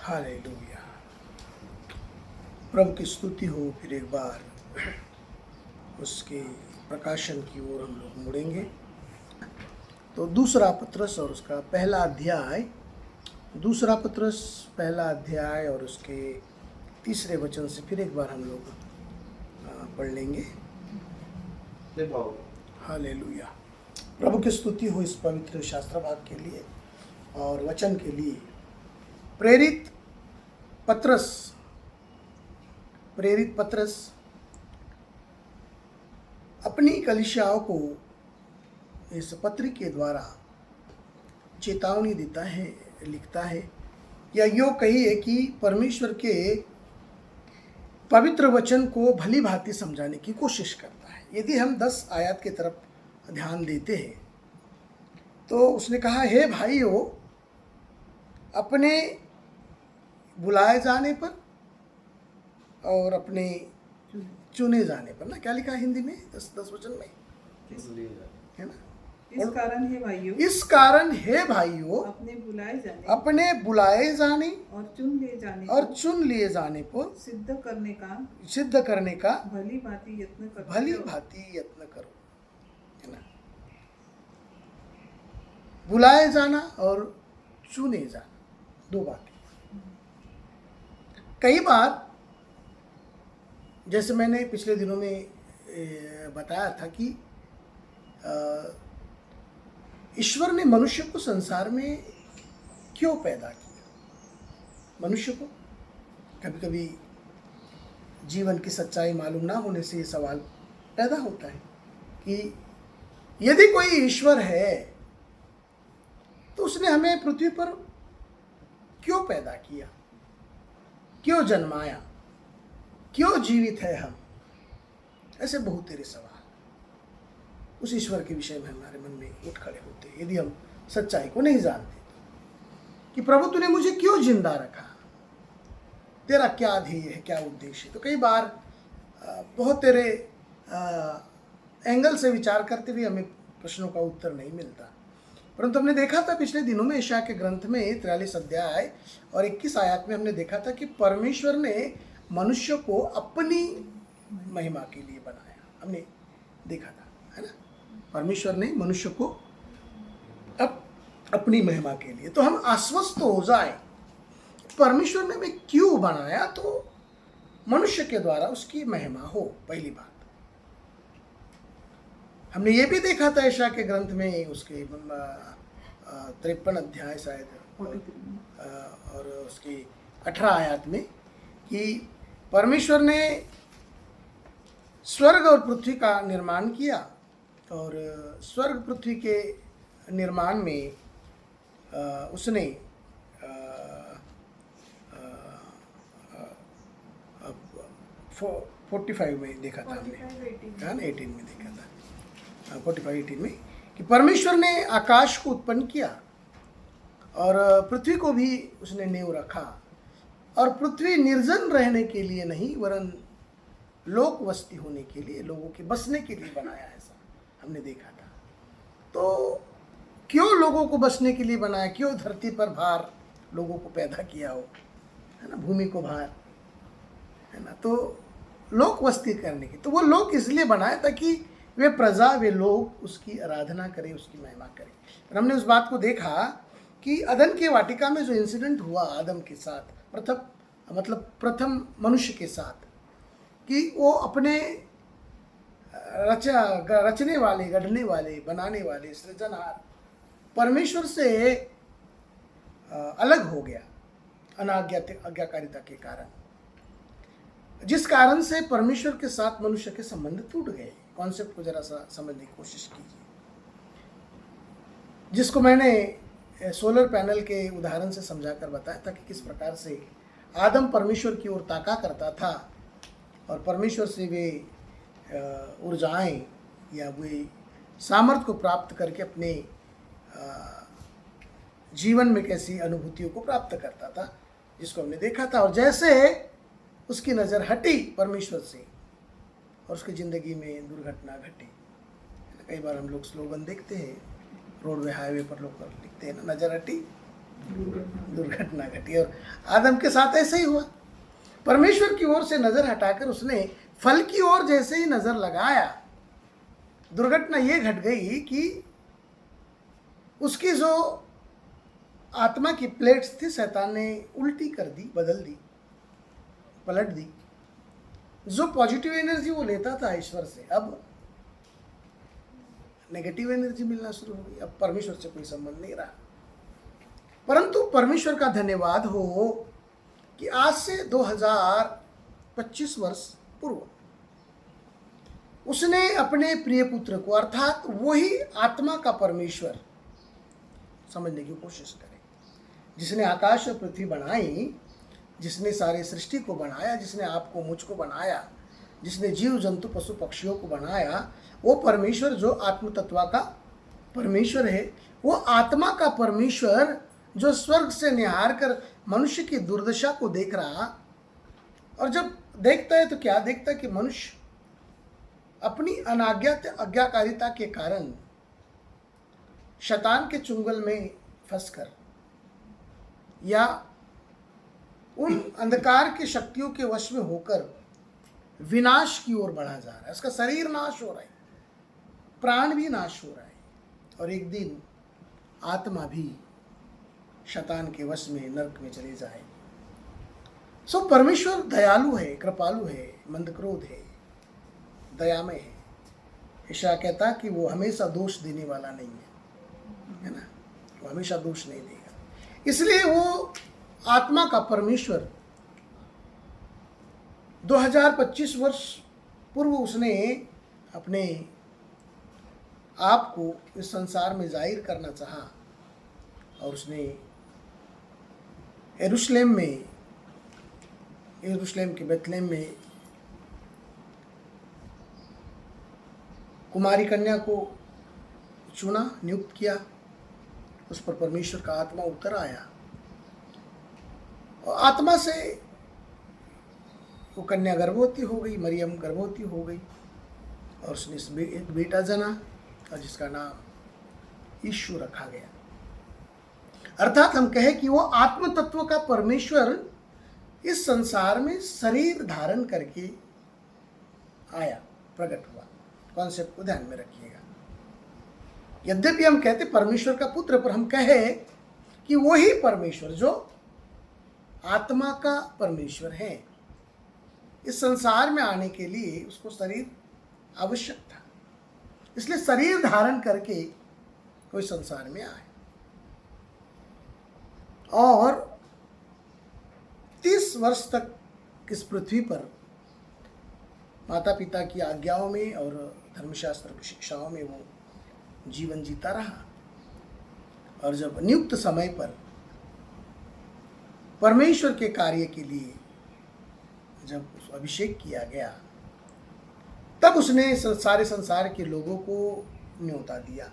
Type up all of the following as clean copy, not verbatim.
Hallelujah. प्रभु की स्तुति हो। फिर एक बार उसके प्रकाशन की ओर हम लोग मुड़ेंगे। तो दूसरा पत्रस और उसका पहला अध्याय, दूसरा पत्रस पहला अध्याय और उसके तीसरे वचन से फिर एक बार हम लोग पढ़ लेंगे। हालेलुया। प्रभु की स्तुति हो इस पवित्र शास्त्र भाग के लिए और वचन के लिए। प्रेरित पत्रस अपनी कलीसियाओं को इस पत्र के द्वारा चेतावनी देता है, लिखता है, या यूँ कहिए कि परमेश्वर के पवित्र वचन को भली भांति समझाने की कोशिश करता है। यदि हम 10 आयत की तरफ ध्यान देते हैं तो उसने कहा, हे भाइयों, अपने बुलाए जाने पर और अपने चुने जाने पर, ना क्या लिखा है हिंदी में 10 वचन में, है ना? इस कारण हे भाइयों, अपने बुलाए जाने और चुन लिए जाने पर सिद्ध करने का भली भांति यत्न करो, है ना? बुलाए जाना और चुने जाना, दो बातें। कई बार जैसे मैंने पिछले दिनों में बताया था कि ईश्वर ने मनुष्य को संसार में क्यों पैदा किया। मनुष्य को कभी कभी जीवन की सच्चाई मालूम ना होने से ये सवाल पैदा होता है कि यदि कोई ईश्वर है तो उसने हमें पृथ्वी पर क्यों पैदा किया, क्यों जन्माया, क्यों जीवित है हम। ऐसे बहुत तेरे सवाल उस ईश्वर के विषय में हमारे मन में उठ खड़े होते हैं यदि हम सच्चाई को नहीं जानते कि प्रभु तूने मुझे क्यों जिंदा रखा, तेरा क्या ध्येय है, क्या उद्देश्य है। तो कई बार बहुत तेरे एंगल से विचार करते हुए हमें प्रश्नों का उत्तर नहीं मिलता। परंतु हमने देखा था पिछले दिनों में यशायाह के ग्रंथ में 43 अध्याय और 21 आयत में हमने देखा था कि परमेश्वर ने मनुष्य को अपनी महिमा के लिए बनाया। हमने देखा था, है ना? परमेश्वर ने मनुष्य को अपनी महिमा के लिए। तो हम आश्वस्त हो जाए, परमेश्वर ने हमें क्यों बनाया, तो मनुष्य के द्वारा उसकी महिमा हो। पहली बात हमने ये भी देखा था यशायाह के ग्रंथ में उसके 53 अध्याय शायद और उसकी 18 आयत में कि परमेश्वर ने स्वर्ग और पृथ्वी का निर्माण किया और स्वर्ग पृथ्वी के निर्माण में उसने 45 में देखा था हमने, है ना? 18 में देखा था, 45-18 में कि परमेश्वर ने आकाश को उत्पन्न किया और पृथ्वी को भी उसने नींव रखा। और पृथ्वी निर्जन रहने के लिए नहीं वरन लोक वस्ती होने के लिए, लोगों के बसने के लिए बनाया, ऐसा हमने देखा था। तो क्यों लोगों को बसने के लिए बनाया, क्यों धरती पर भार लोगों को पैदा किया हो, है ना? भूमि को भार, है ना? तो लोक वस्ती करने की। तो वो लोक इसलिए बनाया ताकि वे प्रजा, वे लोग उसकी आराधना करें, उसकी महिमा करें। और हमने उस बात को देखा कि अदन के वाटिका में जो इंसिडेंट हुआ आदम के साथ, प्रथम मनुष्य के साथ, कि वो अपने रचने वाले, गढ़ने वाले, बनाने वाले सृजनहार परमेश्वर से अलग हो गया आज्ञाकारिता के कारण, जिस कारण से परमेश्वर के साथ मनुष्य के संबंध टूट गए। कॉन्सेप्ट को जरा सा समझने की कोशिश कीजिए, जिसको मैंने सोलर पैनल के उदाहरण से समझाकर बताया था कि किस प्रकार से आदम परमेश्वर की ओर ताका करता था और परमेश्वर से वे ऊर्जाएं या वे सामर्थ्य को प्राप्त करके अपने जीवन में कैसी अनुभूतियों को प्राप्त करता था, जिसको हमने देखा था। और जैसे उसकी नज़र हटी परमेश्वर से और उसकी ज़िंदगी में दुर्घटना घटी। कई बार हम लोग स्लोगन देखते हैं रोडवे हाईवे पर, लोग लिखते हैं ना, नज़र हटी दुर्घटना घटी। और आदम के साथ ऐसे ही हुआ। परमेश्वर की ओर से नजर हटाकर उसने फल की ओर जैसे ही नजर लगाया, दुर्घटना ये घट गई कि उसकी जो आत्मा की प्लेट्स थी शैतान ने उल्टी कर दी, बदल दी, पलट दी। जो पॉजिटिव एनर्जी वो लेता था ईश्वर से, अब नेगेटिव एनर्जी मिलना शुरू हो गई। अब परमेश्वर से कोई संबंध नहीं रहा। परंतु परमेश्वर का धन्यवाद हो कि आज से 2025 वर्ष पूर्व उसने अपने प्रिय पुत्र को, अर्थात वही आत्मा का परमेश्वर समझने की कोशिश करें, जिसने आकाश और पृथ्वी बनाई, जिसने सारे सृष्टि को बनाया, जिसने आपको मुझको बनाया, जिसने जीव जंतु पशु पक्षियों को बनाया, वो परमेश्वर जो आत्म तत्व का परमेश्वर है, वो आत्मा का परमेश्वर जो स्वर्ग से निहार कर मनुष्य की दुर्दशा को देख रहा, और जब देखता है तो क्या देखता है कि मनुष्य अपनी अज्ञाकारिता के कारण शैतान के चुंगल में फंसकर या उन अंधकार की शक्तियों के वश में होकर विनाश की ओर बढ़ा जा रहा है। उसका शरीर नाश हो रहा है, प्राण भी नाश हो रहा है, और एक दिन आत्मा भी शैतान के वश में नरक में चली जाएगी। सो परमेश्वर दयालु है, कृपालु है, मंदक्रोध है, दयामय है। ईशा कहता कि वो हमेशा दोष देने वाला नहीं है ना, वो हमेशा दोष नहीं देगा। इसलिए वो आत्मा का परमेश्वर 2025 वर्ष पूर्व उसने अपने आप को इस संसार में जाहिर करना चाहा, और उसने यरूशलेम के बेथलेहम में कुमारी कन्या को चुना, नियुक्त किया। उस पर परमेश्वर का आत्मा उतर आया, और आत्मा से वो कन्या गर्भवती हो गई, मरियम गर्भवती हो गई, और उसने एक बेटा जना, और जिसका नाम यीशु रखा गया। अर्थात हम कहें कि वो आत्म तत्व का परमेश्वर इस संसार में शरीर धारण करके आया, प्रकट हुआ। कॉन्सेप्ट को ध्यान में रखिएगा। यद्यपि हम कहते परमेश्वर का पुत्र, पर हम कहे कि वही परमेश्वर जो आत्मा का परमेश्वर है, इस संसार में आने के लिए उसको शरीर आवश्यक था, इसलिए शरीर धारण करके कोई संसार में आए, और 30 वर्ष तक इस पृथ्वी पर माता पिता की आज्ञाओं में और धर्मशास्त्र की शिक्षाओं में वो जीवन जीता रहा। और जब नियुक्त समय पर परमेश्वर के कार्य के लिए जब उसको अभिषेक किया गया, तब उसने सारे संसार के लोगों को न्योता दिया।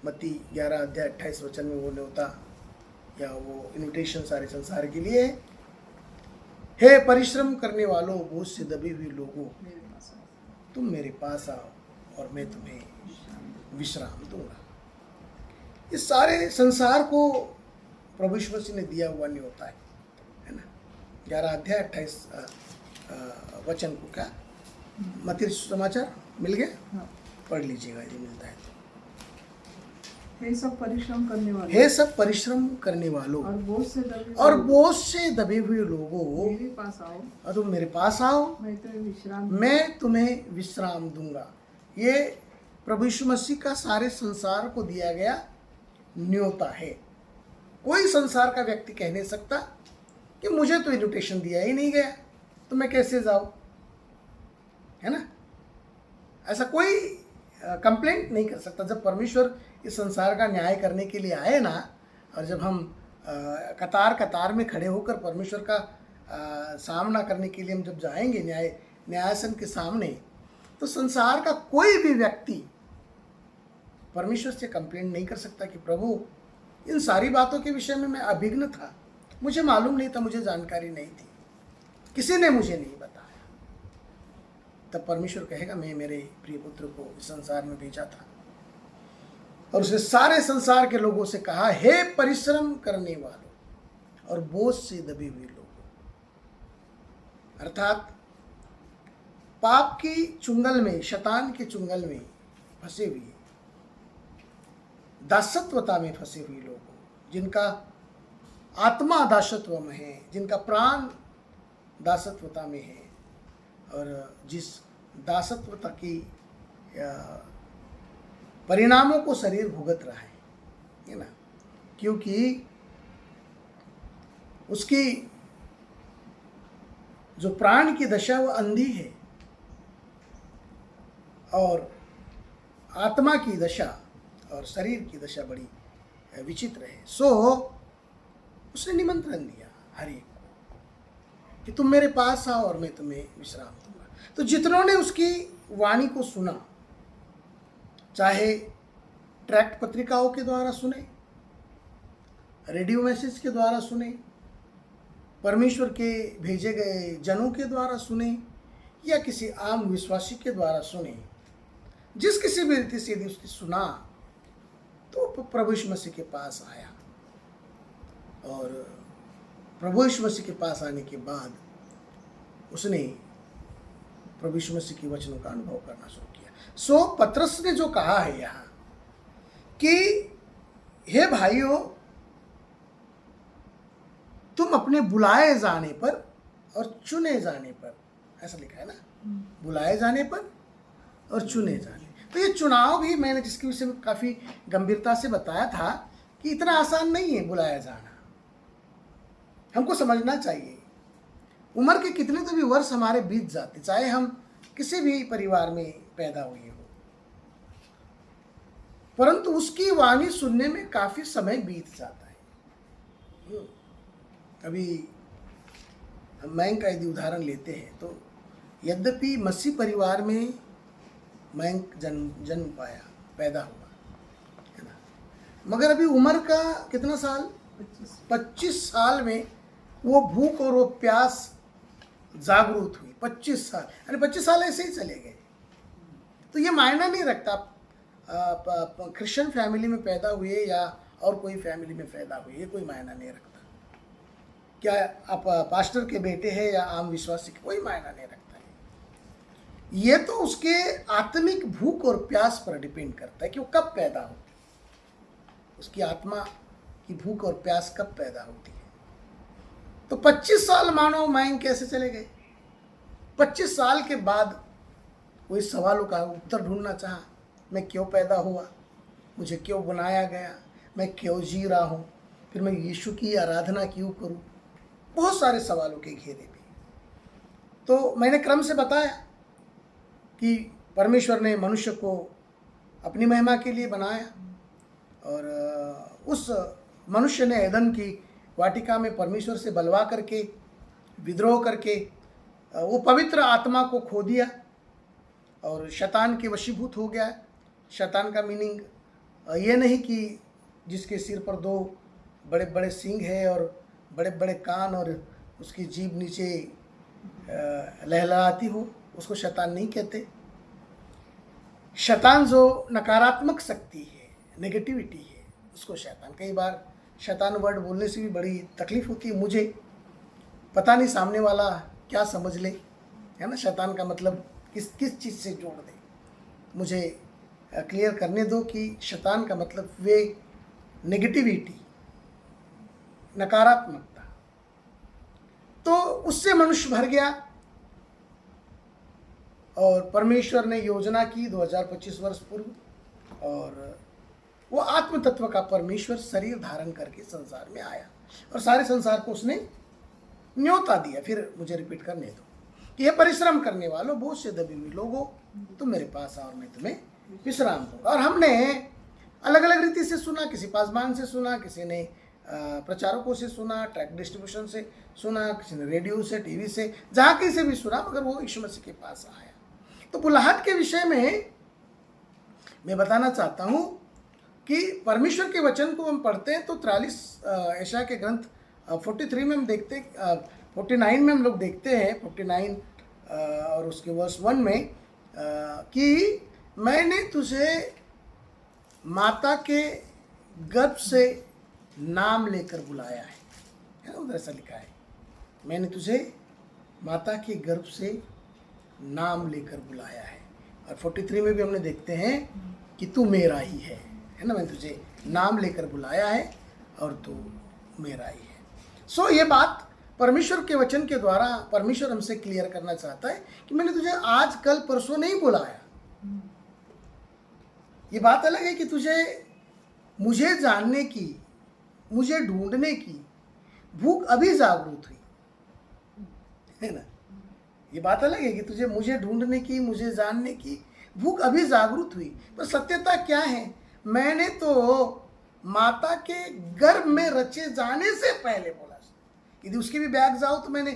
मत्ती 11 अध्याय 28 वचन में वो न्योता या वो इन्विटेशन सारे संसार के लिए, हे परिश्रम करने वालों, बोझ से दबे हुए लोगों, तुम मेरे पास आओ और मैं तुम्हें विश्राम दूंगा। इस सारे संसार को प्रभु यीशु मसीह ने दिया हुआ न्योता है ना। 11 अध्याय 28 वचन को क्या मत्ती समाचार मिल गया? हाँ। पढ़ लीजिएगा यदि मिलता है तो। हे सब परिश्रम करने वालों, हे सब परिश्रम करने वालों और बोझ से दबे हुए लोगों, मेरे पास आओ और तुम मेरे पास आओ, मैं तुम्हें विश्राम दूंगा। ये प्रभु यीशु मसीह का सारे संसार को दिया गया न्योता है। कोई संसार का व्यक्ति कह नहीं सकता कि मुझे तो इन्विटेशन दिया ही नहीं गया तो मैं कैसे जाऊं, है ना। ऐसा कोई कंप्लेंट नहीं कर सकता। जब परमेश्वर इस संसार का न्याय करने के लिए आए ना, और जब हम कतार में खड़े होकर परमेश्वर का सामना करने के लिए हम जब जाएंगे न्यायासन के सामने, तो संसार का कोई भी व्यक्ति परमेश्वर से कंप्लेंट नहीं कर सकता कि प्रभु इन सारी बातों के विषय में मैं अभिज्ञ था, मुझे मालूम नहीं था, मुझे जानकारी नहीं थी, किसी ने मुझे नहीं बताया। तब परमेश्वर कहेगा मैं मेरे प्रिय पुत्र को इस संसार में भेजा था और उसने सारे संसार के लोगों से कहा, हे परिश्रम करने वालों और बोझ से दबे हुए लोगों, अर्थात पाप की चुंगल में, शैतान के चुंगल में फंसे हुए, दासत्वता में फंसे हुए लोगों, जिनका आत्मा दासत्व में है, जिनका प्राण दासत्वता में है, और जिस दासत्वता की परिणामों को शरीर भुगत रहा है ना, क्योंकि उसकी जो प्राण की दशा वो अंधी है और आत्मा की दशा और शरीर की दशा बड़ी विचित्र है। सो उसने निमंत्रण दिया हर एक को कि तुम मेरे पास आओ और मैं तुम्हें विश्राम दूंगा। तो जितनों ने उसकी वाणी को सुना, चाहे ट्रैक्ट पत्रिकाओं के द्वारा सुने, रेडियो मैसेज के द्वारा सुने, परमेश्वर के भेजे गए जनों के द्वारा सुने, या किसी आम विश्वासी के द्वारा सुने, जिस किसी भी रीति से यदि उसने सुना तो प्रभु यीशु मसीह के पास आया, और प्रभु यीशु मसीह के पास आने के बाद उसने प्रभु यीशु मसीह के वचनों का अनुभव करना शुरू किया। सो पतरस ने जो कहा है यहाँ कि हे भाइयों, तुम अपने बुलाए जाने पर और चुने जाने पर, ऐसा लिखा है ना, बुलाए जाने पर और चुने जाने। तो ये चुनाव भी मैंने जिसके विषय में काफ़ी गंभीरता से बताया था कि इतना आसान नहीं है बुलाया जाना। हमको समझना चाहिए, उम्र के कितने तो भी वर्ष हमारे बीत जाते, चाहे हम किसी भी परिवार में पैदा हुए हो, परंतु उसकी वाणी सुनने में काफ़ी समय बीत जाता है। अभी हम मैंक का यदि उदाहरण लेते हैं तो यद्यपि मसीह परिवार में मैंक जन्म पाया, पैदा हुआ, है ना, मगर अभी उम्र का कितना साल, 25 साल में वो भूख और वो प्यास जागरूक हुई। 25 साल, यानी 25 साल ऐसे ही चले गए। तो ये मायना नहीं रखता क्रिश्चियन फैमिली में पैदा हुए या और कोई फैमिली में पैदा हुए, ये कोई मायना नहीं रखता। क्या आप पास्टर के बेटे हैं या आम विश्वासी, कोई मायना नहीं रखता है। ये तो उसके आत्मिक भूख और प्यास पर डिपेंड करता है कि वो कब पैदा होती है, उसकी आत्मा की भूख और प्यास कब पैदा होती है। तो 25 साल मानो मैंग कैसे चले गए। 25 साल के बाद कोई सवालों का उत्तर ढूंढना चाहा, मैं क्यों पैदा हुआ, मुझे क्यों बनाया गया, मैं क्यों जी रहा हूँ, फिर मैं यीशु की आराधना क्यों करूँ, बहुत सारे सवालों के घेरे में। तो मैंने क्रम से बताया कि परमेश्वर ने मनुष्य को अपनी महिमा के लिए बनाया, और उस मनुष्य ने एदन की वाटिका में परमेश्वर से बलवा करके, विद्रोह करके वो पवित्र आत्मा को खो दिया और शैतान के वशीभूत हो गया। शैतान का मीनिंग ये नहीं कि जिसके सिर पर 2 बड़े बड़े सींग है और बड़े बड़े कान और उसकी जीभ नीचे लहलहाती हो, उसको शैतान नहीं कहते। शैतान जो नकारात्मक शक्ति है, नेगेटिविटी है, उसको शैतान, कई बार शैतान वर्ड बोलने से भी बड़ी तकलीफ होती है मुझे, पता नहीं सामने वाला क्या समझ ले, है ना। शैतान का मतलब किस चीज़ से जोड़ दे, मुझे क्लियर करने दो कि शैतान का मतलब वे नेगेटिविटी, नकारात्मकता। तो उससे मनुष्य भर गया और परमेश्वर ने योजना की 2025 वर्ष पूर्व, और वो आत्म तत्व का परमेश्वर शरीर धारण करके संसार में आया और सारे संसार को उसने न्योता दिया। फिर मुझे रिपीट करने दो कि ये परिश्रम करने वालों, बोझ से दबे हुए लोगों, तुम मेरे पास आओ और मैं तुम्हें विश्राम दूंगा। और हमने अलग अलग रीति से सुना, किसी पासबान से सुना, किसी ने प्रचारकों से सुना, ट्रैक डिस्ट्रीब्यूशन से सुना, किसी ने रेडियो से, टीवी से, जहाँ कहीं से भी सुना, मगर वो यीशु मसीह के पास आया। तो बुलाहट के विषय में मैं बताना चाहता हूँ कि परमेश्वर के वचन को हम पढ़ते हैं तो 43 यशायाह के ग्रंथ 43 में हम देखते, 49 में हम लोग देखते हैं, 49 और उसके वर्स 1 में कि मैंने तुझे माता के गर्भ से नाम लेकर बुलाया है ना, उधर ऐसा लिखा है, मैंने तुझे माता के गर्भ से नाम लेकर बुलाया है। और 43 में भी हमने देखते हैं कि तू मेरा ही है ना, मैंने तुझे नाम लेकर बुलाया है और तू मेरा ही है। सो ये बात परमेश्वर के वचन के द्वारा परमेश्वर हमसे क्लियर करना चाहता है कि मैंने तुझे आज कल परसों नहीं बुलाया। ये बात अलग है कि तुझे मुझे जानने की, मुझे ढूंढने की भूख अभी जागरूक हुई, है ना। ये बात अलग है कि तुझे मुझे ढूंढने की, मुझे जानने की भूख अभी जागरूक हुई। पर सत्यता क्या है, मैंने तो माता के गर्भ में रचे जाने से पहले बोला। यदि उसके भी बैग जाओ तो मैंने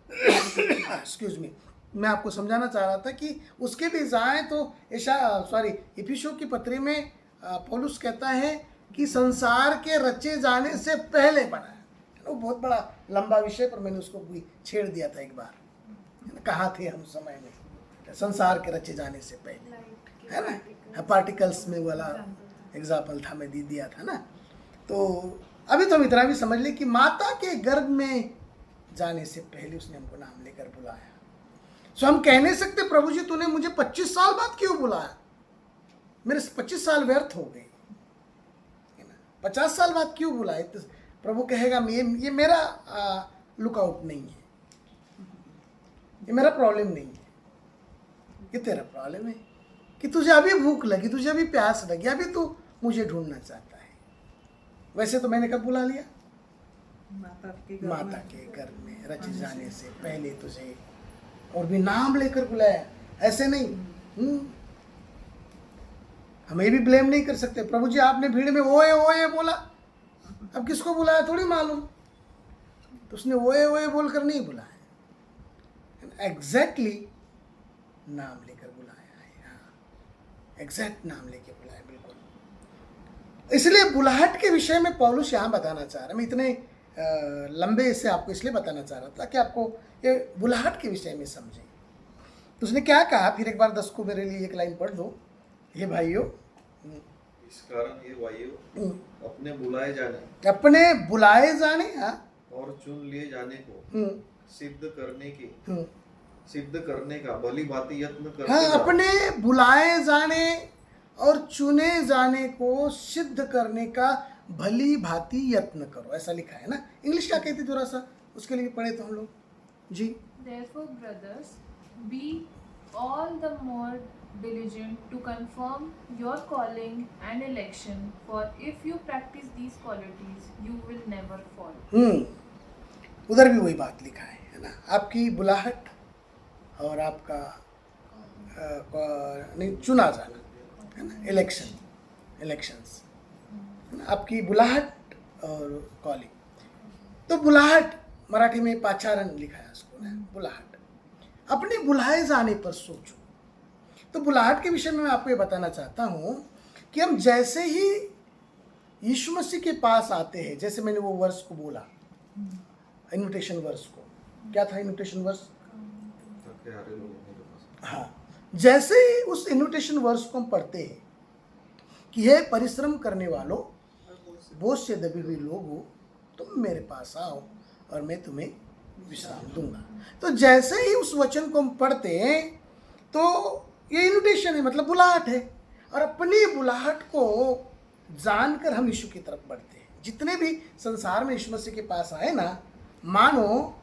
एक्सक्यूज मी, मैं आपको समझाना चाह रहा था कि उसके भी जाएं तो इफिसियों की पत्री में पौलुस कहता है कि संसार के रचे जाने से पहले बनाया। वो बहुत बड़ा लंबा विषय, पर मैंने उसको भी छेड़ दिया था एक बार, कहाँ थे हम समय में, संसार के रचे जाने से पहले, है ना। पार्टिकल्स में वाला एग्जाम्पल था, मैं दिया था ना। तो अभी तो हम इतना भी समझ ले कि माता के गर्भ में जाने से पहले उसने हमको नाम लेकर बुलाया। सो हम कह नहीं सकते प्रभु जी तूने मुझे 25 साल बाद क्यों बुलाया, मेरे 25 साल व्यर्थ हो गए, 50 साल बाद क्यों बुलाए। तो प्रभु कहेगा ये मेरा लुकआउट नहीं है, ये मेरा प्रॉब्लम नहीं है, ये तेरा प्रॉब्लम है कि तुझे अभी भूख लगी, तुझे अभी प्यास लगी, अभी तू मुझे ढूंढना चाहता है। वैसे तो मैंने कब बुला लिया, माता के गर्भ में रचे जाने से पहले तुझे, और भी नाम लेकर बुलाया, ऐसे नहीं। हमें भी ब्लेम नहीं कर सकते, प्रभु जी आपने भीड़ में ओए ओए बोला, अब किसको बुलाया थोड़ी मालूम, तो उसने ओए ओए बोलकर नहीं बुलाया, एग्जैक्टली नाम लेकर बुलाया है, एग्जैक्ट नाम लेकर बुलाया, बिल्कुल। इसलिए बुलाहट के विषय में पौलुस यहाँ बताना चाह रहा है। मैं इतने लंबे से आपको इसलिए बताना चाह रहा था कि आपको ये बुलाहट के विषय में समझे। तो उसने क्या कहा, फिर एक बार 10 को मेरे लिए एक लाइन पढ़ दो। ये भाइयों, इस कारण ये भाइयों अपने बुलाए जाने हाँ, और चुन लिए जाने को सिद्ध करने का भली भांति यत्न करते हाँ, रहो। अपने बुलाए जाने और चुने जाने को सिद्ध करने का भली भांति यत्न करो, ऐसा लिखा है ना। इंग्लिश क्या कहती थोड़ा सा उसके लिए पढ़े तो हम लोग जी। Therefore, brothers, be all the more diligent to confirm your calling and election, for if you practice these qualities, you will never fall. उधर भी वही बात लिखा है ना। आपकी बुलाहट और आपका नहीं चुना जाना, है ना, इलेक्शंस, आपकी बुलाहट और कॉलिंग। तो बुलाहट मराठी में पाचारण लिखा है उसको ना, बुलाहट। अपने बुलाए जाने पर सोचो। तो बुलाहट के विषय में मैं आपको ये बताना चाहता हूँ कि हम जैसे ही यीशु मसीह के पास आते हैं, जैसे मैंने वो वर्ष को बोला, इन्विटेशन वर्ष को, क्या था इन्विटेशन वर्ष, हाँ, जैसे ही उस इन्विटेशन वर्ष को हम पढ़ते हैं कि हे परिश्रम करने वालों, बोझ से दबी हुई लोग हो, तुम मेरे पास आओ और मैं तुम्हें विश्राम दूंगा। तो जैसे ही उस वचन को हम पढ़ते हैं तो ये इन्विटेशन है, मतलब बुलाहट है, और अपनी बुलाहट को जानकर हम यीशु की तरफ बढ़ते हैं। जितने भी संसार में यीशु मसीह के पास आए ना, मानो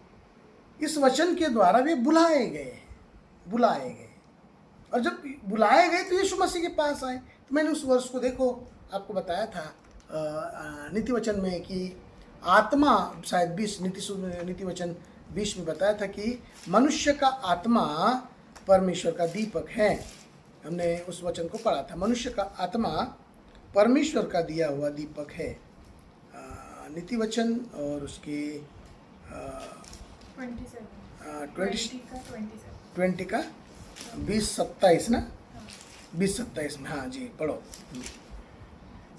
इस वचन के द्वारा वे बुलाए गए, और जब बुलाए गए तो यीशु मसीह के पास आए। तो मैंने उस वर्ष को देखो आपको बताया था नीति वचन में कि आत्मा, शायद 20 नीति वचन 20 में बताया था कि मनुष्य का आत्मा परमेश्वर का दीपक है। हमने उस वचन को पढ़ा था, मनुष्य का आत्मा परमेश्वर का दिया हुआ दीपक है। नीति वचन और उसके 20 का 20:27 ना, 20:27 में, हाँ जी पढ़ो।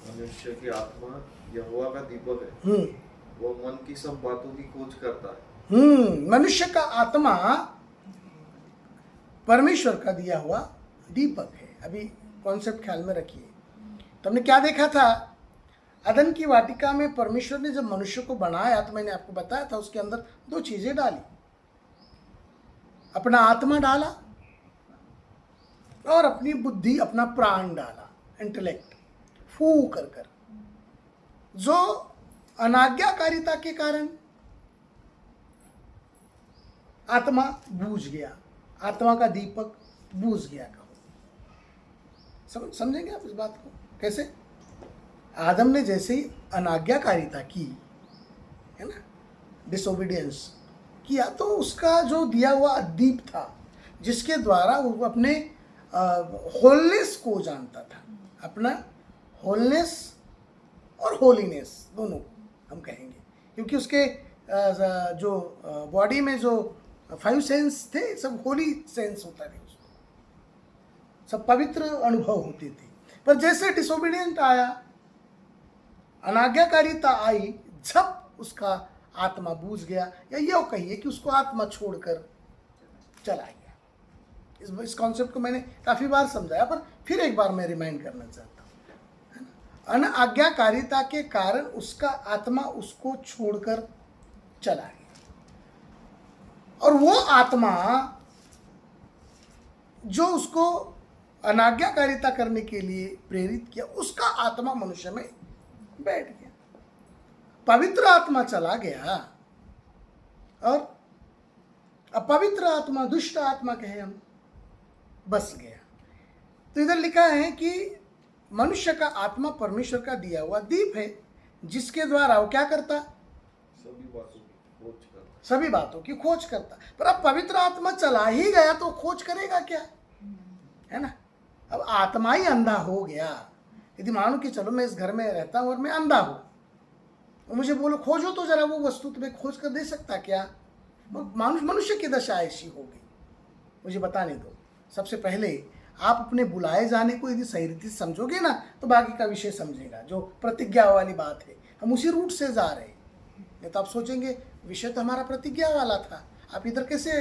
मनुष्य की आत्मा यहोवा का दीपक है, वो मन की सब बातों की खोज करता है। मनुष्य का आत्मा परमेश्वर का दिया हुआ दीपक है। अभी कॉन्सेप्ट ख्याल में रखिए तो हमने क्या देखा था, अदन की वाटिका में परमेश्वर ने जब मनुष्य को बनाया तो मैंने आपको बताया था उसके अंदर दो चीजें डाली, अपना आत्मा डाला और अपनी बुद्धि, अपना प्राण डाला, इंटेलेक्ट, फू कर कर, जो अनाज्ञाकारिता के कारण आत्मा बूझ गया, आत्मा का दीपक बूझ गया। कहो समझेंगे आप इस बात को कैसे? आदम ने जैसे ही अनाज्ञाकारिता की, है ना, डिसोबीडियंस किया, तो उसका जो दिया हुआ दीप था जिसके द्वारा वो अपने होलनेस को जानता था, अपना होलनेस और होलीनेस दोनों हम कहेंगे, क्योंकि उसके जो बॉडी में जो 5 सेंस थे सब होली सेंस होता थे, उसको सब पवित्र अनुभव होते थे। पर जैसे डिसोबीडियंट आया, अनाज्ञाकारिता आई, जब उसका आत्मा बूझ गया, या ये कहिए कि उसको आत्मा छोड़कर चला गया। इस कॉन्सेप्ट को मैंने काफ़ी बार समझाया, पर फिर एक बार मैं रिमाइंड करना चाहता हूँ। अनाज्ञाकारिता के कारण उसका आत्मा उसको छोड़कर चला गया, और वो आत्मा जो उसको अनाज्ञाकारिता करने के लिए प्रेरित किया, उसका आत्मा मनुष्य में बैठ गया। पवित्र आत्मा चला गया और अपवित्र आत्मा, दुष्ट आत्मा कहे हम, बस गया। तो इधर लिखा है कि मनुष्य का आत्मा परमेश्वर का दिया हुआ दीप है, जिसके द्वारा वो क्या करता? सभी बातों की खोज करता। पर अब पवित्र आत्मा चला ही गया तो खोज करेगा क्या, है ना? अब आत्मा ही अंधा हो गया। यदि मानो कि चलो मैं इस घर में रहता हूँ और मैं अंधा हूँ, और मुझे बोलो खोजो तो जरा वो वस्तु, तुम्हें खोज कर दे सकता क्या? मनुष्य की दशा ऐसी होगी। मुझे बताने दो, सबसे पहले आप अपने बुलाए जाने को यदि सही रीति से समझोगे ना, तो बाकी का विषय समझेगा। जो प्रतिज्ञा वाली बात है, हम उसी रूट से जा रहे हैं। नहीं तो आप सोचेंगे विषय तो हमारा प्रतिज्ञा वाला था, आप इधर कैसे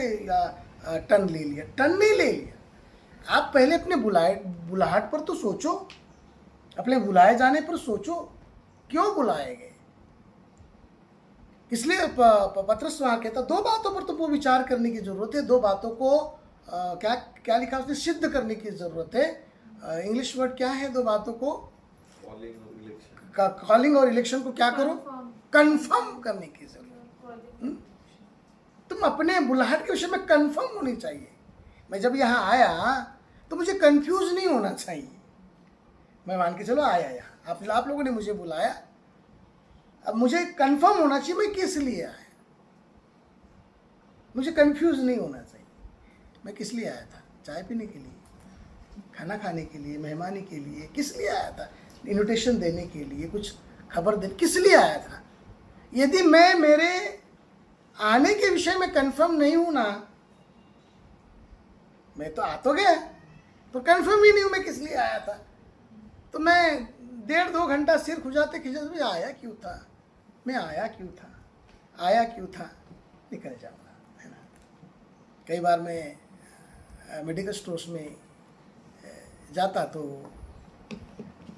टर्न ले लिया? टर्न नहीं ले लिया। आप पहले अपने बुलाहट पर तो सोचो, अपने बुलाए जाने पर सोचो, क्यों बुलाए गए। इसलिए पत्रस वहाँ कहता, दो बातों पर तुमको विचार करने की जरूरत है। दो बातों को क्या क्या लिखा उसने? सिद्ध करने की जरूरत है। इंग्लिश वर्ड क्या है? दो बातों को कॉलिंग और इलेक्शन को क्या करो? कंफर्म करने की जरूरत। तुम अपने बुलाहट के विषय में कंफर्म होनी चाहिए। मैं जब यहाँ आया तो मुझे कंफ्यूज नहीं होना चाहिए। मैं मान के चलो आया यहाँ, आप लोगों ने मुझे बुलाया, अब मुझे कंफर्म होना चाहिए मैं किस लिए आया। मुझे कंफ्यूज नहीं होना चाहिए मैं किस लिए आया था। चाय पीने के लिए, खाना खाने के लिए, मेहमानी के लिए, किस लिए आया था? इन्विटेशन देने के लिए, कुछ खबर देने, किस लिए आया था? यदि मैं मेरे आने के विषय में कंफर्म नहीं हूं ना, मैं तो आ तो गया, तो कंफर्म ही नहीं हूं मैं किस लिए आया था, तो मैं 1.5-2 घंटा सिर खुजाते खिजाते आया क्यों था, मैं आया क्यों था, आया क्यों था, निकल जाऊंगा, है ना। कई बार मैं मेडिकल स्टोर्स में जाता तो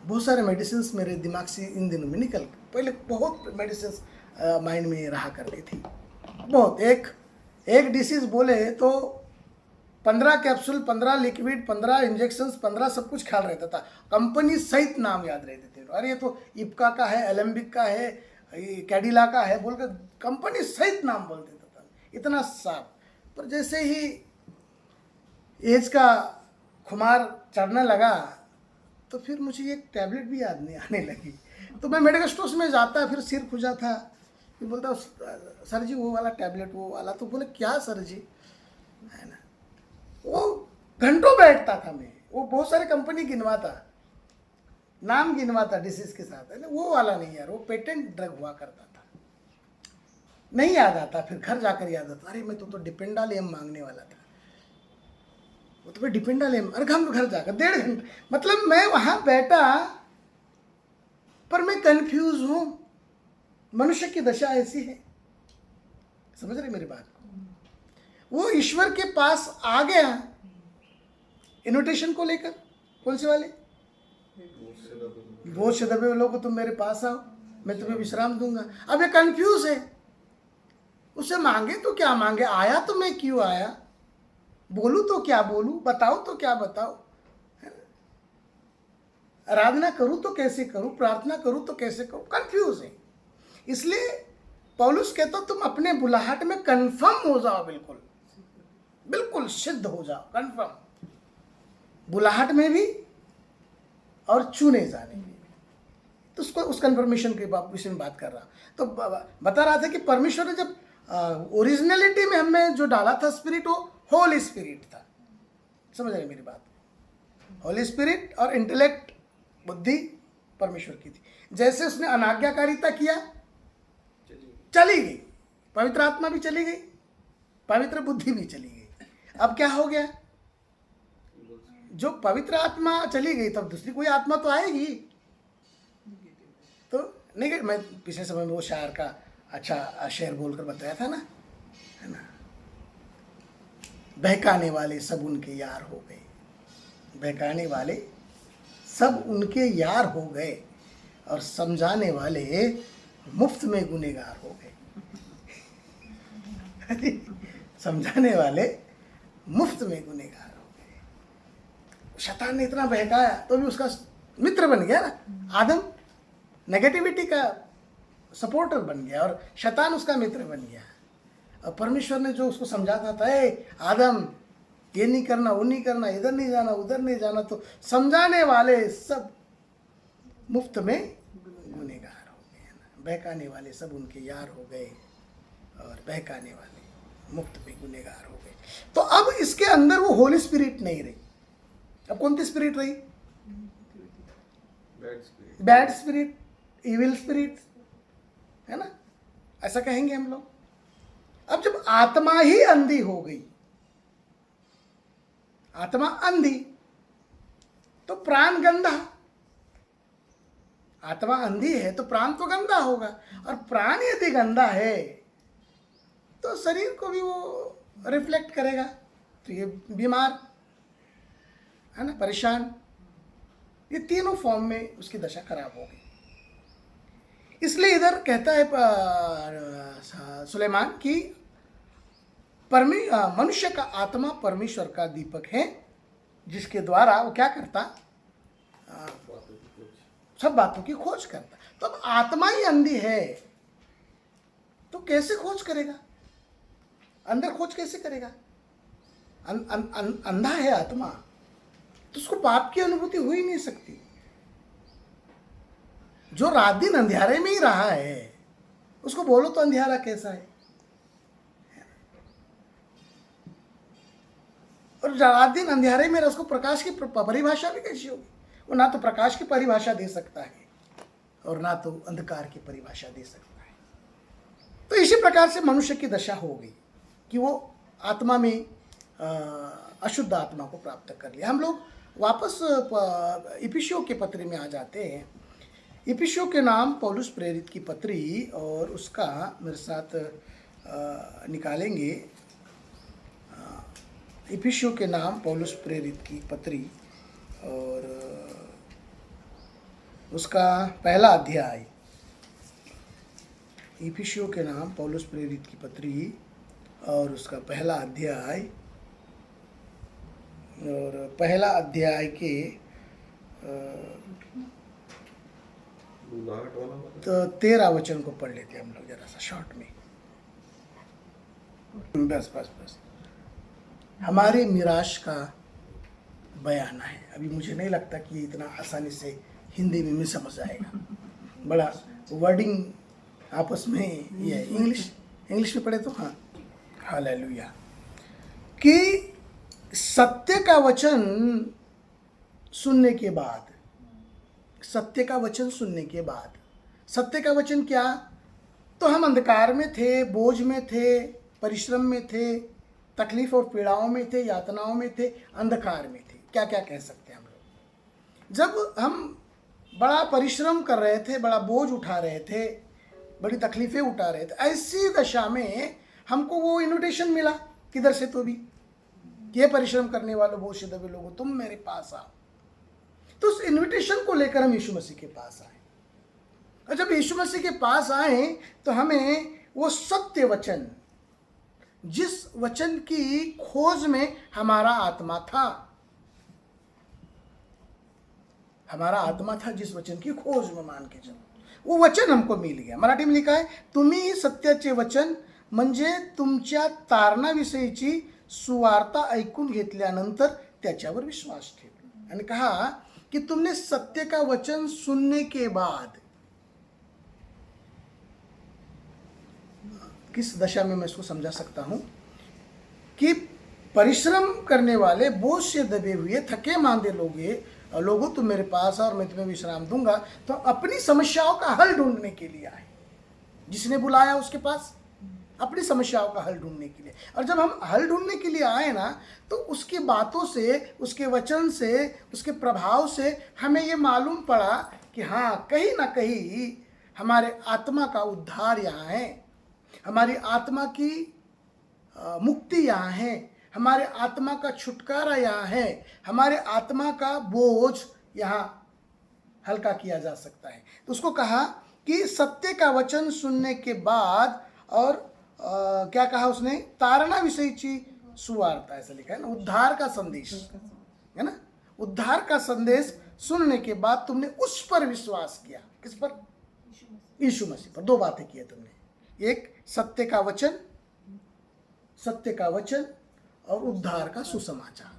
बहुत सारे मेडिसिन मेरे दिमाग से इन दिनों में निकल, पहले बहुत मेडिसिन माइंड में रहा करती थी, बहुत। एक डिसीज़ बोले तो 15 कैप्सूल, 15 लिक्विड, 15 इंजेक्शंस, 15 सब कुछ ख्याल रहता था। कंपनी सहित नाम याद रहते थे। अरे ये तो इप्का का है, एलेम्बिक का है, कैडिला का है, बोलकर कंपनी सहित नाम बोल देता था, इतना साफ। पर जैसे ही एज का खुमार चढ़ने लगा तो फिर मुझे एक टैबलेट भी याद नहीं आने लगी। तो मैं मेडिकल स्टोर्स में जाता, फिर सिर खुजा था, फिर बोलता सर जी वो वाला टैबलेट, वो वाला। तो बोले क्या सर जी, है ना। वो घंटों बैठता था मैं, वो बहुत सारे कंपनी गिनवाता, नाम गिनवाता डिसीज के साथ, है ना। वो वाला नहीं यार, वो पेटेंट ड्रग हुआ करता था, नहीं याद आता। फिर घर जाकर याद आता, अरे मैं तो डिपेंडालेम मांगने वाला था, वो तो मैं डिपेंडालेम। अरे हम घर जाकर 1.5 घंटे, मतलब मैं वहां बैठा पर मैं कंफ्यूज हूं। मनुष्य की दशा ऐसी है, समझ रहे मेरी बात को। वो ईश्वर के पास आ गया इन्विटेशन को लेकर, कौन से वाले, बोझ से दबे हुए लोगों तुम मेरे पास आओ, मैं तुम्हें विश्राम दूंगा। अब ये कंफ्यूज है, उसे मांगे तो क्या मांगे, आया तो मैं क्यों आया, बोलूं तो क्या बोलूं, बताओ तो क्या बताओ, आराधना करूं तो कैसे करूं, प्रार्थना करूं तो कैसे करूं, कंफ्यूज है। इसलिए पौलुस कहता तुम अपने बुलाहट में कंफर्म हो जाओ, बिल्कुल बिल्कुल सिद्ध हो जाओ, कंफर्म, बुलाहट में भी और चुने जाने में भी। तो उसको उस कंफर्मेशन के विषय में बात कर रहा। तो बता रहा था कि परमेश्वर ने जब ओरिजिनलिटी में हमें जो डाला था स्पिरिट, वो होली स्पिरिट था। समझ रहे मेरी बात? होली स्पिरिट और इंटेलेक्ट, बुद्धि परमेश्वर की थी। जैसे उसने अनाज्ञाकारिता किया, चली गई, पवित्र आत्मा भी चली गई, पवित्र बुद्धि भी चली गई। अब क्या हो गया, जो पवित्र आत्मा चली गई तब दूसरी कोई आत्मा तो आएगी। तो नहीं, मैं पिछले समय में वो शायर का अच्छा शेर बोलकर बताया था ना, है ना, बहकाने वाले सब उनके यार हो गए, बहकाने वाले सब उनके यार हो गए, और समझाने वाले मुफ्त में गुनहगार हो गए। समझाने वाले मुफ्त में गुनहगार हो गए। शैतान ने इतना बहकाया तो भी उसका मित्र बन गया ना, आदम नेगेटिविटी का सपोर्टर बन गया और शैतान उसका मित्र बन गया। और परमेश्वर ने जो उसको समझाता था, ए आदम ये नहीं करना, वो नहीं करना, इधर नहीं जाना, उधर नहीं जाना, तो समझाने वाले सब मुफ्त में गुनहगार हो गए। बहकाने वाले सब उनके यार हो गए और बहकाने वाले मुफ्त में गुनहगार हो गए। तो अब इसके अंदर वो होली स्पिरिट नहीं रही। अब कौन सी स्पिरिट रही? बैड स्पिरिट, इविल स्पिरिट, है ना, ऐसा कहेंगे हम लोग। अब जब आत्मा ही अंधी हो गई, आत्मा अंधी तो प्राण गंदा, आत्मा अंधी है तो प्राण तो गंदा होगा, और प्राण यदि गंदा है तो शरीर को भी वो रिफ्लेक्ट करेगा, तो ये बीमार, है ना, परेशान, ये तीनों फॉर्म में उसकी दशा खराब हो गई। इसलिए इधर कहता है सुलेमान कि मनुष्य का आत्मा परमेश्वर का दीपक है, जिसके द्वारा वो क्या करता, सब बातों की खोज करता। तो अब आत्मा ही अंधी है तो कैसे खोज करेगा, अंदर खोज कैसे करेगा? अंधा है आत्मा तो उसको पाप की अनुभूति हो ही नहीं सकती। जो रात दिन अंधियारे में ही रहा है उसको बोलो तो अंधियारा कैसा है, और रात दिन अंधियारे में उसको प्रकाश की परिभाषा भी कैसी होगी? वो ना तो प्रकाश की परिभाषा दे सकता है और ना तो अंधकार की परिभाषा दे सकता है। तो इसी प्रकार से मनुष्य की दशा हो गई कि वो आत्मा में अशुद्ध आत्मा को प्राप्त कर लिया। हम लोग वापस इफिसियों के पत्री में आ जाते हैं। इफिसियों के नाम पौलुस प्रेरित की पत्री, और उसका मेरे साथ निकालेंगे। इफिसियों के नाम पौलुस प्रेरित की पत्री और उसका पहला अध्याय। इफिसियों के नाम पौलुस प्रेरित की पत्री और उसका पहला अध्याय, और पहला अध्याय के 13 वचन को पढ़ लेते हैं हम लोग जरा सा शॉर्ट में। बस हमारे मिराश का बयाना है। अभी मुझे नहीं लगता कि ये इतना आसानी से हिंदी में समझ आएगा, बड़ा वर्डिंग आपस में ये इंग्लिश में पढ़े तो हाँ, हालेलुया, कि सत्य का वचन सुनने के बाद, सत्य का वचन सुनने के बाद, सत्य का वचन क्या? तो हम अंधकार में थे, बोझ में थे, परिश्रम में थे, तकलीफ और पीड़ाओं में थे, यातनाओं में थे, अंधकार में थे, क्या क्या कह सकते हैं हम लोग। जब हम बड़ा परिश्रम कर रहे थे, बड़ा बोझ उठा रहे थे, बड़ी तकलीफें उठा रहे थे, ऐसी दशा में हमको वो इन्विटेशन मिला किधर से तो भी, ये परिश्रम करने वालों, बोझ से दबे लोगों, तुम मेरे पास आओ। तो उस इनविटेशन को लेकर हम यीशु मसीह के पास आए, और जब यीशु मसीह के पास आए तो हमें वो सत्य वचन, जिस वचन की खोज में हमारा आत्मा था, जिस वचन की खोज में मान के चलो, वो वचन हमको मिल गया। मराठी में लिखा आहे, तुम्ही सत्याचे वचन म्हणजे तुमच्या तारणाविषयीची सुवार्ता ऐकून घेतल्यानंतर त्याच्यावर विश्वास ठेवला। आणि कहा कि तुमने सत्य का वचन सुनने के बाद, किस दशा में मैं इसको समझा सकता हूं कि परिश्रम करने वाले, बोझ से दबे हुए, थके मांदे लोगों तुम मेरे पास और मैं तुम्हें विश्राम दूंगा। तो अपनी समस्याओं का हल ढूंढने के लिए आए, जिसने बुलाया उसके पास अपनी समस्याओं का हल ढूंढने के लिए। और जब हम हल ढूंढने के लिए आए ना, तो उसकी बातों से, उसके वचन से, उसके प्रभाव से हमें ये मालूम पड़ा कि हाँ, कहीं ना कहीं हमारे आत्मा का उद्धार यहाँ है, हमारी आत्मा की मुक्ति यहाँ है, हमारे आत्मा का छुटकारा यहाँ है, हमारे आत्मा का बोझ यहाँ हल्का किया जा सकता है। तो उसको कहा कि सत्य का वचन सुनने के बाद, और क्या कहा उसने, तारणा विषयीची सुवार्ता, ऐसा लिखा है ना, उद्धार का संदेश है ना, उद्धार का संदेश सुनने के बाद तुमने उस पर विश्वास किया। किस पर? यीशु मसीह पर। दो बातें की तुमने, एक सत्य का वचन और उद्धार का सुसमाचार।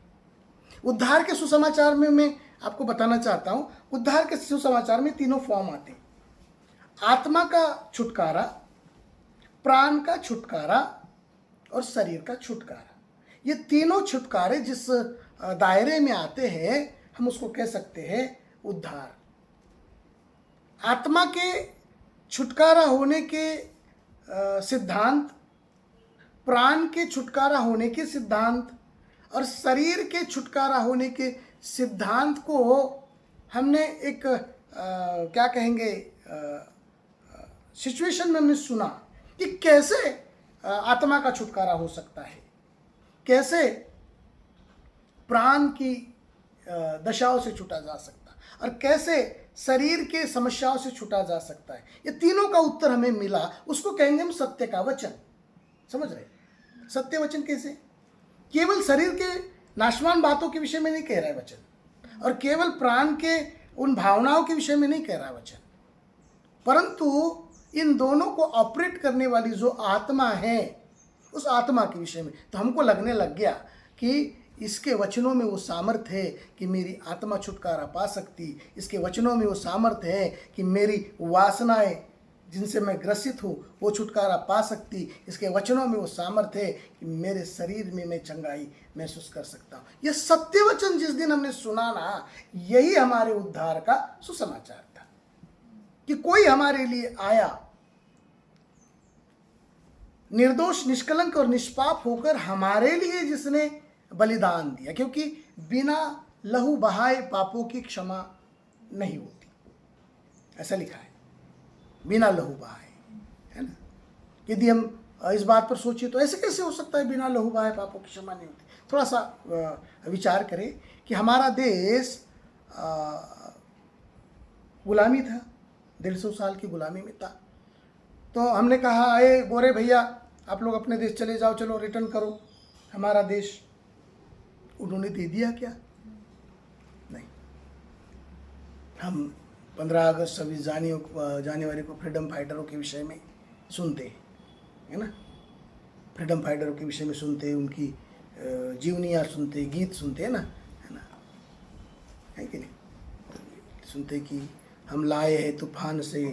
उद्धार के सुसमाचार में मैं आपको बताना चाहता हूं, उद्धार के सुसमाचार में तीनों फॉर्म आते हैं, आत्मा का छुटकारा, प्राण का छुटकारा और शरीर का छुटकारा। ये तीनों छुटकारे जिस दायरे में आते हैं, हम उसको कह सकते हैं उद्धार। आत्मा के छुटकारा होने के सिद्धांत, प्राण के छुटकारा होने के सिद्धांत और शरीर के छुटकारा होने के सिद्धांत को हमने एक क्या कहेंगे, सिचुएशन में हमने सुना कि कैसे आत्मा का छुटकारा हो सकता है, कैसे प्राण की दशाओं से छूटा जा सकता है, और कैसे शरीर के समस्याओं से छूटा जा सकता है। ये तीनों का उत्तर हमें मिला, उसको कहेंगे हम सत्य का वचन। समझ रहे? सत्य वचन कैसे? केवल शरीर के नाशवान बातों के विषय में नहीं कह रहा है वचन, और केवल प्राण के उन भावनाओं के विषय में नहीं कह रहा है वचन, परंतु इन दोनों को ऑपरेट करने वाली जो आत्मा है, उस आत्मा के विषय में। तो हमको लगने लग गया कि इसके वचनों में वो सामर्थ्य है कि मेरी आत्मा छुटकारा पा सकती, इसके वचनों में वो सामर्थ्य है कि मेरी वासनाएं जिनसे मैं ग्रसित हूँ वो छुटकारा पा सकती, इसके वचनों में वो सामर्थ्य है कि मेरे शरीर में मैं चंगाई महसूस कर सकता हूँ। ये सत्य वचन जिस दिन हमने सुना ना, यही हमारे उद्धार का सुसमाचार था कि कोई हमारे लिए आया, निर्दोष, निष्कलंक और निष्पाप होकर हमारे लिए जिसने बलिदान दिया, क्योंकि बिना लहू बहाए पापों की क्षमा नहीं होती, ऐसा लिखा है, बिना लहू बहाए, है ना। यदि हम इस बात पर सोचिए तो ऐसे कैसे हो सकता है बिना लहू बहाए पापों की क्षमा नहीं होती। थोड़ा सा विचार करें कि हमारा देश गुलामी था, 150 साल की गुलामी में था। तो हमने कहा, अरे गोरे भैया आप लोग अपने देश चले जाओ, चलो रिटर्न करो हमारा देश। उन्होंने दे दिया क्या? नहीं। हम 15 अगस्त 26 जनवरी को फ्रीडम फाइटरों के विषय में सुनते हैं, है ना, फ्रीडम फाइटरों के विषय में सुनते हैं, उनकी जीवनियाँ सुनते, गीत सुनते हैं ना, है ना, है कि नहीं। सुनते कि हम लाए हैं तूफान से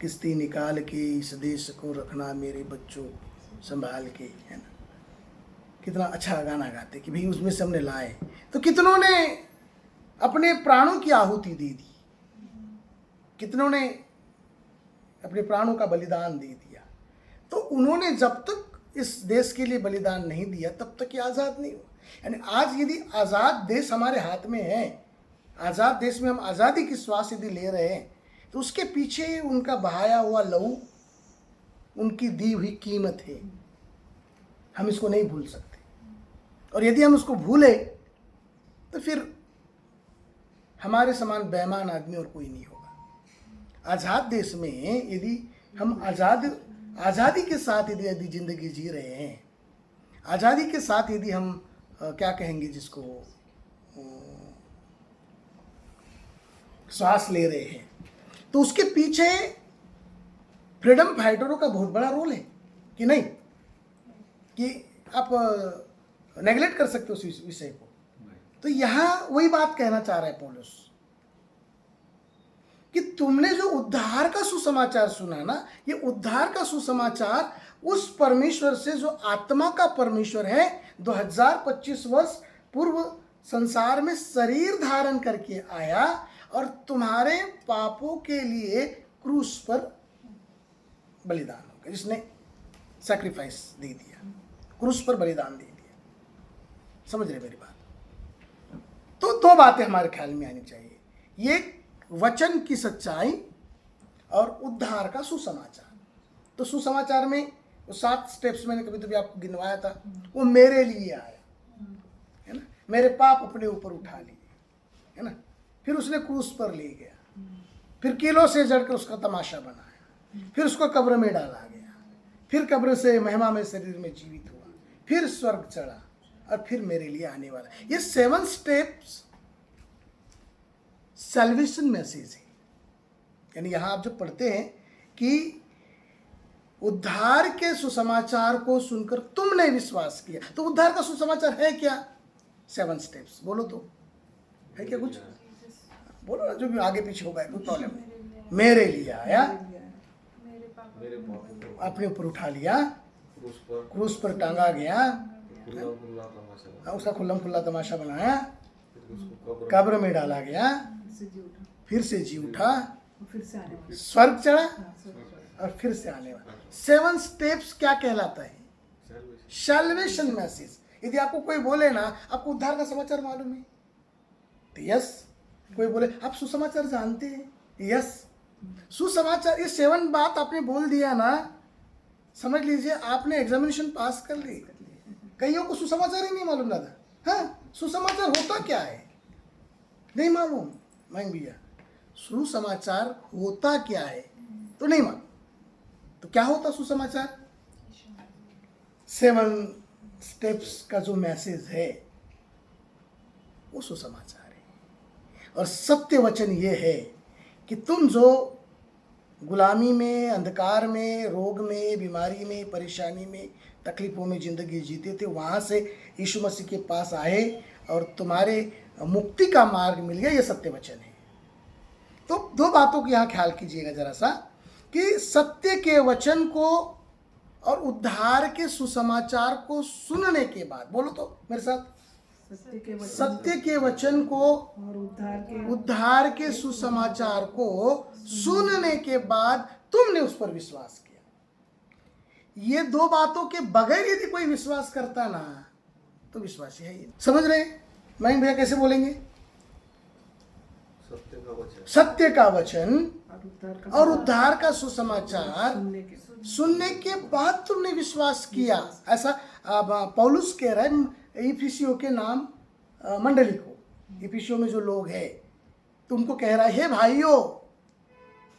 किश्ती निकाल के, इस देश को रखना मेरे बच्चों संभाल के, है ना। कितना अच्छा गाना गाते कि भाई उसमें से हमने लाए। तो कितनों ने अपने प्राणों की आहुति दे दी, कितनों ने अपने प्राणों का बलिदान दे दिया। तो उन्होंने जब तक इस देश के लिए बलिदान नहीं दिया तब तक ये आज़ाद नहीं हुआ। यानी आज यदि आज़ाद देश हमारे हाथ में है, आज़ाद देश में हम आज़ादी की श्वास यदि ले रहे हैं, तो उसके पीछे उनका बहाया हुआ लहू, उनकी दी हुई कीमत है, हम इसको नहीं भूल सकते। और यदि हम उसको भूले तो फिर हमारे समान बेईमान आदमी और कोई नहीं होगा। आज़ाद देश में यदि हम आज़ादी के साथ यदि जिंदगी जी रहे हैं, आज़ादी के साथ यदि हम क्या कहेंगे जिसको श्वास ले रहे हैं, तो उसके पीछे फ्रीडम फाइटरों का बहुत बड़ा रोल है कि नहीं, कि आप नेगलेक्ट कर सकते हो उस विषय को। तो यहां वही बात कहना चाह रहा है पौलुस कि तुमने जो उद्धार का सुसमाचार सुना ना, ये उद्धार का सुसमाचार उस परमेश्वर से जो आत्मा का परमेश्वर है, 2025 वर्ष पूर्व संसार में शरीर धारण करके आया और तुम्हारे पापों के लिए क्रूस पर बलिदान हो गया, जिसने सैक्रिफाइस दे दिया, क्रूस पर बलिदान दे दिया। समझ रहे मेरी बात? तो दो बातें हमारे ख्याल में आनी चाहिए, ये वचन की सच्चाई और उद्धार का सुसमाचार। तो सुसमाचार में वो 7 स्टेप्स मैंने कभी तो आपको गिनवाया था, वो मेरे लिए आया, है ना, मेरे पाप अपने ऊपर उठा लिए, है ना, फिर उसने क्रूस पर ले गया, फिर कीलों से जड़कर उसका तमाशा बनाया, फिर उसको कब्र में डाला गया, फिर कब्र से महिमा में शरीर में जीवित हुआ, फिर स्वर्ग चढ़ा और फिर मेरे लिए आने वाला। ये 7 स्टेप्स सैल्वेशन मैसेज है। यानी यहां आप जो पढ़ते हैं कि उद्धार के सुसमाचार को सुनकर तुमने विश्वास किया, तो उद्धार का सुसमाचार है क्या? 7 स्टेप्स। बोलो तो है क्या? कुछ बोलो ना, जो भी आगे पीछे होगा, कोई प्रॉब्लम नहीं। मेरे लिए आया, मेरे पापा मेरे पापों अपने ऊपर उठा लिया, को क्रूस पर टांगा गया, खुला तमाशा उसका खुल्लम खुल्ला तमाशा बनाया, फिर उसको कब्र में डाला गया, से जी उठा, फिर से जी उठा, फिर से आने वाला। स्वर्ग चढ़ा हाँ, सब और फिर से आने वाला। 7 स्टेप्स क्या कहलाता है? Salvation message. यदि आपको कोई बोले ना आपको उद्धार का समाचार मालूम है, तो यस। कोई बोले आप सुसमाचार जानते हैं, यस। सुसमाचार, ये 7 बात आपने बोल दिया ना, समझ लीजिए आपने एग्जामिनेशन पास कर ली। कईयों को सुसमाचार ही नहीं मालूम दादा। हाँ, सुसमाचार होता क्या है नहीं मालूम। मैं भैया सुसमाचार होता क्या है तो नहीं मालूम। तो क्या होता सुसमाचार? 7 स्टेप्स का जो मैसेज है वो सुसमाचार है। और सत्य वचन ये है कि तुम जो गुलामी में, अंधकार में, रोग में, बीमारी में, परेशानी में, तकलीफों में ज़िंदगी जीते थे, वहाँ से यीशु मसीह के पास आए और तुम्हारे मुक्ति का मार्ग मिल गया। ये सत्य वचन है। तो 2 बातों को यहाँ ख्याल कीजिएगा जरा सा, कि सत्य के वचन को और उद्धार के सुसमाचार को सुनने के बाद, बोलो तो मेरे साथ, सत्य के वचन को और उद्धार के सुसमाचार को सुनने के बाद तुमने उस पर विश्वास किया। ये 2 बातों के बगैर यदि कोई विश्वास करता ना, तो विश्वासी है ही। समझ रहे? मैं भैया कैसे बोलेंगे? सत्य का वचन और उद्धार का सुसमाचार सुनने के बाद तुमने विश्वास किया। ऐसा पौलुस कह रहा है इफिसियों के नाम मंडली को, इफिसियों में जो लोग हैं, तो उनको कह रहा है, हे भाइयों,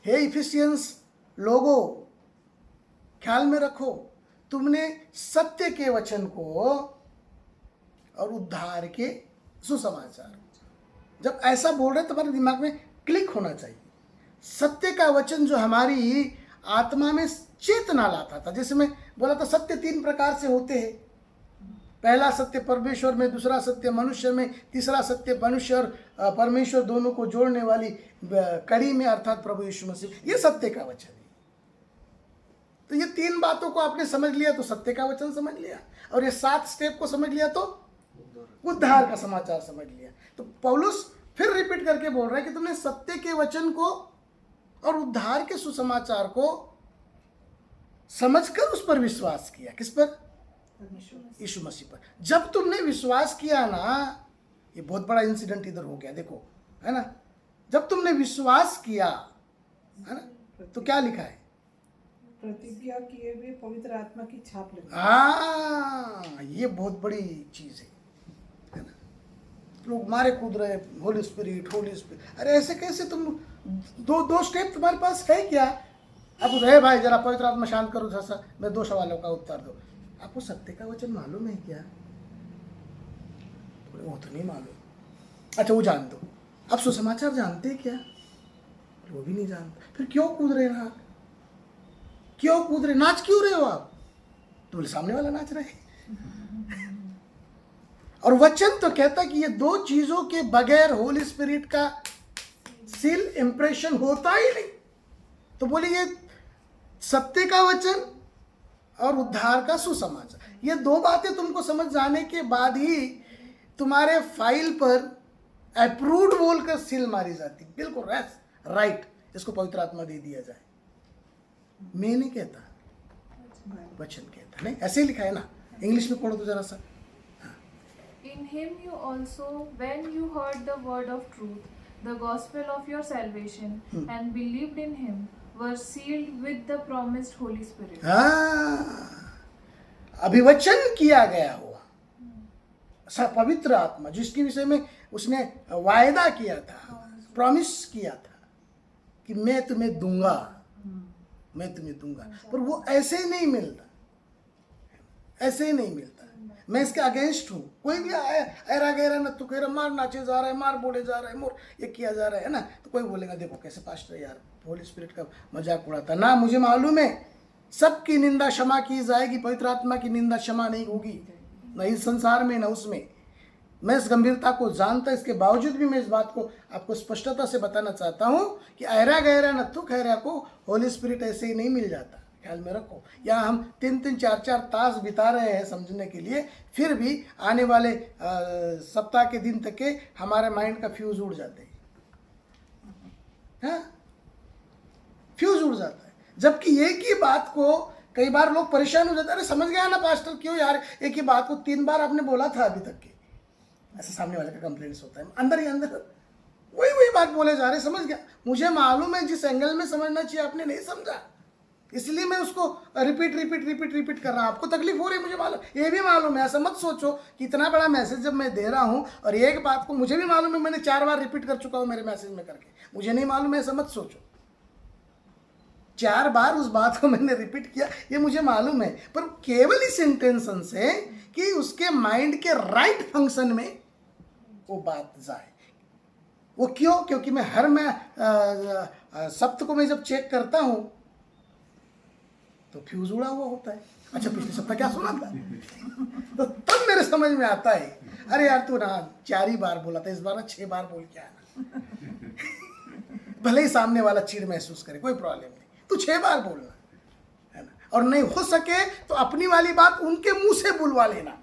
हे इफिसियंस लोगों, ख्याल में रखो, तुमने सत्य के वचन को और उद्धार के सुसमाचार, जब ऐसा बोल रहे तुम्हारे दिमाग में क्लिक होना चाहिए। सत्य का वचन जो हमारी आत्मा में चेतना लाता था, जैसे मैं बोला था सत्य 3 प्रकार से होते हैं। पहला सत्य परमेश्वर में, दूसरा सत्य मनुष्य में, तीसरा सत्य मनुष्य और परमेश्वर दोनों को जोड़ने वाली कड़ी में, अर्थात प्रभु यीशु मसीह। ये सत्य का वचन है। तो ये 3 बातों को आपने समझ लिया तो सत्य का वचन समझ लिया, और ये 7 स्टेप को समझ लिया तो उद्धार का समाचार समझ लिया। तो पौलुस फिर रिपीट करके बोल रहा है कि तुमने सत्य के वचन को और उद्धार के सुसमाचार को समझकर उस पर विश्वास किया। किस पर? यीशु मसीह पर। जब तुमने विश्वास किया ना, ये बहुत बड़ा इंसिडेंट इधर हो गया, देखो, है ना। जब तुमने विश्वास किया, है ना, तो क्या लिखा है? प्रतिज्ञा किए हुए पवित्र आत्मा की छाप लगी। हाँ, ये बहुत बड़ी चीज है ना। लोग मारे कूद रहे, होली स्पिरिट होली स्पिरिट। अरे ऐसे कैसे? तुम दो स्टेप तुम्हारे पास है क्या? आपको तो है भाई जरा पवित्र आत्मा शांत करो थोड़ा सा, मैं 2 सवालों का उत्तर दो। आपको सत्य का वचन मालूम है क्या? वो तो नहीं मालूम। अच्छा वो जान दो। आप सुसमाचार जानते हैं क्या? वो भी नहीं जानते। फिर क्यों कूद रहे ना? क्यों कूद रहे? नाच क्यों रहे हो आप? तो बोले सामने वाला नाच रहे। और वचन तो कहता कि ये 2 चीजों के बगैर होली स्पिरिट का सील इंप्रेशन होता ही नहीं। तो बोले ये सत्य का वचन और उद्धार का सुसमाचार, ये 2 बातें तुमको समझ जाने के बाद ही तुम्हारे फाइल पर अप्रूव्ड बोलकर सील मारी जाती। बिल्कुल राइट, इसको पवित्र आत्मा दे दिया जाए। मैं नहीं कहता, वचन कहता। नहीं ऐसे ही लिखा है ना, इंग्लिश में पढ़ो तो जरा सा। In him you also, when you heard the word of truth, the gospel of your salvation, and believed in him, were sealed with the promised Holy Spirit. हाँ, अभिवचन किया गया हुआ पवित्र आत्मा, जिसके विषय में उसने वायदा किया था, प्रॉमिस किया था कि मैं तुम्हें दूंगा, मैं तुम्हें दूंगा। पर वो ऐसे ही नहीं मिलता, ऐसे ही नहीं मिलता। मैं इसके अगेंस्ट हूँ। कोई भी ऐरा गहरा न तो कह रहा, मार नाचे जा रहा है, मार बोले जा रहा है, मोर ये किया जा रहा है ना, तो कोई बोलेगा देखो कैसे पास्टर यार होली स्पिरिट का मजाक उड़ाता ना। मुझे मालूम है सबकी निंदा क्षमा की जाएगी, पवित्र आत्मा की निंदा क्षमा नहीं होगी, न इस संसार में न उसमें। मैं इस गंभीरता को जानता, इसके बावजूद भी मैं इस बात को आपको स्पष्टता से बताना चाहता हूँ कि ऐरा गहरा न तो खैरा को होली स्पिरिट ऐसे ही नहीं मिल जाता। ख्याल में रखो, यहाँ हम 3-3, 4-4 तास बिता रहे हैं समझने के लिए, फिर भी आने वाले सप्ताह के दिन तक के हमारे माइंड का फ्यूज उड़ जाते हैं। हाँ, फ्यूज उड़ जाता है। जबकि एक ही बात को कई बार लोग परेशान हो जाते हैं, अरे समझ गया ना पास्टर, क्यों यार एक ही बात को 3 बार आपने बोला था अभी तक के। ऐसे सामने वाले का कंप्लेंट्स होता है, अंदर ही अंदर वही बात बोले जा रहे, समझ गया। मुझे मालूम है जिस एंगल में समझना चाहिए आपने नहीं समझा, इसलिए मैं उसको रिपीट कर रहा हूँ। आपको तकलीफ हो रही है मुझे मालूम, ये भी मालूम है। ऐसा मत सोचो कि इतना बड़ा मैसेज जब मैं दे रहा हूँ और एक बात को मुझे भी मालूम है, मैंने 4 बार रिपीट कर चुका हूँ मेरे मैसेज में करके, मुझे नहीं मालूम है, ऐसा मत सोचो। 4 बार उस बात को मैंने रिपीट किया, ये मुझे मालूम है, पर केवल इस इंटेंशन से कि उसके माइंड के राइट फंक्शन में वो बात जाए। वो क्यों? क्योंकि मैं सप्ताह को मैं जब चेक करता हूँ तो फ्यूज उड़ा हुआ होता है। अच्छा पिछले सप्ताह क्या सुना था? तो तब मेरे समझ में आता है, अरे यार तू ना 4 ही बार बोला था, इस बार ना 6 बार बोल के आना। भले ही सामने वाला चिढ़ महसूस करे, कोई प्रॉब्लम नहीं, तू 6 बार बोलना, है ना। और नहीं हो सके तो अपनी वाली बात उनके मुंह से बुलवा लेना,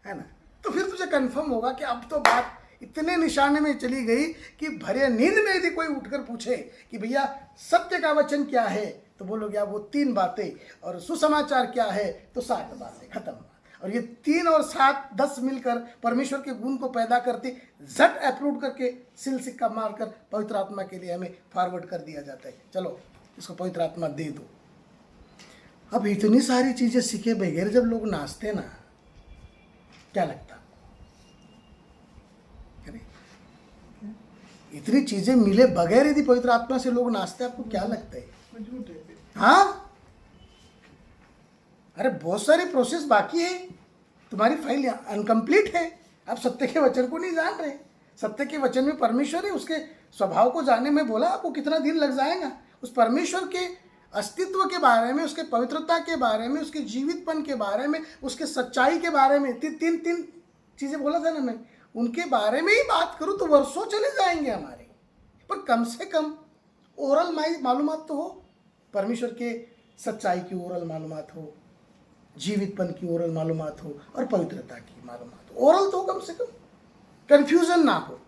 है ना। तो फिर तुझे कंफर्म होगा कि अब तो बात इतने निशाने में चली गई कि भरे नींद में यदि कोई उठकर पूछे कि भैया सत्य का वचन क्या है, तो बोलोगे आप वो 3 बातें, और सुसमाचार क्या है तो 7 बातें, खत्म। और ये 3 और 7 10 मिलकर परमेश्वर के गुण को पैदा करते, झट अप्रूव करके सिल सिक्का मारकर पवित्र आत्मा के लिए हमें फॉरवर्ड कर दिया जाता है। चलो इसको पवित्र आत्मा दे दो। अब इतनी सारी चीजें सीखे बगैर जब लोग नाचते ना, क्या लगता? इतनी चीजें मिले बगैर यदि पवित्र आत्मा से लोग नाचते, आपको क्या लगता है? हाँ, अरे बहुत सारी प्रोसेस बाकी है, तुम्हारी फाइल अनकम्प्लीट है। आप सत्य के वचन को नहीं जान रहे। सत्य के वचन में परमेश्वर है, उसके स्वभाव को जानने में बोला आपको कितना दिन लग जाएगा। उस परमेश्वर के अस्तित्व के बारे में, उसके पवित्रता के बारे में, उसके जीवितपन के बारे में, उसके सच्चाई के बारे में, 3 चीजें बोला था ना मैं, उनके बारे में ही बात करूं तो वर्षों चले जाएंगे हमारे। पर कम से कम ओरल मालूमात तो हो, परमेश्वर के सच्चाई की ओरल मालूमात हो, जीवितपन की ओरल मालूमात हो, और पवित्रता की मालूमात हो। ओरल तो कम से कम कंफ्यूजन ना हो।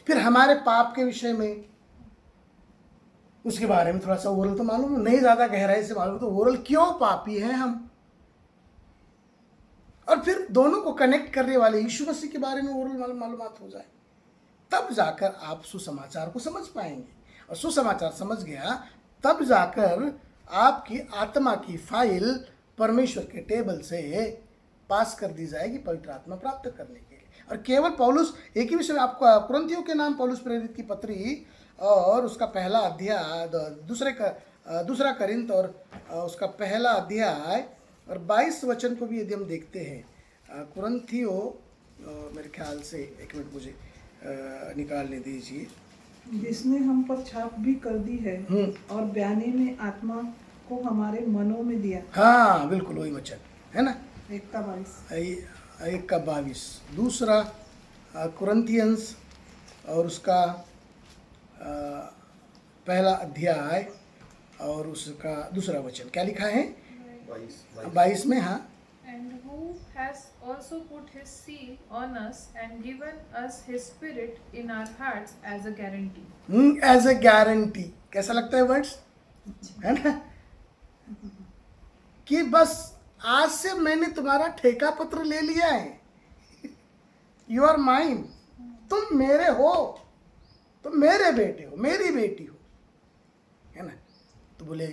फिर हमारे पाप के विषय में, उसके बारे में थोड़ा सा ओरल तो मालूम हो, नहीं ज्यादा गहराई से मालूम तो ओरल क्यों पापी हैं हम, और फिर दोनों को कनेक्ट करने वाले यीशु मसीह के बारे में ओरल मालूमात हो जाए, तब जाकर आप सुसमाचार को समझ पाएंगे। और सुसमाचार समझ गया तब जाकर आपकी आत्मा की फाइल परमेश्वर के टेबल से पास कर दी जाएगी पवित्र आत्मा प्राप्त करने के लिए। और केवल पौलुस, एक ही विषय आपको कुरिन्थियों के नाम पौलुस प्रेरित की पत्री और उसका पहला अध्याय, दूसरा करिन्थ और उसका पहला अध्याय और 22 वचन को भी यदि हम देखते हैं, कुरिन्थियों, मेरे ख्याल से एक मिनट मुझे निकालने दीजिए, जिसने हम पर छाप भी कर दी है और बयाने में आत्मा को हमारे मनों में दिया। हाँ बिल्कुल वही वचन है ना, 1:22। दूसरा कुरिन्थियंस और उसका पहला अध्याय और उसका दूसरा वचन क्या लिखा है, 22 में। हाँ, And who has also put his seal on us and given us his spirit in our hearts as a guarantee. As a guarantee. कैसा लगता है वर्ड्स, है ना, कि बस आज से मैंने तुम्हारा ठेका पत्र ले लिया है, यू आर माइन, तुम मेरे हो, तुम मेरे बेटे हो, मेरी बेटी हो, है ना। तो बोले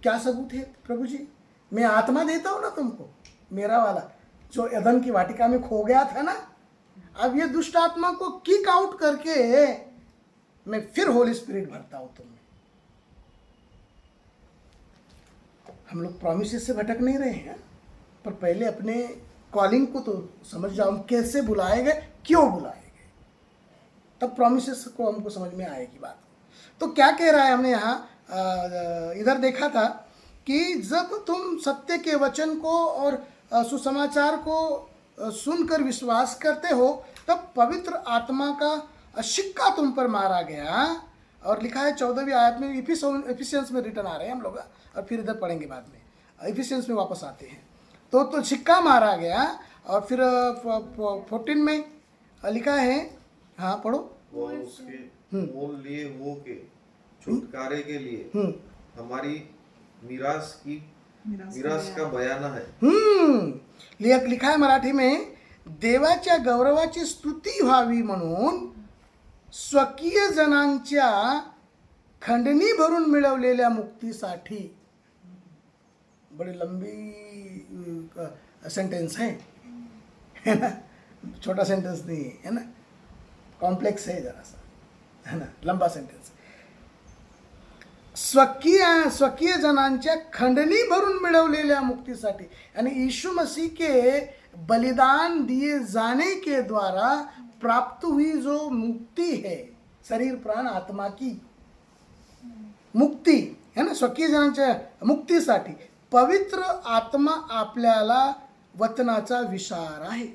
क्या सबूत है प्रभु जी, मैं आत्मा देता हूँ ना तुमको, मेरा वाला जो एदन की वाटिका में खो गया था ना, अब ये दुष्ट आत्मा को किक आउट करके मैं फिर होली स्पिरिट भरता हूँ तुम में। हम लोग प्रॉमिसेस से भटक नहीं रहे हैं, पर पहले अपने कॉलिंग को तो समझ जाओ, कैसे बुलाए गए, क्यों बुलाए गए, तब प्रॉमिसेस को हमको समझ में आएगी बात। तो क्या कह रहा है, हमने यहाँ इधर देखा था कि जब तुम सत्य के वचन को और सुसमाचार को सुनकर विश्वास करते हो, तब पवित्र आत्मा का सिक्का तुम पर मारा गया। और लिखा है 14वीं आयत में, इफिसियंस में रिटर्न आ रहे हैं हम लोग, और फिर इधर पढ़ेंगे बाद में, इफिसियंस में वापस आते हैं। तो सिक्का मारा गया। और फिर 14 में लिखा है, हाँ पढ़ो, वह उसके मोल लिए हुओं के छुटकारे के लिए हमारी मिरास का बयाना है। लिखा है मराठी में, देवाच्या गौरवाची स्तुती व्हावी म्हणून स्वकीय जनांच्या खंडणी भरून मिळवलेल्या मुक्तीसाठी। बड़ी लंबी सेंटेंस है ना, छोटा सेंटेंस नहीं है ना, कॉम्प्लेक्स है जरा सा, है ना, लंबा सेंटेंस। स्वकीय जनांच्या खंडणी भरून मिळवलेल्या मुक्तीसाठी, यानी यीशु मसीह के बलिदान दिए जाने के द्वारा प्राप्त हुई जो मुक्ति है, शरीर प्राण आत्मा की मुक्ती है ना, स्वकीय जनांच्या मुक्तीसाठी पवित्र आत्मा आपल्याला वचनाचा विचार है,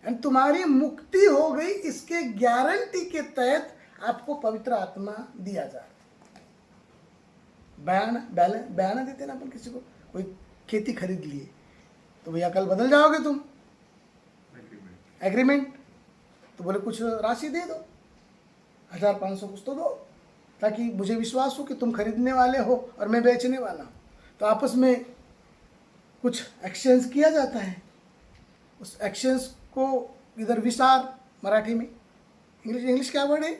और तुम्हारी मुक्ति हो गई, इसके गारंटी के तहत आपको पवित्र आत्मा दिया जा रहा है। बयाना देते ना अपन किसी को, कोई खेती खरीद लिए तो भैया कल बदल जाओगे तुम, एग्रीमेंट, तो बोले कुछ राशि दे दो, 1500 कुछ तो दो, ताकि मुझे विश्वास हो कि तुम खरीदने वाले हो और मैं बेचने वाला हूँ। तो आपस में कुछ एक्सचेंज किया जाता है, उस एक्सचेंज को इधर विचार मराठी में, इंग्लिश क्या वर्ड है,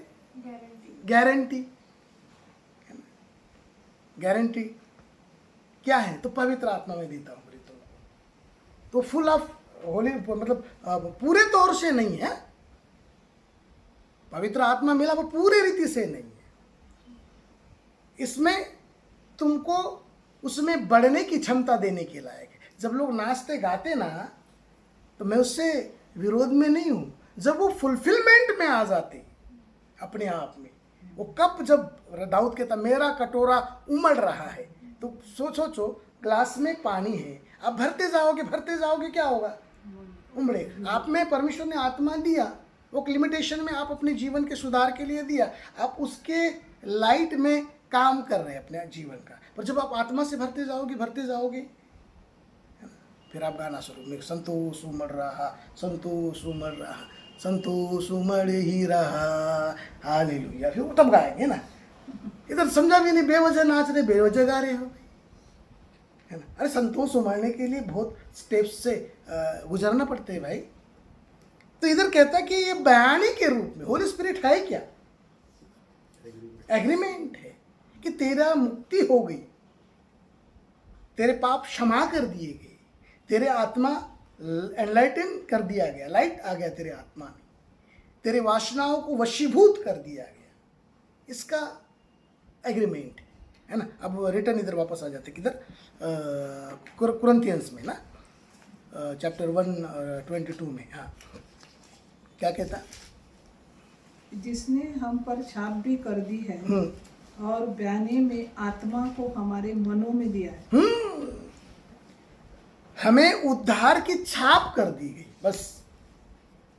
गारंटी। गारंटी क्या है, तो पवित्र आत्मा में देता हूँ तो फुल ऑफ होली, मतलब पूरे तौर से नहीं है, पवित्र आत्मा मिला वो पूरे रीति से नहीं है, इसमें तुमको उसमें बढ़ने की क्षमता देने के लायक है। जब लोग नाचते गाते ना, तो मैं उससे विरोध में नहीं हूँ, जब वो फुलफिलमेंट में आ जाते अपने आप में, वो कप, जब दाऊद कहता मेरा कटोरा उमड़ रहा है, तो सोचो ग्लास में पानी है, आप भरते जाओगे क्या होगा, उमड़ेगा। आप में परमेश्वर ने आत्मा दिया, वो लिमिटेशन में आप अपने जीवन के सुधार के लिए दिया, आप उसके लाइट में काम कर रहे हैं अपने जीवन का। पर जब आप आत्मा से भरते जाओगे, फिर आप गाना शुरू में, संतोष उमड़ रहा, संतोष उमड़ रहा, संतोष उमड़ ही रहा, हालेलुया, फिर तब गाएंगे ना। इधर समझा भी नहीं, बेवजह नाच रहे, बेवजह गा रहे हो, है ना। अरे संतोष उमड़ने के लिए बहुत स्टेप्स से गुजरना पड़ते हैं भाई। तो इधर कहता है कि ये बयानी के रूप में होली स्पिरिट है क्या, एग्रीमेंट है कि तेरा मुक्ति हो गई, तेरे पाप क्षमा कर दिए गए, तेरे आत्मा एनलाइटन कर दिया गया, लाइट आ गया तेरे आत्मा में, तेरे वासनाओं को वशीभूत कर दिया गया, इसका एग्रीमेंट है ना। अब रिटर्न इधर वापस आ जाते किधर, कुरिन्थियंस में ना, चैप्टर 1:22 में। हाँ, क्या कहता? जिसने हम पर छाप भी कर दी है और बयाने में आत्मा को हमारे मनों में दिया है। हमें उद्धार की छाप कर दी गई, बस,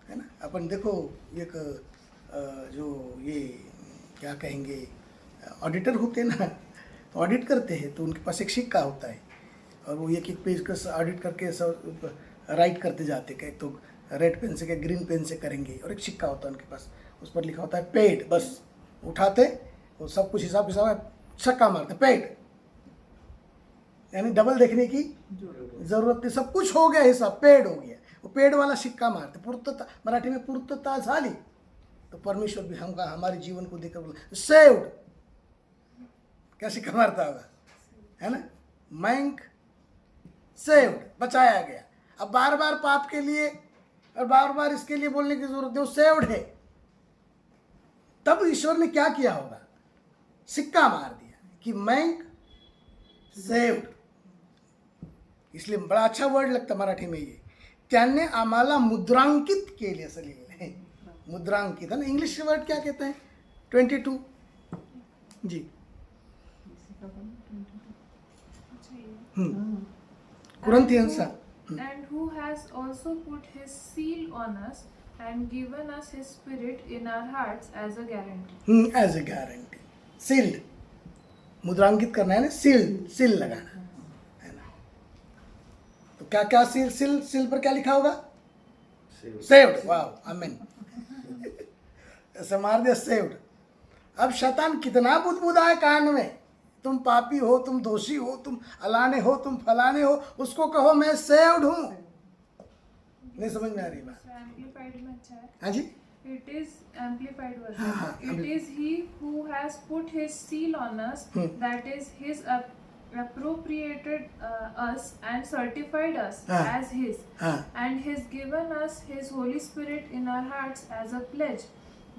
है ना। अपन देखो एक जो ये क्या कहेंगे, ऑडिटर होते हैं ना, तो ऑडिट करते हैं तो उनके पास एक सिक्का होता है और वो एक एक पेज का ऑडिट करके सब राइट करते जाते, कहीं तो रेड पेन से, क्या ग्रीन पेन से करेंगे, और एक सिक्का होता है उनके पास, उस पर लिखा होता है पेड, बस उठाते वो सब कुछ हिसाब है, छक्का मारते, पेड, यानी डबल देखने की जरूरत नहीं, सब कुछ हो गया हिसाब, पेड हो गया, वो पेड वाला सिक्का मारते, पूर्तता, मराठी में पूर्तता झाली, तो परमेश्वर भी हमका हमारे जीवन को देखकर बोला सेव्ड, क्या सिक्का मारता होगा, है ना, मैंक सेव्ड, बचाया गया। अब बार बार पाप के लिए और बार बार इसके लिए बोलने की जरूरत नहीं, वो सेव्ड है। तब ईश्वर ने क्या किया होगा, सिक्का मार दिया कि मैंक सेव्ड। इसलिए बड़ा अच्छा वर्ड लगता मराठी में ये, त्यांने आम्हाला मुद्रांकित केले, असं लिहिलेलं आहे, मुद्रांकित है ना। इंग्लिश वर्ड क्या कहते हैं, 22 जी, कुरिन्थियंस। And who has also put his seal on us and given us his spirit in our hearts as a guarantee. As a guarantee, sealed, मुद्रांकित करना है ना, सील लगाना है ना। तो क्या क्या सील पर क्या लिखा होगा, सेव्ड, वाह, आमीन, ऐसे मार दिया, सेव्ड। अब शैतान कितना बुदबुदाए कान में, तुम पापी हो, तुम दोषी हो, तुम अलाने हो, तुम फलाने हो, उसको कहो मैं सेव्ड हूं। नहीं समझ में आ रही बात? Amplified में अच्छा है। हाँ जी, It is amplified version. हाँ, It is he who has put his seal on us, that is his appropriated us and certified us हाँ. as his, हाँ, and has given us his Holy Spirit in our hearts as a pledge,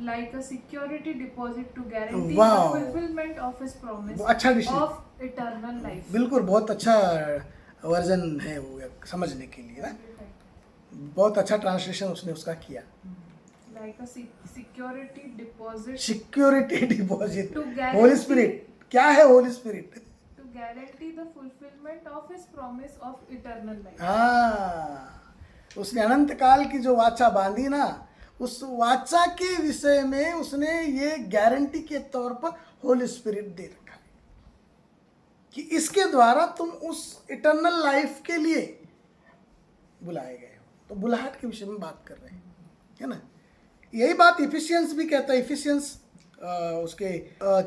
like a security deposit to guarantee Wow. the fulfillment of his promise अच्छा decision, of eternal life. बिल्कुल, बहुत अच्छा version है वो, समझने के लिए ना, बहुत अच्छा ट्रांसलेशन उसने उसका किया। Like a security deposit security deposit, To guarantee- Holi spirit, क्या है Holi spirit? to guarantee the fulfillment of his promise of eternal life. हाँ, उसने अनंत काल की जो वाचा बांधी ना, उस वाचा के विषय में उसने ये गारंटी के तौर पर होली स्पिरिट दे रखा है कि इसके द्वारा तुम उस इटर्नल लाइफ के लिए बुलाए गए हो। तो बुलाहट के विषय में बात कर रहे हैं, है ना। यही बात इफिशियंस भी कहता है, इफिशियंस उसके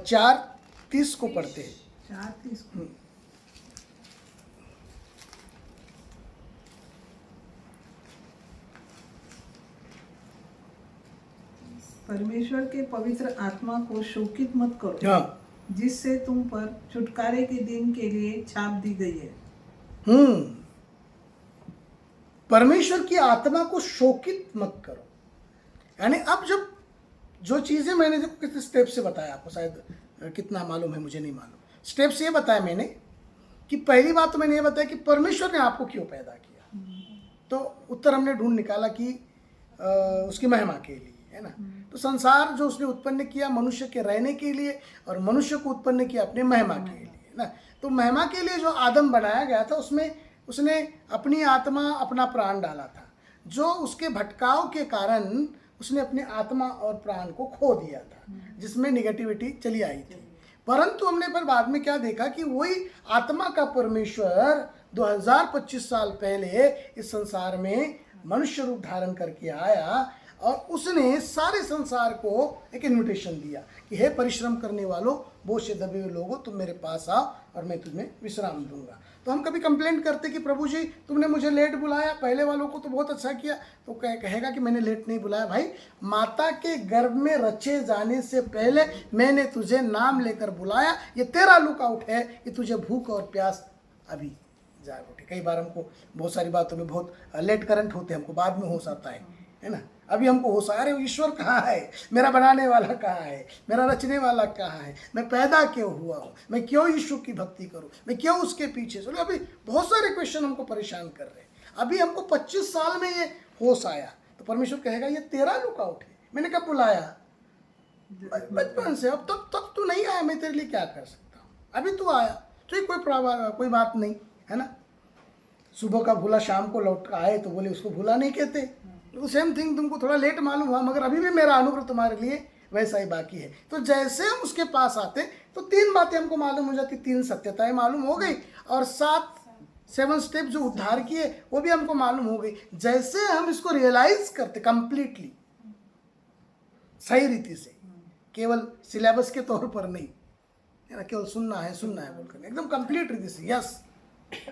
4:30 को पढ़ते हैं। 4:30 परमेश्वर के पवित्र आत्मा को शोकित मत करो, हाँ, जिससे तुम पर छुटकारे के दिन के लिए छाप दी गई है। परमेश्वर की आत्मा को शोकित मत करो, यानी अब जब जो चीज़ें मैंने जब कितने स्टेप से बताया आपको, शायद कितना मालूम है मुझे नहीं मालूम, स्टेप से ये बताया मैंने कि पहली बात तो मैंने ये बताया कि परमेश्वर ने आपको क्यों पैदा किया, तो उत्तर हमने ढूंढ निकाला कि उसकी महिमा के लिए, है ना। तो संसार जो उसने उत्पन्न किया मनुष्य के रहने के लिए, और मनुष्य को उत्पन्न किया अपने महिमा के लिए, ना। तो महिमा के लिए जो आदम बनाया गया था, उसमें उसने अपनी आत्मा, अपना प्राण डाला था, जो उसके भटकाव के कारण उसने अपने आत्मा और प्राण को खो दिया था, जिसमें निगेटिविटी चली आई थी। परंतु हमने पर बाद में क्या देखा कि वही आत्मा का परमेश्वर 2025 साल पहले इस संसार में मनुष्य रूप धारण करके आया, और उसने सारे संसार को एक इन्विटेशन दिया कि हे परिश्रम करने वालों, बोझ से दबे हुए लोगों, तुम मेरे पास आओ और मैं तुम्हें विश्राम दूंगा। तो हम कभी कंप्लेंट करते कि प्रभु जी तुमने मुझे लेट बुलाया, पहले वालों को तो बहुत अच्छा किया, तो कहेगा कि मैंने लेट नहीं बुलाया। भाई, माता के गर्भ में रचे जाने से पहले मैंने तुझे नाम लेकर बुलाया, ये तेरा लुकआउट है कि तुझे भूख और प्यास अभी जाग उठे। कई बार हमको बहुत सारी बातों में बहुत लेट करंट होते हैं, हमको बाद में होश आता है ना। अभी हमको होश आया, अरे ईश्वर कहाँ है, मेरा बनाने वाला कहाँ है, मेरा रचने वाला कहाँ है, मैं पैदा क्यों हुआ हूँ, मैं क्यों यीशु की भक्ति करूँ, मैं क्यों उसके पीछे चलूँ। अभी बहुत सारे क्वेश्चन हमको परेशान कर रहे हैं। अभी हमको 25 साल में ये होश आया, तो परमेश्वर कहेगा ये तेरा लुकआउट है, मैंने कब बुलाया, बचपन से। अब तब तू नहीं आया, मैं तेरे लिए क्या कर सकता हूँ, अभी तू आया तो कोई बात नहीं है ना। सुबह का भूला शाम को लौट आए तो बोले उसको भूला नहीं कहते। तो सेम थिंग, तुमको थोड़ा लेट मालूम हुआ, मगर अभी भी मेरा अनुग्रह तुम्हारे लिए वैसा ही बाकी है। तो जैसे हम उसके पास आते तो 3 बातें हमको मालूम हो जाती, 3 सत्यताएं मालूम हो गई, और 7 स्टेप जो उद्धार किए वो भी हमको मालूम हो गई। जैसे हम इसको रियलाइज करते कंप्लीटली, सही रीति से, केवल सिलेबस के तौर पर नहीं है ना, केवल सुनना है बोलकर, एकदम कंप्लीट रीति से, यस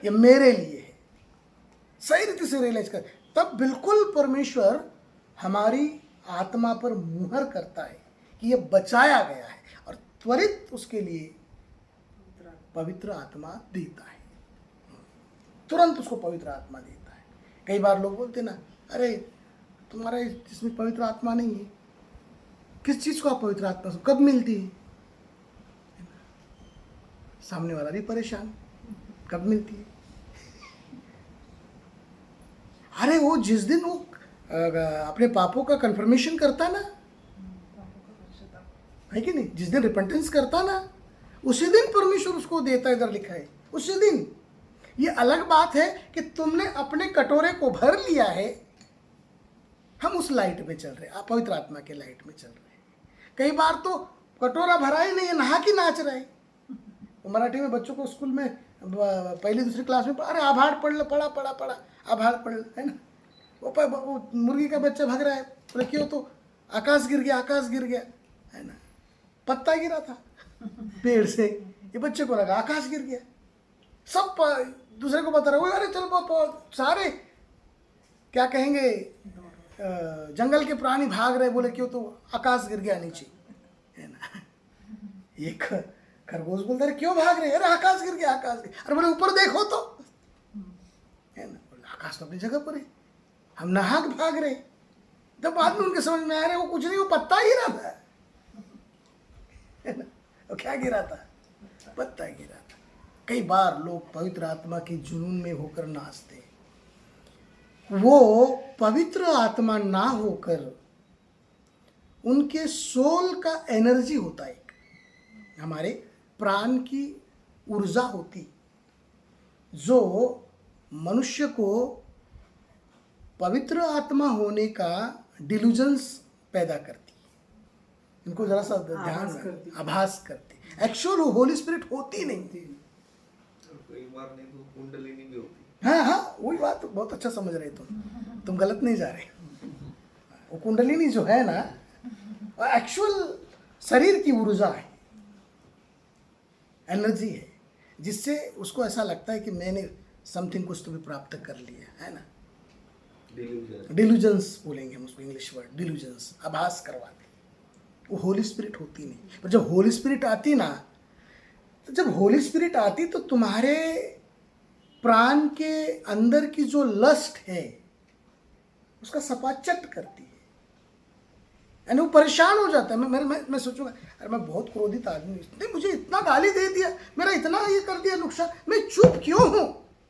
ये मेरे लिए है, सही रीति से रियलाइज कर, तब बिल्कुल परमेश्वर हमारी आत्मा पर मुहर करता है कि ये बचाया गया है, और त्वरित उसके लिए पवित्र आत्मा देता है, तुरंत उसको पवित्र आत्मा देता है। कई बार लोग बोलते ना, अरे तुम्हारा इसमें पवित्र आत्मा नहीं है, किस चीज़ को आप पवित्र आत्मा से कब मिलती है? सामने वाला भी परेशान, कब मिलती है? अरे वो जिस दिन वो अपने पापों का कन्फर्मेशन करता ना, है कि नहीं, जिस दिन रिपेंटेंस करता ना, उसी दिन परमेश्वर उसको देता है, इधर लिखा है उसी दिन। ये अलग बात है कि तुमने अपने कटोरे को भर लिया है, हम उस लाइट में चल रहे हैं, पवित्र आत्मा के लाइट में चल रहे हैं। कई बार तो कटोरा भरा ही नहीं है, नहा के नाच रहे हैं। मराठी में बच्चों को स्कूल में पहली दूसरी क्लास में, अरे आभार पढ़ लो, पढ़ा आभार पढ़ लो, है ना। वो मुर्गी का बच्चा भाग रहा है, बोले क्यों, तो आकाश गिर गया है ना, पत्ता गिरा था पेड़ से, ये बच्चे को लगा आकाश गिर गया, सब दूसरे को बता रहे, अरे चलो सारे क्या कहेंगे, जंगल के प्राणी भाग रहे, बोले क्यों, तो आकाश गिर गया नीचे, है ना। एक खरगोश बोलता है क्यों भाग रहे, अरे आकाश गिर गया। अरे बोले ऊपर देखो तो, है ना, आकाश तो अपनी जगह पर है, हम नहा के भाग रहे। तब बाद में उनके समझ में आ रहे वो कुछ नहीं, वो पत्ता गिरा था, है ना, वो क्या गिरा था, पत्ता गिरा था। कई बार लोग पवित्र आत्मा के जुनून में होकर नाचते, वो पवित्र आत्मा ना होकर उनके सोल का एनर्जी होता है, हमारे प्राण की ऊर्जा होती, जो मनुष्य को पवित्र आत्मा होने का डिल्यूजन्स पैदा करती है। इनको जरा सा ध्यान में आभास करती, एक्चुअल होली स्पिरिट होती नहीं थी, कई बार नहीं तो कुंडलिनी भी होती। हाँ वही बात, बहुत अच्छा समझ रहे तुम गलत नहीं जा रहे। वो कुंडलिनी जो है ना, एक्चुअल शरीर की ऊर्जा है, एनर्जी है, जिससे उसको ऐसा लगता है कि मैंने समथिंग कुछ तो भी प्राप्त कर लिया, है ना। डिल्यूजन्स बोलेंगे हम उसको, इंग्लिश वर्ड डिल्यूजन्स, आभास करवाते। वो होली स्पिरिट होती नहीं, पर जब होली स्पिरिट आती ना, तो जब होली स्पिरिट आती तो तुम्हारे प्राण के अंदर की जो लस्ट है उसका सपाचट करती है, यानी वो परेशान हो जाता है। मैं सोचूंगा, अरे मैं बहुत क्रोधित आदमी, इसने मुझे इतना गाली दे दिया, मेरा इतना ये कर दिया नुकसान, मैं चुप क्यों हूँ,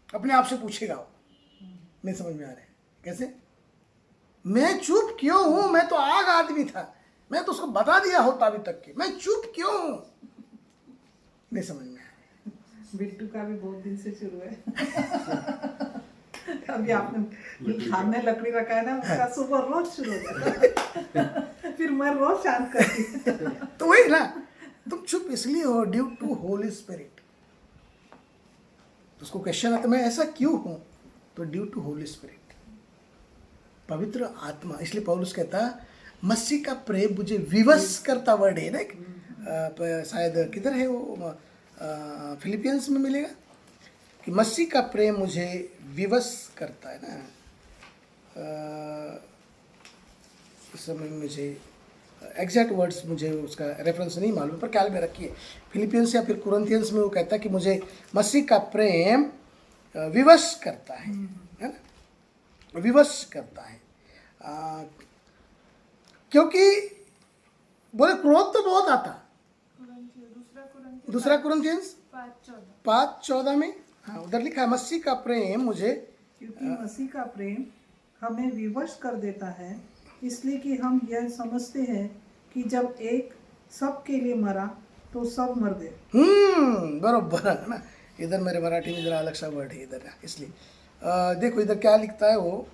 अपने आप से पूछेगा वो। नहीं समझ में आ रहा है कैसे, मैं चुप क्यों हूँ, मैं तो आग आदमी था, मैं तो उसको बता दिया होता अभी तक कि मैं चुप क्यों हूँ। नहीं समझ में आ रहा। बिट्टू का भी बहुत दिन से शुरू है। अभी आपने खाने लकड़ी रखा है ना, उसका सुबह रोज शुरू हो जाता है। फिर मैं रोज शांत करती। तो वही ना, तुम चुप इसलिए हो ड्यू टू होली स्पिरिट। उसको क्वेश्चन आता मैं ऐसा क्यों हूं, तो ड्यू टू होली स्पिरिट, पवित्र आत्मा। इसलिए पौलुस कहता मसीह का प्रेम मुझे विवश करता, वर्ड है ना, शायद किधर है वो, फिलिपियंस में मिलेगा कि मसीह का प्रेम मुझे विवश करता है ना। इस समय मुझे एग्जैक्ट वर्ड्स मुझे उसका रेफरेंस नहीं मालूम, पर ख्याल में रखिए फिलिपियंस या फिर कुरिन्थियंस में वो कहता है कि मुझे मसीह का प्रेम विवश करता है ना, विवश करता है। क्योंकि बोले क्रोध तो बहुत आता। दूसरा कुरिन्थियंस 5:14 में, हाँ उधर लिखा है, मसीह का प्रेम मुझे, क्योंकि मसीह का प्रेम हमें विवश कर देता है, इसलिए कि हम यह समझते हैं कि जब एक सब के लिए मरा तो सब मर गए। बरोबर है ना। इधर मेरे मराठी में जरा अलग सा वर्ड है इधर, इसलिए देखो इधर क्या लिखता है वो,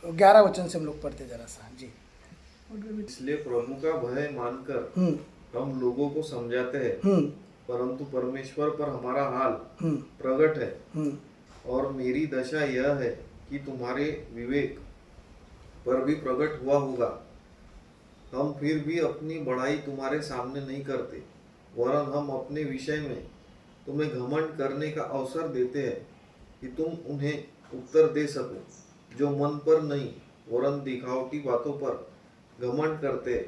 11 वचन से हम लोग पढ़ते जरा सा जी। इसलिए प्रभु का भय मानकर हम लोगों को समझाते हैं, परंतु परमेश्वर पर हमारा हाल प्रकट है, और मेरी दशा यह है कि तुम्हारे विवेक पर भी प्रकट हुआ होगा। हम फिर भी अपनी बढ़ाई तुम्हारे सामने नहीं करते, वरन हम अपने विषय में तुम्हें घमंड करने का अवसर देते हैं कि तुम उन्हें उत्तर दे सको, जो मन पर नहीं वरन दिखावटी बातों पर घमंड करते हैं।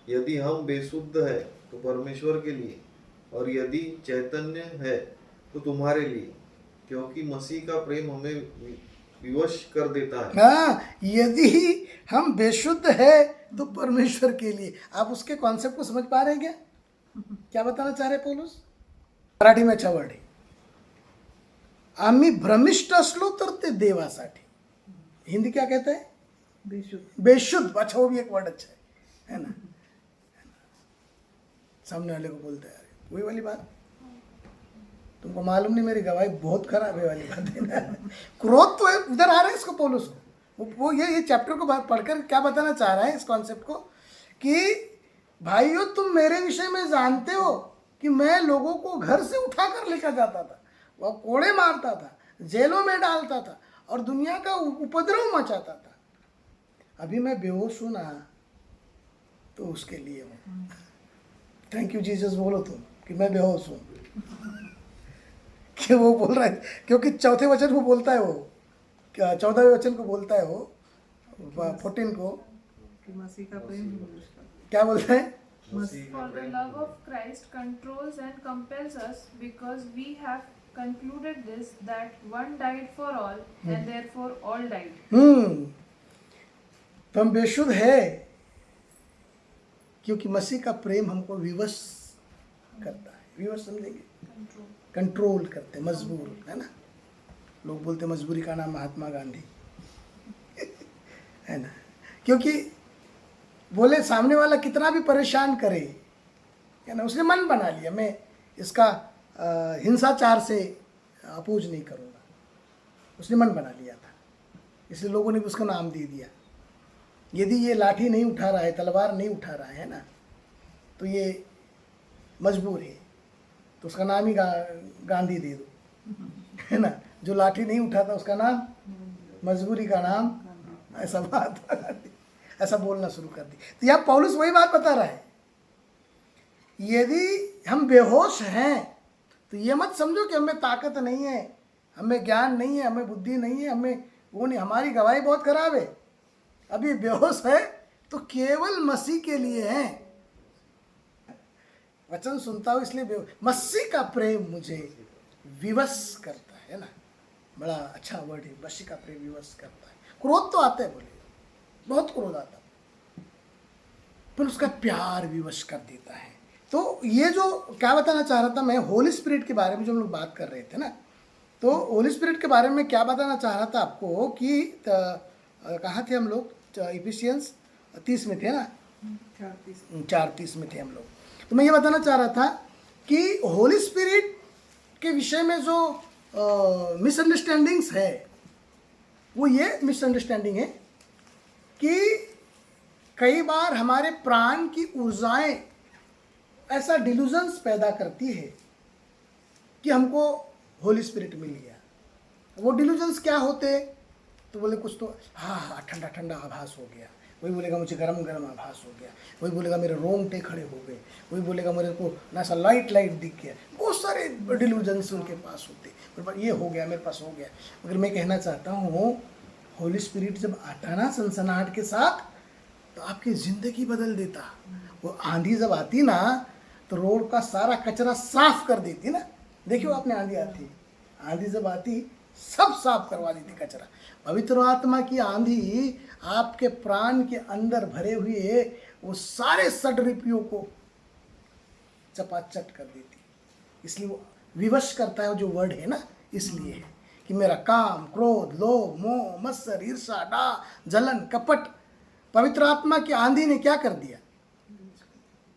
यदि हम बेशुद्ध है तो परमेश्वर के लिए, और यदि चैतन्य है तो तुम्हारे लिए, क्योंकि मसीह का प्रेम हमें विवश कर देता है। हाँ, यदि हम बेशुद्ध है तो परमेश्वर के लिए। आप उसके कॉन्सेप्ट को समझ पा रहे हैं क्या? क्या बताना चाह रहे पौलुस? मराठी में अच्छा वर्ड है, आम्ही भ्रमिष्ट असलो तर ते देवासाठी। हिंदी क्या कहते हैं? बेशुद्ध। बेशुद्ध, अच्छा वो भी एक वर्ड अच्छा है ना। सामने वाले को बोलते हैं वही वाली बात, तुमको मालूम नहीं मेरी गवाही बहुत खराब है वाली बात है ना। क्रोध तो है, उधर आ रहा है इसको पौलुस को, वो ये चैप्टर को पढ़कर क्या बताना चाह रहा है इस कॉन्सेप्ट को, कि भाइयों तुम मेरे विषय में जानते हो कि मैं लोगों को घर से उठा कर लेकर जाता था, वह कोड़े मारता था, जेलों में डालता था और दुनिया का उपद्रव मचाता था। अभी मैं बेहोश हूं ना तो उसके लिए हूँ। थैंक यू जीसस बोलो तुम कि मैं बेहोश हूँ। कि वो बोल रहा है, क्योंकि चौथे वचन को बोलता है वो, 14वें वचन को बोलता है वो 14 को, कि मसीह का प्रेम विवश कर देता क्या बोलता है? For the love of Christ controls and compels us, because we have concluded this, that one died for all, and therefore all died. तो हम बेशुद्ध है क्योंकि मसीह का प्रेम हमको विवश करता है। विवश समझेंगे, कंट्रोल करते, मजबूर है ना। लोग बोलते मजबूरी का नाम महात्मा गांधी है ना, क्योंकि बोले सामने वाला कितना भी परेशान करे है ना, उसने मन बना लिया मैं इसका हिंसाचार से अपोज नहीं करूँगा, उसने मन बना लिया था, इसलिए लोगों ने भी उसका नाम दे दिया। यदि ये लाठी नहीं उठा रहा है, तलवार नहीं उठा रहा है ना, तो ये मजबूर है, तो उसका नाम ही गांधी दे दो है ना। जो लाठी नहीं उठाता उसका नाम मजबूरी का नाम, ऐसा बात ऐसा बोलना शुरू कर दी। तो यहाँ पौलुस वही बात बता रहा है, यदि हम बेहोश हैं तो ये मत समझो कि हमें ताकत नहीं है, हमें ज्ञान नहीं है, हमें बुद्धि नहीं है, हमें वो नहीं, हमारी गवाही बहुत खराब है। अभी बेहोश है तो केवल मसीह के लिए है। वचन सुनता हूँ इसलिए मसीह का प्रेम मुझे विवश करता है ना, बड़ा अच्छा वर्ड है, मसीह का प्रेम विवश करता है। क्रोध तो आता है, बोले बहुत क्रोध आता है, पर उसका प्यार विवश कर देता है। तो ये जो क्या बताना चाह रहा था मैं, होली स्पिरिट के बारे में जो हम लोग बात कर रहे थे ना, तो होली स्पिरिट के बारे में क्या बताना चाह रहा था आपको कि कहाँ थे हम लोग? इफिशियंस 30 में थे ना, 4:30 में थे हम लोग। तो मैं ये बताना चाह रहा था कि होली स्पिरिट के विषय में जो मिसअंडरस्टैंडिंग्स है, वो ये मिसअंडरस्टैंडिंग है कि कई बार हमारे प्राण की ऊर्जाएं ऐसा डिल्यूजन्स पैदा करती है कि हमको होली स्पिरिट मिल गया। वो डिल्यूजन्स क्या होते? तो बोले कुछ तो हाँ ठंडा ठंडा आभास हो गया, वही बोलेगा मुझे गरम गरम आभास हो गया, वही बोलेगा मेरे रोंगटे खड़े हो गए, वही बोलेगा मेरे को ऐसा लाइट लाइट दिख गया। बहुत सारे डिल्यूजन्स उनके पास होते, मेरे पास ये हो गया, मेरे पास हो गया। मगर मैं कहना चाहता हूँ होली स्पिरिट जब आता ना सनसनाहट के साथ, तो आपकी ज़िंदगी बदल देता। वो आंधी जब आती ना तो रोड का सारा कचरा साफ कर देती ना। देखियो आपने आंधी आती है, आंधी जब आती सब साफ करवा देती कचरा। पवित्र आत्मा की आंधी आपके प्राण के अंदर भरे हुए वो सारे सडरिपियों को चपाचट कर देती। इसलिए वो विवश करता है, जो वर्ड है ना, इसलिए है कि मेरा काम, क्रोध, लोभ, मोह, मत्सर, ईर्षा, डाह, जलन, कपट, पवित्र आत्मा की आंधी ने क्या कर दिया?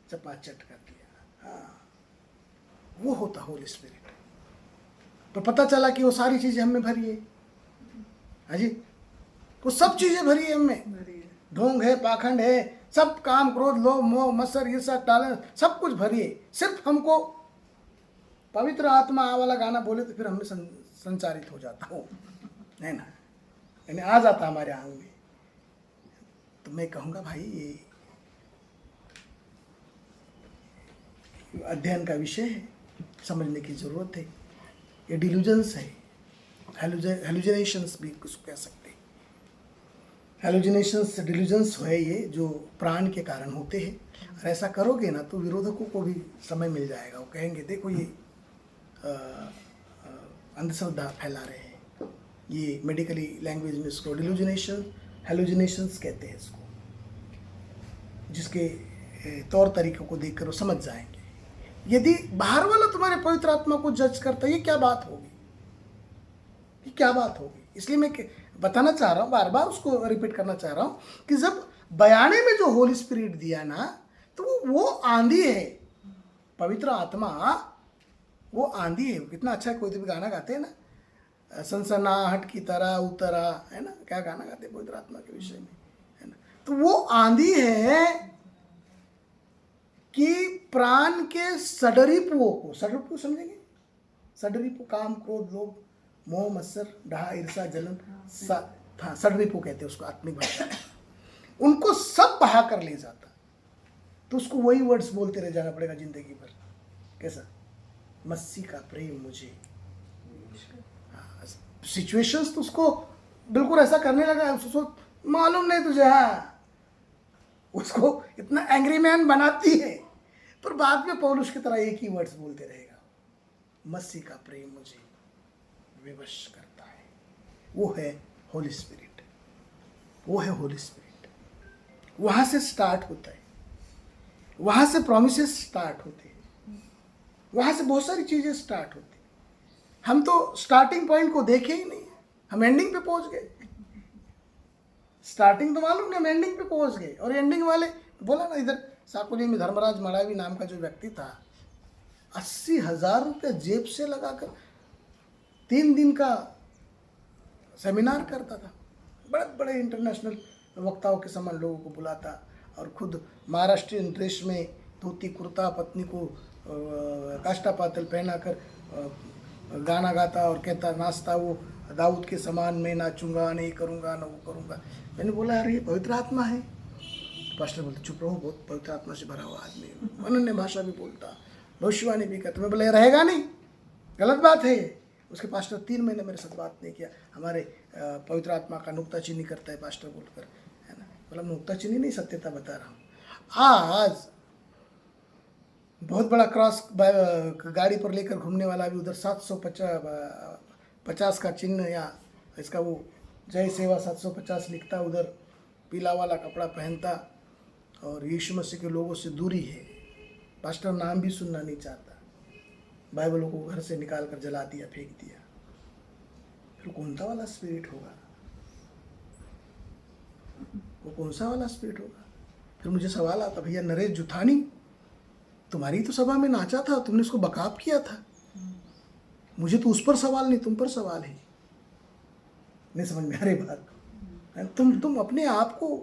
चपाचट कर दिया। हाँ, वो होता होली स्पिरिट। तो पता चला कि वो सारी चीजें हमें भरी है। हाँ जी, वो सब चीजें भरी है हमें। ढोंग है, पाखंड है, सब काम, क्रोध, लोभ, मोह, मत्सर, ईर्षा, टालन, सब कुछ भरी है। सिर्फ हमको पवित्र आत्मा आ वाला गाना बोले तो फिर हमें संचारित हो जाता हो, है ना, यानी आ जाता हमारे आंग में। तो मैं कहूँगा भाई ये अध्ययन का विषय है, समझने की ज़रूरत है। ये डिल्यूजन्स है, हेलुजिनेशंस भी उसको कह सकते हैं। हेलुजिनेशंस, डिल्यूजन्स है ये, जो प्राण के कारण होते हैं। और ऐसा करोगे ना तो विरोधकों को भी समय मिल जाएगा। वो कहेंगे देखो ये अंधश्रद्धा फैला रहे हैं। ये मेडिकली लैंग्वेज में इसको डिल्यूजनेशन, हेलुजिनेशंस कहते हैं इसको, जिसके तौर तरीकों को देखकर वो समझ जाएंगे। यदि बाहर वाला तुम्हारे पवित्र आत्मा को जज करता है, ये क्या बात होगी, ये क्या बात होगी। इसलिए मैं बताना चाह रहा हूँ, बार बार उसको रिपीट करना चाह रहा हूँ कि जब बयाने में जो होली स्पिरिट दिया ना, तो वो आंधी है। पवित्र आत्मा वो आंधी है। कितना अच्छा है, कोई तो भी गाना गाते हैं ना, सनसनाहट की तरह उतरा, है ना, क्या गाना गाते हैं पवित्र आत्मा के विषय में, है ना। तो वो आंधी है कि प्राण के सडरिपुओं को, सडरिपु समझेंगे, सडरिपु काम, क्रोध, लोभ, मोह, मत्सर, डाह, ईर्षा, जलन, हाँ सडरिपु कहते हैं उसको आत्मिक भाषा में, उनको सब बहा कर ले जाता। तो उसको वही वर्ड्स बोलते रह जाना पड़ेगा जिंदगी भर। कैसा? मसीह का प्रेम मुझे, सिचुएशंस तो उसको बिल्कुल ऐसा करने लगा, उसको मालूम नहीं तुझे, हाँ, उसको इतना एंग्री मैन बनाती है, पर बाद में पौलुस की तरह एक ही वर्ड्स बोलते रहेगा, मसीह का प्रेम मुझे विवश करता है। वो है होली स्पिरिट, वो है होली स्पिरिट। वहां से स्टार्ट होता है, वहां से प्रॉमिसेस स्टार्ट होते हैं, वहां से बहुत सारी चीजें स्टार्ट होती। हम तो स्टार्टिंग पॉइंट को देखे ही नहीं, हम एंडिंग पे पहुंच गए। स्टार्टिंग तो मालूम नहीं, हम एंडिंग पे पहुंच गए। और एंडिंग वाले बोला ना, इधर साकुली में धर्मराज मड़ावी नाम का जो व्यक्ति था, 80,000 रुपये जेब से लगाकर 3 दिन का सेमिनार करता था। बड़े बड़े इंटरनेशनल वक्ताओं के समान लोगों को बुलाता, और खुद महाराष्ट्रीयन ड्रेस में धोती कुर्ता, पत्नी को काष्टा पातल पहनाकर गाना गाता और कहता, नाचता वो दाऊद के समान, मैं नाचूंगा, नहीं करूंगा, ना वो करूंगा। मैंने बोला यार ये पवित्र आत्मा है। पास्टर बोलते चुप रहो, बहुत पवित्र आत्मा से भरा हुआ आदमी, अनन्य भाषा भी बोलता, भविष्यवाणी भी करता। मैं बोला रहेगा नहीं, गलत बात है। उसके पास्टर 3 महीने मेरे साथ बात नहीं किया। हमारे पवित्र आत्मा का नुक्ताचीनी करता है पास्टर बोलकर, है ना। बोला नुक्ताचीनी नहीं, सत्यता बता रहा हूँ। आज बहुत बड़ा क्रॉस गाड़ी पर लेकर घूमने वाला भी उधर 750 का चिन्ह या इसका वो जय सेवा 750 लिखता, उधर पीला वाला कपड़ा पहनता, और यीशु मसीह के लोगों से दूरी है। पास्टर नाम भी सुनना नहीं चाहता, बाइबलों को घर से निकाल कर जला दिया, फेंक दिया। फिर कौन सा वाला स्पिरिट होगा, वो कौन सा वाला स्पिरिट होगा। फिर मुझे सवाल आता, भैया नरेश जुथानी तुम्हारी तो सभा में नाचा था, तुमने उसको बकाब किया था, मुझे तो उस पर सवाल नहीं, तुम पर सवाल है। नहीं समझ में आ रही बात? तुम अपने आप को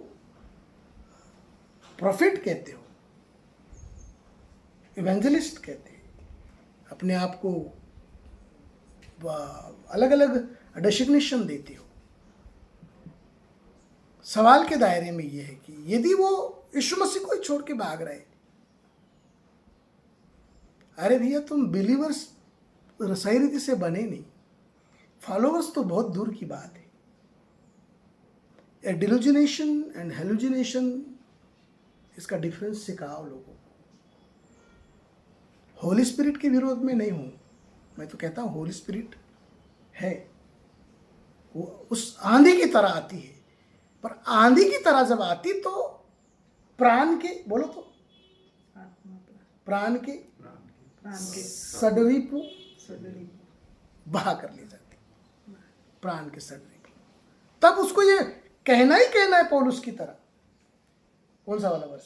प्रॉफिट कहते हो, इवेंजलिस्ट कहते हैं, अपने आप को अलग अलग डेसिग्नेशन देते हो। सवाल के दायरे में यह है कि यदि वो यीशु मसीह को ही छोड़ के भाग रहे, अरे भैया तुम बिलीवर्स सही रीति से बने नहीं, फॉलोवर्स तो बहुत दूर की बात है। डिल्यूजनेशन एंड हेलुजिनेशन, इसका डिफरेंस सिखाओ लोगों को। होली स्पिरिट के विरोध में नहीं हूँ, मैं तो कहता हूँ होली स्पिरिट है, वो उस आंधी की तरह आती है, पर आंधी की तरह जब आती तो प्राण के, बोलो तो, आत्मा प्राण के प्राण के सडरीपु सदरी बहा कर ले जाती, प्राण के सडरीपु। तब उसको ये कहना ही कहना है पौलुस की तरह। कौन सा वाला वर्ष?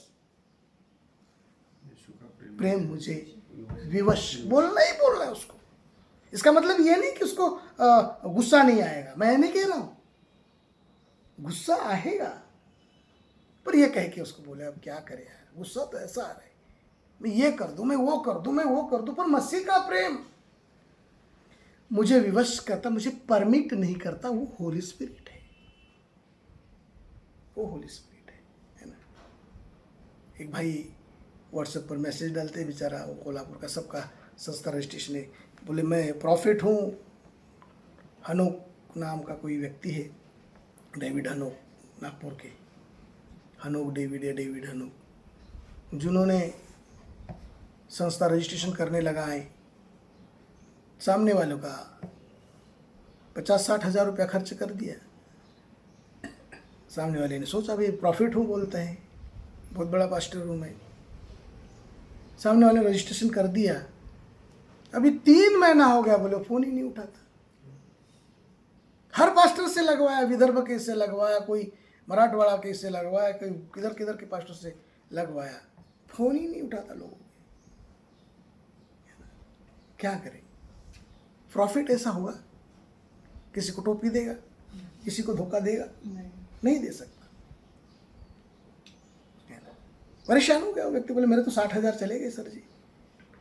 प्रेम मुझे विवश, बोलना ही बोलना है उसको। इसका मतलब ये नहीं कि उसको गुस्सा नहीं आएगा, मैं नहीं कह रहा हूं, गुस्सा आएगा, पर ये कह के उसको बोले अब क्या करे यार, गुस्सा तो ऐसा आ रहा है, मैं ये कर दूं, मैं वो कर दूं, मैं वो कर दूं, पर मसीह का प्रेम मुझे विवश करता, मुझे परमिट नहीं करता, वो होली स्पिरिट है, वो होली स्पिरिट है ना। एक भाई व्हाट्सएप पर मैसेज डालते, बेचारा वो कोल्हापुर का सबका संस्था रजिस्ट्रेशन है, बोले मैं प्रॉफिट हूँ, हनोक नाम का कोई व्यक्ति है, डेविड हनोक, नागपुर के हनोक डेविड या डेविड हनोक, जिन्होंने संस्था रजिस्ट्रेशन करने लगा है, सामने वालों का 50-60 हज़ार रुपया खर्च कर दिया। सामने वाले ने सोचा भाई प्रॉफिट हूँ बोलते हैं, बहुत बड़ा पास्टर हूँ मैं, सामने वाले रजिस्ट्रेशन कर दिया, अभी 3 महीना हो गया, बोले फ़ोन ही नहीं उठाता। हर पास्टर से लगवाया, विदर्भ के से लगवाया, कोई मराठवाड़ा के से लगवाया, कोई किधर किधर के पास्टर से लगवाया, फ़ोन ही नहीं उठाता लोगों को। क्या करें? प्रॉफिट ऐसा होगा, किसी को टोपी देगा, किसी को धोखा देगा, नहीं दे सकता। परेशान हो गया वो व्यक्ति, बोले मेरे तो 60 हज़ार चले गए सर जी।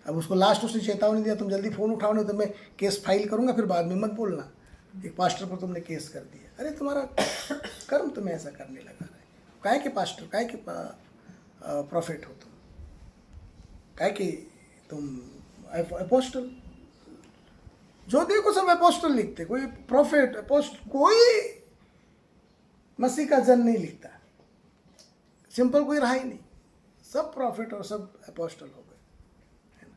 अब उसको लास्ट उसने चेतावनी दिया, तुम जल्दी फ़ोन उठाओ नहीं तो मैं केस फाइल करूंगा, फिर बाद में मत बोलना एक पास्टर पर तुमने केस कर दिया। अरे तुम्हारा कर्म तुम्हें ऐसा करने लगा रहा है, काहे के पास्टर, काहे के प्रॉफिट हो तुम, काहे के तुम अपोस्टल, जो देखो सब अपोस्टल लिखते, कोई प्रॉफिट अपोस्टल, कोई मसीह का जन नहीं लिखता, सिंपल कोई रहा ही नहीं, सब प्रॉफिट और सब अपोस्टल हो गए, है ना।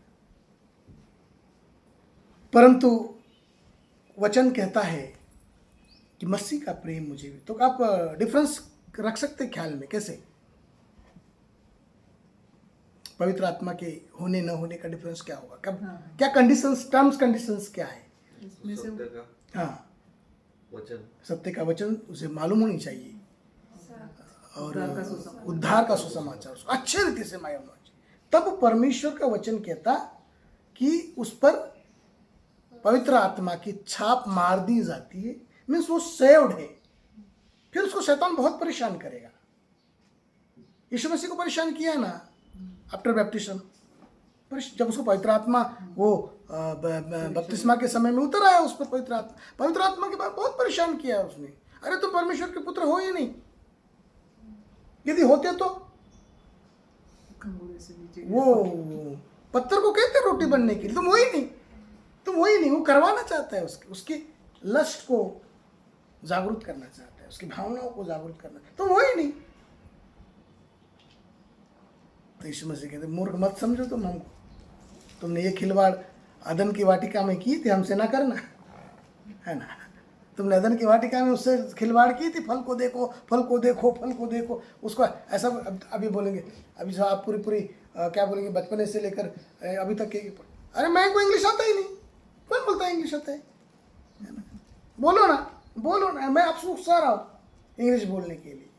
परंतु वचन कहता है कि मसीह का प्रेम मुझे भी, तो आप डिफरेंस रख सकते ख्याल में, कैसे? पवित्र आत्मा के होने न होने का डिफरेंस क्या होगा, कब क्या कंडीशंस, टर्म्स कंडीशंस क्या है? इसमें से सत्य का हाँ, वचन, सत्य का वचन उसे मालूम होनी चाहिए, और उद्धार का सुसमाचार उसको अच्छे रीति से मालूम होना चाहिए। तब परमेश्वर का वचन कहता कि उस पर पवित्र आत्मा की छाप मार दी जाती है, मीन्स वो सेव्ड है। फिर उसको शैतान बहुत परेशान करेगा। यीशु मसीह को परेशान किया ना आफ्टर बैप्टिज्म, जब उसको पवित्र आत्मा वो बपतिस्मा के समय में उतर आया उस पर पवित्र आत्मा के बाद बहुत परेशान किया उसने। अरे तुम परमेश्वर के पुत्र हो ही नहीं, यदि होते तो वो पत्थर को कहते रोटी बनने के लिए, तुम हो ही नहीं, तुम हो ही नहीं। वो करवाना चाहता है उसकी लस्ट को जागरूक करना चाहता है, उसकी भावनाओं को जागरूक करना, तुम हो ही नहीं। तो यीशु मसीह कहते मूर्ख मत समझो तुम हमको, तुमने ये खिलवाड़ अदन की वाटिका में की थी, हमसे ना करना, है ना। तुमने अदन की वाटिका में उससे खिलवाड़ की थी, फल को देखो, फल को देखो, फल को देखो, उसको ऐसा अभी बोलेंगे, अभी जो आप पूरी क्या बोलेंगे, बचपने से लेकर अभी तक के, अरे मैं को इंग्लिश आता ही नहीं, कौन बोलता है इंग्लिश आता है ना? बोलो ना, मैं आपसे उकसा रहा हूँ इंग्लिश बोलने के लिए,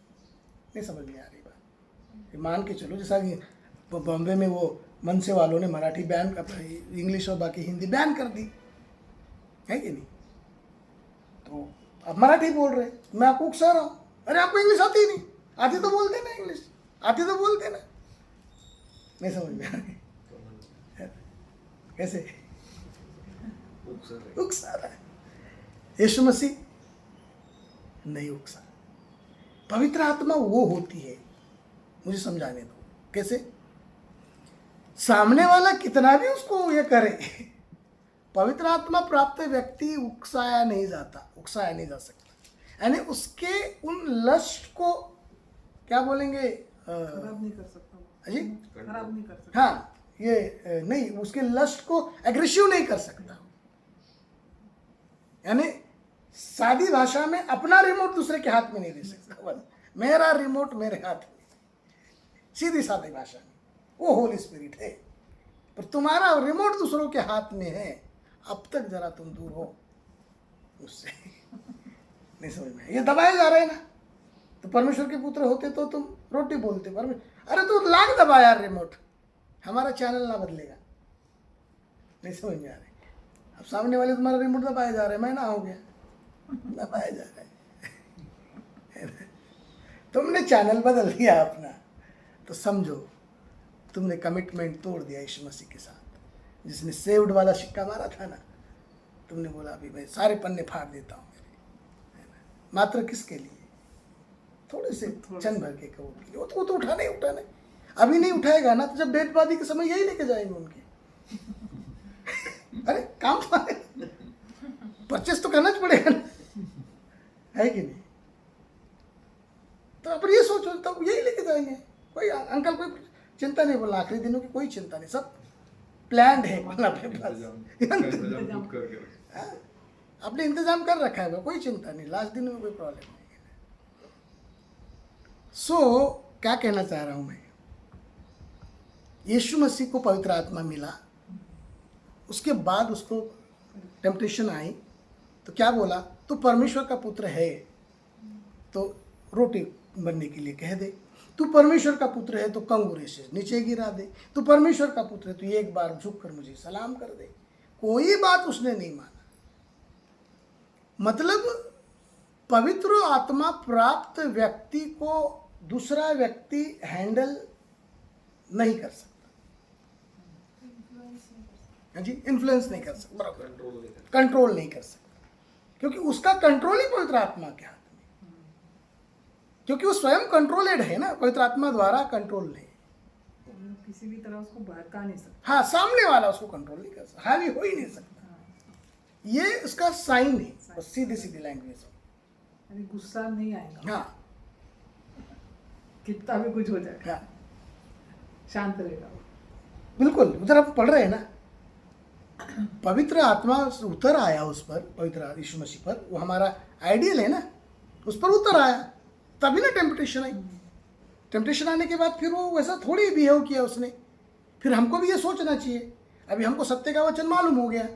नहीं समझ में आ रही बात। मान के चलो जैसा कि बॉम्बे में वो मनसे वालों ने मराठी बैन, इंग्लिश और बाकी हिंदी बैन कर दी, है कि नहीं? तो अब मराठी बोल रहे, मैं आपको उकसा रहा हूँ, अरे आपको इंग्लिश आती ही नहीं, आती तो बोलते ना, इंग्लिश आती तो बोलते ना, नहीं समझ में आ रही कैसे उकसा रहा है। यीशु मसीह नहीं उकसा, पवित्र आत्मा वो होती है, मुझे समझाने दो कैसे। सामने वाला कितना भी उसको ये करे, पवित्र आत्मा प्राप्त व्यक्ति उकसाया नहीं जा सकता, यानी उसके उन लस्ट को क्या बोलेंगे, खराब नहीं कर सकता, जी खराब नहीं कर सकता। हाँ, ये नहीं, उसके लस्ट को एग्रेसिव नहीं कर सकता। यानी सादी भाषा में अपना रिमोट दूसरे के हाथ में नहीं दे सकता, बस मेरा रिमोट मेरे हाथ में, सीधी सादी भाषा में वो होली स्पिरिट है। पर तुम्हारा रिमोट दूसरों के हाथ में है, अब तक जरा तुम दूर हो उससे। नहीं समझ में, ये दबाए जा रहे हैं ना। तो परमेश्वर के पुत्र होते तो तुम रोटी बोलते, परमेश्वर अरे तू लाख दबा यार रिमोट, हमारा चैनल ना बदलेगा। नहीं समझ में आ रही। अब सामने वाले तुम्हारा रिमोट दबाए जा रहे हैं, मैं ना हो गया, दबाए जा रहे हैं। तुमने चैनल बदल दिया अपना, तो समझो तुमने कमिटमेंट तोड़ दिया यीशु मसीह के साथ। जिसने सेव्ड वाला सिक्का मारा था ना, तुमने बोला अभी मैं सारे पन्ने फाड़ देता हूँ मेरे, है ना। मात्र किसके लिए? थोड़े से चंद भर के कहो के लिए। वो तो उठाने अभी नहीं उठाएगा ना, तो जब डेट बादी के समय यही लेके जाएंगे उनके। अरे काम तो है, परचेस तो करना पड़ेगा ना, है कि नहीं? तो अब ये सोचो, तब यही लेके जाएंगे। कोई अंकल कोई चिंता नहीं बोलना, आखिरी दिनों की कोई चिंता नहीं, सब प्लान्ड है बोलना अपने पास। आपने इंतजाम कर रखा है, कोई चिंता नहीं, लास्ट दिन में कोई प्रॉब्लम नहीं। सो क्या कहना चाह रहा हूं मैं, यीशु मसीह को पवित्र आत्मा मिला, उसके बाद उसको टेम्पटेशन आई, तो क्या बोला? तू परमेश्वर का पुत्र है तो रोटी बनने के लिए कह दे, तू परमेश्वर का पुत्र है तो कंगूरे से नीचे गिरा दे, तू परमेश्वर का पुत्र है तो एक बार झुक कर मुझे सलाम कर दे। कोई बात उसने नहीं माना। मतलब पवित्र आत्मा प्राप्त व्यक्ति को दूसरा व्यक्ति हैंडल नहीं कर सकता। जी, इन्फ्लुएंस नहीं कर सकता, बराबर, कंट्रोल नहीं कर सकता, क्योंकि उसका कंट्रोल ही पवित्र आत्मा के हाथ में, क्योंकि वो स्वयं कंट्रोलेड है ना, पवित्र आत्मा द्वारा कंट्रोल नहीं, किसी भी तरह उसको भड़का नहीं सकता। हाँ, सामने वाला उसको कंट्रोल नहीं कर सकता, हावी हो ही नहीं सकता। ये उसका साइन है, बस सीधी सीधी लैंग्वेज यानी गुस्सा नहीं आएगा। हाँ, कितना भी कुछ हो जाए, हाँ, शांत रहेगा। बिल्कुल। उधर आप पढ़ रहे हैं ना, पवित्र आत्मा उतर आया उस पर, पवित्र यीशु मसीह पर, वो हमारा आइडियल है ना, उस पर उतर आया, तभी ना टेम्पटेशन आई। टेम्पटेशन आने के बाद फिर वो वैसा थोड़ी बिहेव किया उसने। फिर हमको भी ये सोचना चाहिए, अभी हमको सत्य का वचन मालूम हो गया,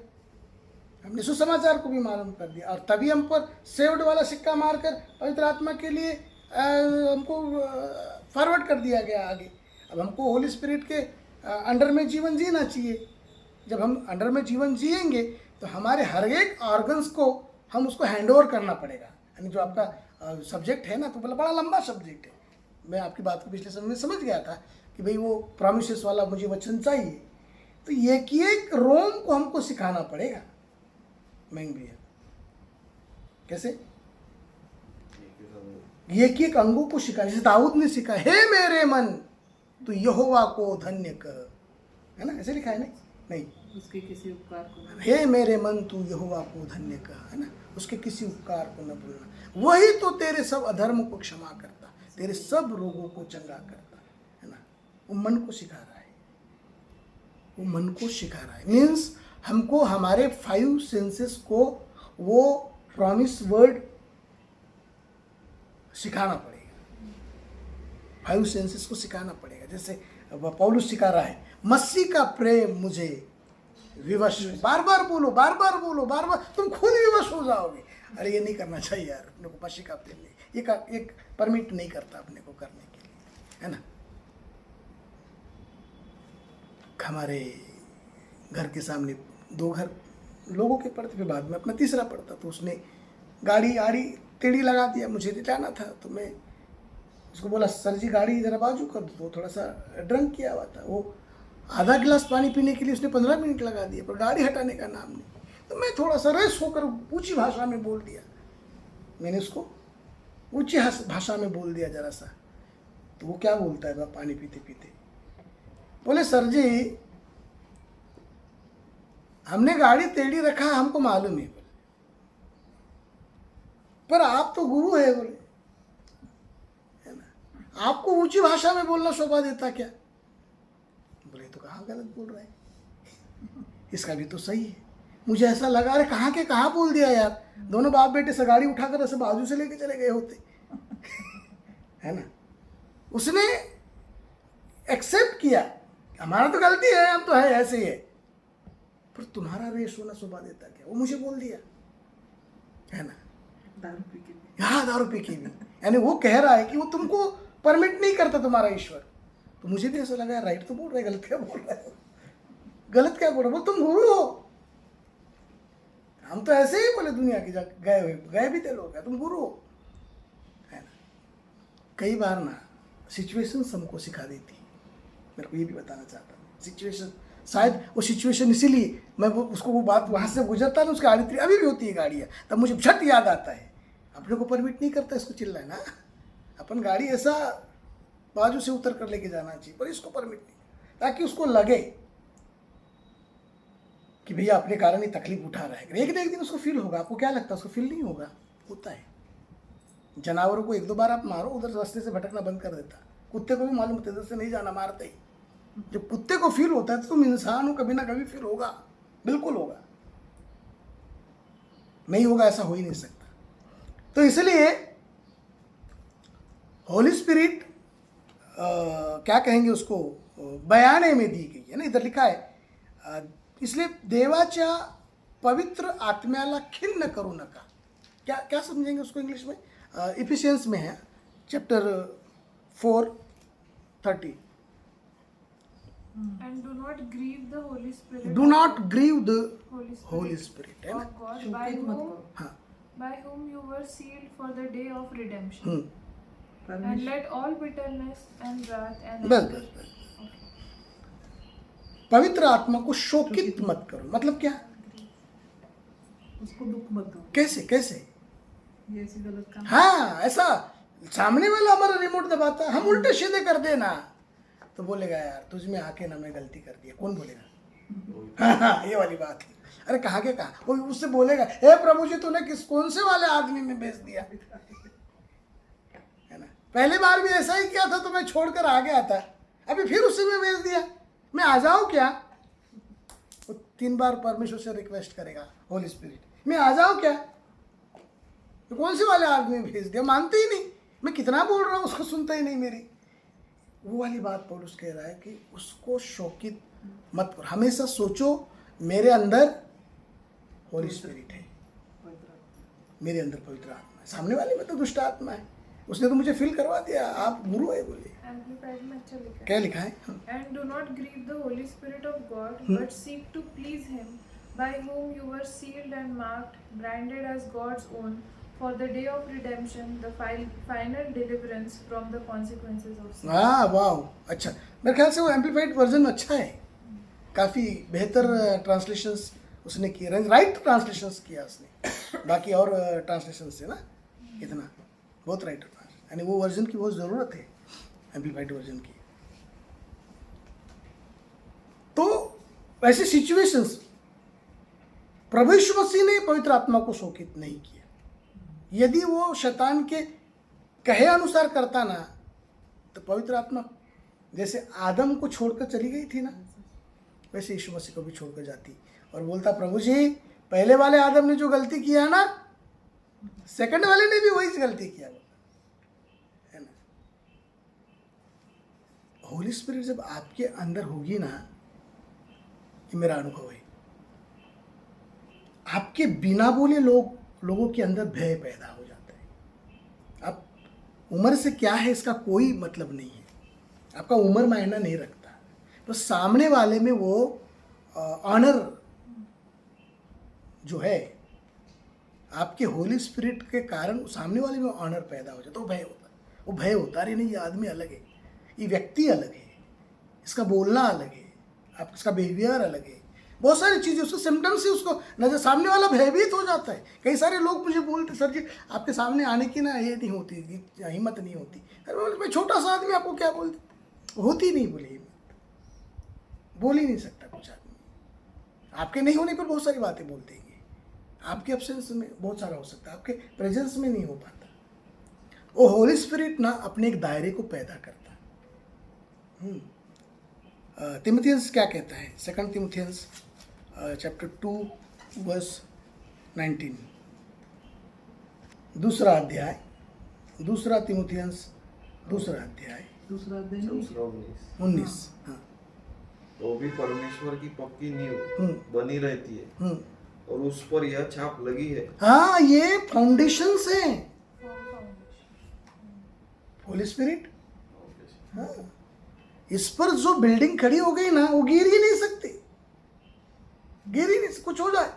हमने सुसमाचार को भी मालूम कर दिया, और तभी हम पर सेव्ड वाला सिक्का मारकर पवित्र आत्मा के लिए हमको फॉरवर्ड कर दिया गया आगे। अब हमको होली स्पिरिट के अंडर में जीवन जीना चाहिए। जब हम अंडर में जीवन जिएंगे तो हमारे हर एक ऑर्गन्स को हम उसको हैंड ओवर करना पड़ेगा। यानी जो आपका सब्जेक्ट है ना, तो बड़ा लंबा सब्जेक्ट है। मैं आपकी बात को पिछले समय में समझ गया था कि भाई वो प्रॉमिसेस वाला मुझे वचन चाहिए, तो एक रोम को हमको सिखाना पड़ेगा। मैं भैया कैसे एक अंगों को सिखाया, जैसे दाऊद ने सिखा, हे मेरे मन तू यहोवा को धन्य कर, है ना, ऐसे लिखा है नहीं, उसके किसी उपकार को, हे मेरे मन तू यहोवा को धन्य कर, है ना, उसके किसी उपकार को न भूलना, वही तो तेरे सब अधर्म को क्षमा करता, तेरे सब रोगों को चंगा करता, है ना। वो मन को सिखा रहा है, वो मन को सिखा रहा है। मीन्स हमको हमारे 5 सेंसेस को वो प्रॉमिस वर्ड सिखाना पड़ेगा, 5 सेंसेस को सिखाना पड़ेगा। जैसे पौलुस सिखा रहा है, मसीह का प्रेम मुझे विवश, बार बार बोलो, बार बार बोलो, बार बार, तुम खुद विवश हो जाओगे। अरे ये नहीं करना चाहिए यार, अपने को मसीह का प्रेम नहीं, एक परमिट नहीं करता अपने को करने के लिए, है ना। हमारे घर के सामने 2 घर लोगों के पड़ते, फिर बाद में अपना तीसरा पड़ता, तो उसने गाड़ी आड़ी टेढ़ी लगा दिया, मुझे जाना था, तो मैं उसको बोला, सर जी गाड़ी ज़रा बाजू कर दो। वो थोड़ा सा ड्रंक किया हुआ था, वो आधा गिलास पानी पीने के लिए उसने 15 मिनट लगा दिया, पर गाड़ी हटाने का नाम नहीं। तो मैं थोड़ा सा रेस होकर ऊंची भाषा में बोल दिया, मैंने उसको ऊंची भाषा में बोल दिया ज़रा सा। तो वो क्या बोलता है पानी पीते पीते, बोले, सर जी हमने गाड़ी टेढ़ी रखा, हमको मालूम है, पर आप तो गुरु है, बोले, है ना, आपको ऊंची भाषा में बोलना शोभा देता क्या? बोले तो कहाँ गलत बोल रहा है, इसका भी तो सही है। मुझे ऐसा लगा अरे कहाँ के कहाँ बोल दिया यार, दोनों बाप बेटे से गाड़ी उठाकर ऐसे बाजू से लेके चले गए होते है ना। उसने एक्सेप्ट किया हमारा तो गलती है, हम तो है ऐसे ही है, पर तुम्हारा रेस होना शोभा देता क्या, वो मुझे बोल दिया है ना। दारू पी के हाँ दारू पी के भी, यानी वो कह रहा है कि वो तुमको परमिट नहीं करता तुम्हारा ईश्वर। तो मुझे भी ऐसा लगा राइट तो बोल रहा है, गलत क्या बोल रहा है, गलत क्या बोल रहा है, बोल तुम गुरु हो, हम तो ऐसे ही बोले दुनिया की गए भी थे लोग, तुम गुरु हो, है ना। कई बार ना सिचुएशंस हमको सिखा देती, मेरे को ये भी बताना चाहता हूँ। सिचुएशन, शायद वो सिचुएशन इसीलिए मैं वो बात वहाँ से गुजरता ना, उसकी आदत अभी भी होती है गाड़ियाँ, तब मुझे झट याद आता है अपने को परमिट नहीं करता इसको चिल्लाना, अपन गाड़ी ऐसा बाजू से उतर कर लेके जाना चाहिए, पर इसको परमिट नहीं, ताकि उसको लगे कि भैया अपने कारण ही तकलीफ उठा रहा है। एक दिन उसको फील होगा। आपको क्या लगता है उसको फील नहीं होगा? होता है। जानवरों को 1-2 बार आप मारो, उधर रास्ते से भटकना बंद कर देता। कुत्ते को भी मालूम होता है इधर से नहीं जाना, मारते ही। जब कुत्ते को फील होता है तो तुम इंसान हो, कभी ना कभी फील होगा, बिल्कुल होगा, नहीं होगा ऐसा हो ही नहीं सकता। तो इसलिए होली स्पिरिट क्या कहेंगे उसको, बयाने में दी गई है ना, इधर लिखा है इसलिए देवाच्या पवित्र आत्म्याला खिन्न करू नका। क्या क्या समझेंगे उसको इंग्लिश में? इफिशियंस में है chapter 4:30। And do not grieve the Holy Spirit. Do not grieve the Holy Holy Spirit Spirit, है of ना। God, शोकित मत करो। हाँ, by whom you were sealed for the day of redemption. And परमेश्वर let all bitterness and wrath and बस anger- बस बस। पवित्र आत्मा को शोकित मत करो, मतलब क्या? उसको दुख मत दो, कैसे कैसे? ये ऐसी गलत काम हाँ, ऐसा सामने वाला हमारा रिमोट दबाता है, हम उल्टे सीधे कर देना, तो बोलेगा यार तुझ में आके ना मैं गलती कर दी। कौन बोलेगा? हाँ, ये वाली बात है। अरे कहाँ के कहाँ, वो उससे बोलेगा हे प्रभु जी तूने कौन से वाले आदमी में भेज दिया, है ना। पहली बार भी ऐसा ही किया था तो मैं छोड़कर आ गया था, अभी फिर उसी में भेज दिया, मैं आ जाऊँ क्या? वो 3 बार परमेश्वर से रिक्वेस्ट करेगा, होली स्पिरिट मैं आ जाऊँ क्या? तो कौन से वाले आदमी में भेज दिया, मानते ही नहीं, मैं कितना बोल रहा हूँ उसको सुनता ही नहीं मेरी। वो वाली बात पौलुस कह रहा है कि उसको शोकित मत करो, हमेशा सोचो मेरे अंदर होली स्पिरिट है, मेरे अंदर पवित्र आत्मा है, सामने वाले में तो दुष्ट आत्मा है, उसने तो मुझे फील करवा दिया आप गुरु है बोले। Amplified में अच्छा लिखा है। क्या लिखा है? And do not grieve the Holy Spirit of God, but seek to please Him, by whom you were sealed and marked, branded as God's own, for the day of redemption, the final deliverance from the consequences of sin. हाँ वाह, अच्छा, मेरे ख्याल से वो amplified version अच्छा है, काफ़ी बेहतर ट्रांसलेशंस उसने किए, राइट ट्रांसलेशंस किया उसने, बाकी और ट्रांसलेशन से ना इतना बहुत राइट, यानी वो वर्जन की बहुत ज़रूरत है, एम्पलीफाइड वर्जन की। तो वैसे सिचुएशंस प्रभु यीशु मसीह ने पवित्र आत्मा को शोकित नहीं किया। यदि वो शैतान के कहे अनुसार करता ना, तो पवित्र आत्मा जैसे आदम को छोड़कर चली गई थी ना, वैसे यीशु मसीह को भी छोड़कर जाती और बोलता प्रभु जी पहले वाले आदम ने जो गलती किया ना, सेकंड वाले ने भी वही गलती किया, है ना। होली स्पिरिट जब आपके अंदर होगी ना, ये मेरा अनुभव है, आपके बिना बोले लोगों के अंदर भय पैदा हो जाता है। अब उम्र से क्या है इसका कोई मतलब नहीं है, आपका उम्र मायना नहीं रखता, तो सामने वाले में वो ऑनर जो है आपके होली स्पिरिट के कारण सामने वाले में ऑनर पैदा हो जाता है, वो भय होता अरे नहीं ये आदमी अलग है, ये व्यक्ति अलग है, इसका बोलना अलग है, आप इसका बिहेवियर अलग है, बहुत सारी चीज़ें उसको सिम्टम्स ही उसको नजर, सामने वाला भयभीत हो जाता है। कई सारे लोग मुझे बोलते सर जी आपके सामने आने की ना ये नहीं होती, हिम्मत नहीं होती। अरे मैं छोटा सा आदमी आपको क्या बोलते, होती नहीं बोली हिम्मत, बोल ही नहीं सकता कुछ आदमी, आपके नहीं होने पर बहुत सारी बातें बोल देंगे, आपके एब्सेंस में बहुत सारा हो सकता है, आपके प्रेजेंस में नहीं हो पाता। वो होली स्पिरिट ना अपने एक दायरे को पैदा करता है। तिमुथियंस क्या कहता है? 2 तिमुथियंस चैप्टर 2 वर्स 19, दूसरा अध्याय, 2 तिमुथियंस दूसरा अध्याय दूसरा दिन 19। हाँ। तो भी परमेश्वर की पक्की नींव बनी रहती है हम्म। और उस पर यह छाप लगी है। हाँ, ये फाउंडेशंस हैं, होली स्पिरिट। हाँ, इस पर जो बिल्डिंग खड़ी हो गई ना, वो गिर ही नहीं सकती, गिर ही नहीं, कुछ हो जाए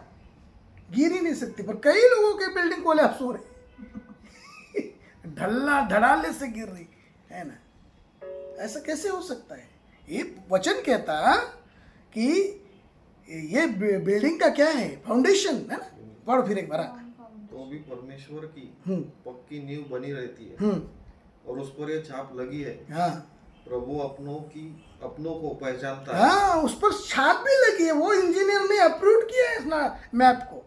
गिर ही नहीं सकती। पर कई लोगों के बिल्डिंग कोलैप्स हो रही धड़ाले से गिर रही है ना। ऐसा कैसे हो सकता है? ये वचन कहता कि ये बिल्डिंग का क्या है? फाउंडेशन है ना। पढ़ो फिर एक बार। तो भी परमेश्वर की पक्की नींव बनी रहती है और उस पर यह छाप लगी है। हाँ, प्रभु अपनों को पहचानता है। हाँ, उस पर छाप भी लगी है। वो इंजीनियर ने अप्रूव किया है इस मैप को,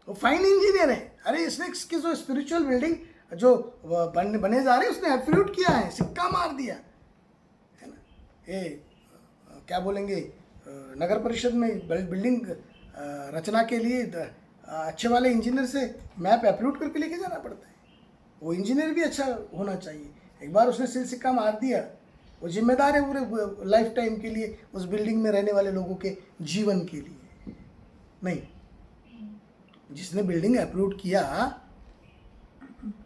वो फाइन इंजीनियर है। अरे इसने इसकी जो स्पिरिचुअल बिल्डिंग जो बने जा रहे हैं उसने अप्रूव किया है, सिक्का मार दिया है ना। ये क्या बोलेंगे, नगर परिषद में बिल्डिंग रचना के लिए अच्छे वाले इंजीनियर से मैप अप्रूव करके लेके जाना पड़ता है। वो इंजीनियर भी अच्छा होना चाहिए। एक बार उसने सिल सिक्का मार दिया, वो जिम्मेदार है पूरे लाइफ टाइम के लिए उस बिल्डिंग में रहने वाले लोगों के जीवन के लिए। नहीं, जिसने बिल्डिंग अप्रूव किया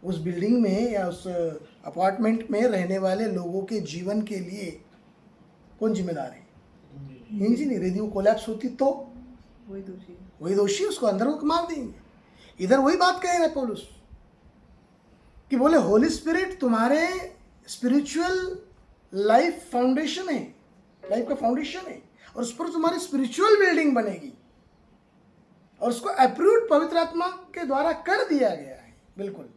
उस बिल्डिंग में या उस अपार्टमेंट में रहने वाले लोगों के जीवन के लिए कौन जिम्मेदार है? इंजीनियर। यदि वो कोलैप्स होती तो वही दोषी, उसको अंदर को मार देंगे। इधर वही बात कह रहे हैं पौलुस कि बोले होली स्पिरिट तुम्हारे स्पिरिचुअल लाइफ फाउंडेशन है, लाइफ का फाउंडेशन है, और उस पर तुम्हारी स्पिरिचुअल बिल्डिंग बनेगी और उसको अप्रूव्ड पवित्र आत्मा के द्वारा कर दिया गया है। बिल्कुल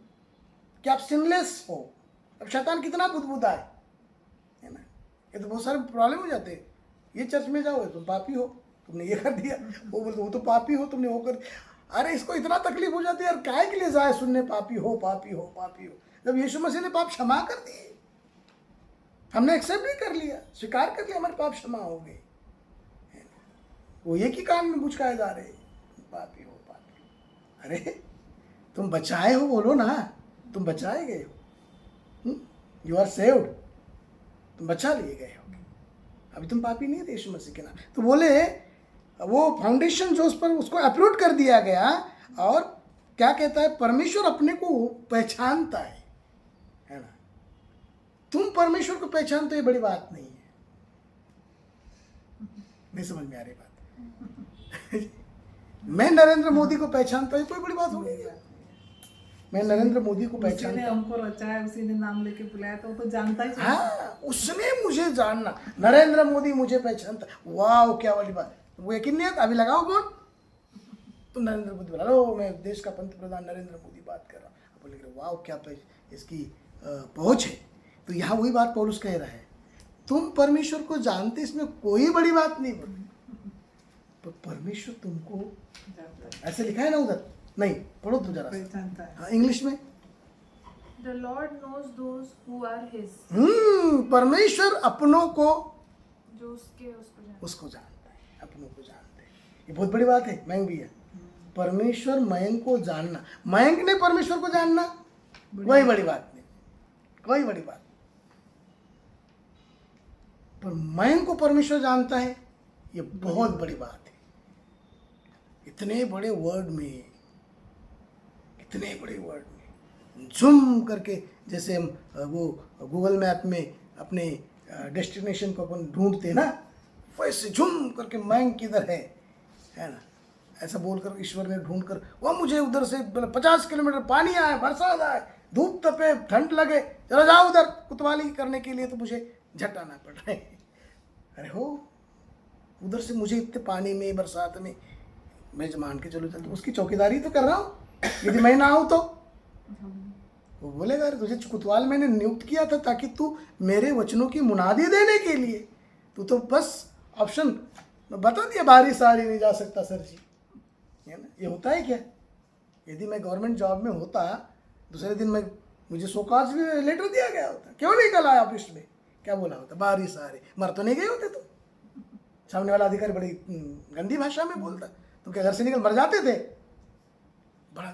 कि आप सिनलेस हो। अब शैतान कितना बुदबुदाए है ना। ये तो बहुत सारे प्रॉब्लम हो जाते हैं। ये चर्च में जाओ तुम पापी हो, तुमने ये कर दिया, वो बोलते वो तो पापी हो, तुमने वो कर। अरे इसको इतना तकलीफ हो जाती है यार, काय के लिए जाए सुनने पापी हो पापी हो पापी हो, जब यीशु मसीह ने पाप क्षमा कर दिए, हमने एक्सेप्ट भी कर लिया, स्वीकार कर लिया, हमारे पाप क्षमा हो गए। वो एक ही कान में बुचकाए जा रहे, पापी हो पापी। अरे तुम बचाए हो, बोलो ना, तुम बचाए गए हो, यू आर सेव्ड, तुम बचा लिए गए हो, अभी तुम पापी नहीं थे यीशु मसीह के नाम। तो बोले वो फाउंडेशन जो उस पर उसको अप्रूव कर दिया गया। और क्या कहता है? परमेश्वर अपने को पहचानता है ना। तुम परमेश्वर को पहचानते, ये बड़ी बात नहीं है। नहीं समझ में आ रही बात? मैं नरेंद्र मोदी को पहचानता हूँ, कोई बड़ी बात होगी क्या? मैं नरेंद्र मोदी को पहचानता हूँ, हमको रचा है, उसी ने नाम लेके बुलाया, तो वो तो जानता ही। हाँ, उसने मुझे जानना, नरेंद्र मोदी मुझे पहचानता। वाह, क्या वाली बात। वो यकीन नहीं आता। अभी लगाओ फोन तो नरेंद्र मोदी बोला, लो मैं देश का पंत प्रधान नरेंद्र मोदी बात कर रहा हूँ। बोले वाह, क्या इसकी पहुँच है। तो यहाँ वही बात पौलुस कह रहा है, तुम परमेश्वर को जानते, इसमें कोई बड़ी बात नहीं बोली, पर परमेश्वर तुमको ऐसे लिखा है ना उधर, नहीं पढ़ो तो जरा। हाँ, इंग्लिश में The Lord knows those who are His. परमेश्वर अपनों को जो उसको जानता है, अपनों को जानते हैं। ये बहुत बड़ी बात है, मयंक भैया। परमेश्वर मयंक को जानना, मयंक ने परमेश्वर को जानना, कोई बड़ी बात नहीं, कोई बड़ी बात। पर मयंक को परमेश्वर जानता है, ये बहुत बड़ी बात है। इतने बड़े वर्ड में, इतने बड़े वर्ड में जूम करके, जैसे हम वो गूगल मैप में अपने डेस्टिनेशन को अपन ढूंढते ना, वैसे झूम करके मयंक किधर है ना, ऐसा बोलकर ईश्वर ने ढूंढ कर, वो मुझे उधर से 50 किलोमीटर पानी आए, बरसात आए, धूप तपे, ठंड लगे, चलो जाओ उधर कुतवाली करने के लिए, तो मुझे झट आना पड़ रहा है। अरे हो, उधर से मुझे इतने पानी में, बरसात में, मैं मान के चलो तो उसकी चौकीदारी तो कर रहा हूँ। यदि मैं ना आऊँ तो वो बोलेगा, अरे तुझे कुतवाल मैंने नियुक्त किया था ताकि तू मेरे वचनों की मुनादी देने के लिए, तू तो बस ऑप्शन बता दिया, बाहरी सारी नहीं जा सकता सर जी, है ना। ये होता है क्या? यदि मैं गवर्नमेंट जॉब में होता, दूसरे दिन मुझे शोकॉज भी लेटर दिया गया होता, क्यों नहीं कल आया ऑफिस में, क्या बोला होता? बाहरी सारे मर तो नहीं गए होते तुम, सामने वाला अधिकारी बड़ी गंदी भाषा में बोलता, तुम क्या घर से निकल मर जाते थे। बड़ा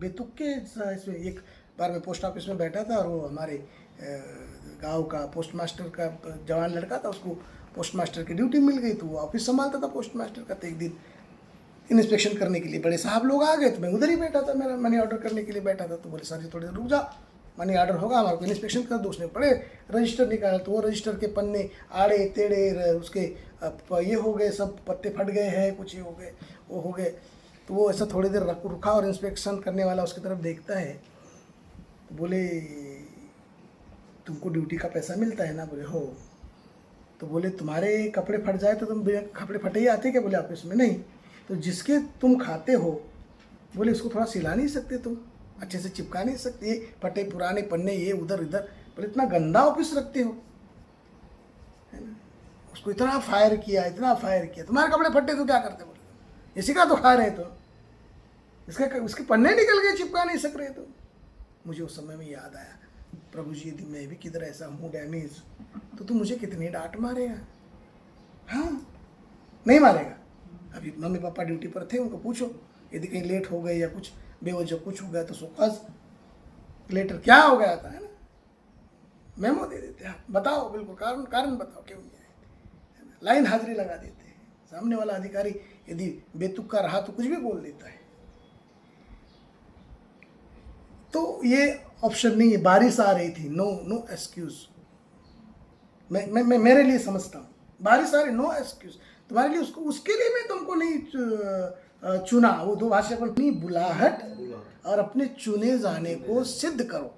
बेतुके इसमें। एक बार मैं पोस्ट ऑफिस में बैठा था और वो हमारे गांव का पोस्ट मास्टर का जवान लड़का था, उसको पोस्ट मास्टर की ड्यूटी मिल गई, तो वो ऑफिस संभालता था पोस्ट मास्टर का। तो एक दिन इंस्पेक्शन करने के लिए बड़े साहब लोग आ गए, तो मैं उधर ही बैठा था, मेरा मनी ऑर्डर करने के लिए बैठा था। तो बोले सर जी थोड़ी देर रुक जा, मनी ऑर्डर होगा, हमारे को इंस्पेक्शन कर दो। उसने बड़े रजिस्टर निकाला, तो वो रजिस्टर के पन्ने आड़े टेढ़े, उसके ये हो गए, सब पत्ते फट गए हैं, कुछ ये हो गए, वो हो गए। तो वो ऐसा थोड़ी देर रुका और इंस्पेक्शन करने वाला उसकी तरफ देखता है, तो बोले तुमको ड्यूटी का पैसा मिलता है ना? बोले हो। तो बोले तुम्हारे कपड़े फट जाए तो तुम कपड़े फटे ही आते क्या? बोले ऑफिस में नहीं। तो जिसके तुम खाते हो, बोले उसको थोड़ा सिला नहीं सकते तुम, अच्छे से चिपका नहीं सकते, ये फटे पुराने पन्ने ये उधर इधर, बोले इतना गंदा ऑफिस रखते हो, है ना? उसको इतना फायर किया, इतना फायर किया, तुम्हारे कपड़े फटे तो क्या करते? बोले इसी का तो खा रहे तो, उसके पन्ने निकल गए, चिपका नहीं सक रहे। तो मुझे उस समय में याद आया, प्रभु जी यदि मैं भी किधर ऐसा हूँ डैमेज, तो तू मुझे कितनी डांट मारेगा? हाँ नहीं मारेगा। अभी मम्मी पापा ड्यूटी पर थे, उनको पूछो यदि कहीं लेट हो गए या कुछ बेवजह कुछ हो गया तो सोकाज लेटर क्या हो गया था, है ना, मेमो दे देते हैं, बताओ बिल्कुल कारण बताओ क्यों गया है ना, लाइन हाजिरी लगा देते हैं। सामने वाला अधिकारी यदि बेतुका रहा तो कुछ भी बोल देता है। तो ये ऑप्शन नहीं है। बारिश आ रही थी, नो एक्सक्यूज। मैं मेरे लिए समझता हूँ, बारिश आ रही, नो एक्सक्यूज। तुम्हारे लिए उसके लिए मैं तुमको नहीं चुना। वो दो भाषा को नहीं, बुलाहट और अपने चुने जाने को सिद्ध करो।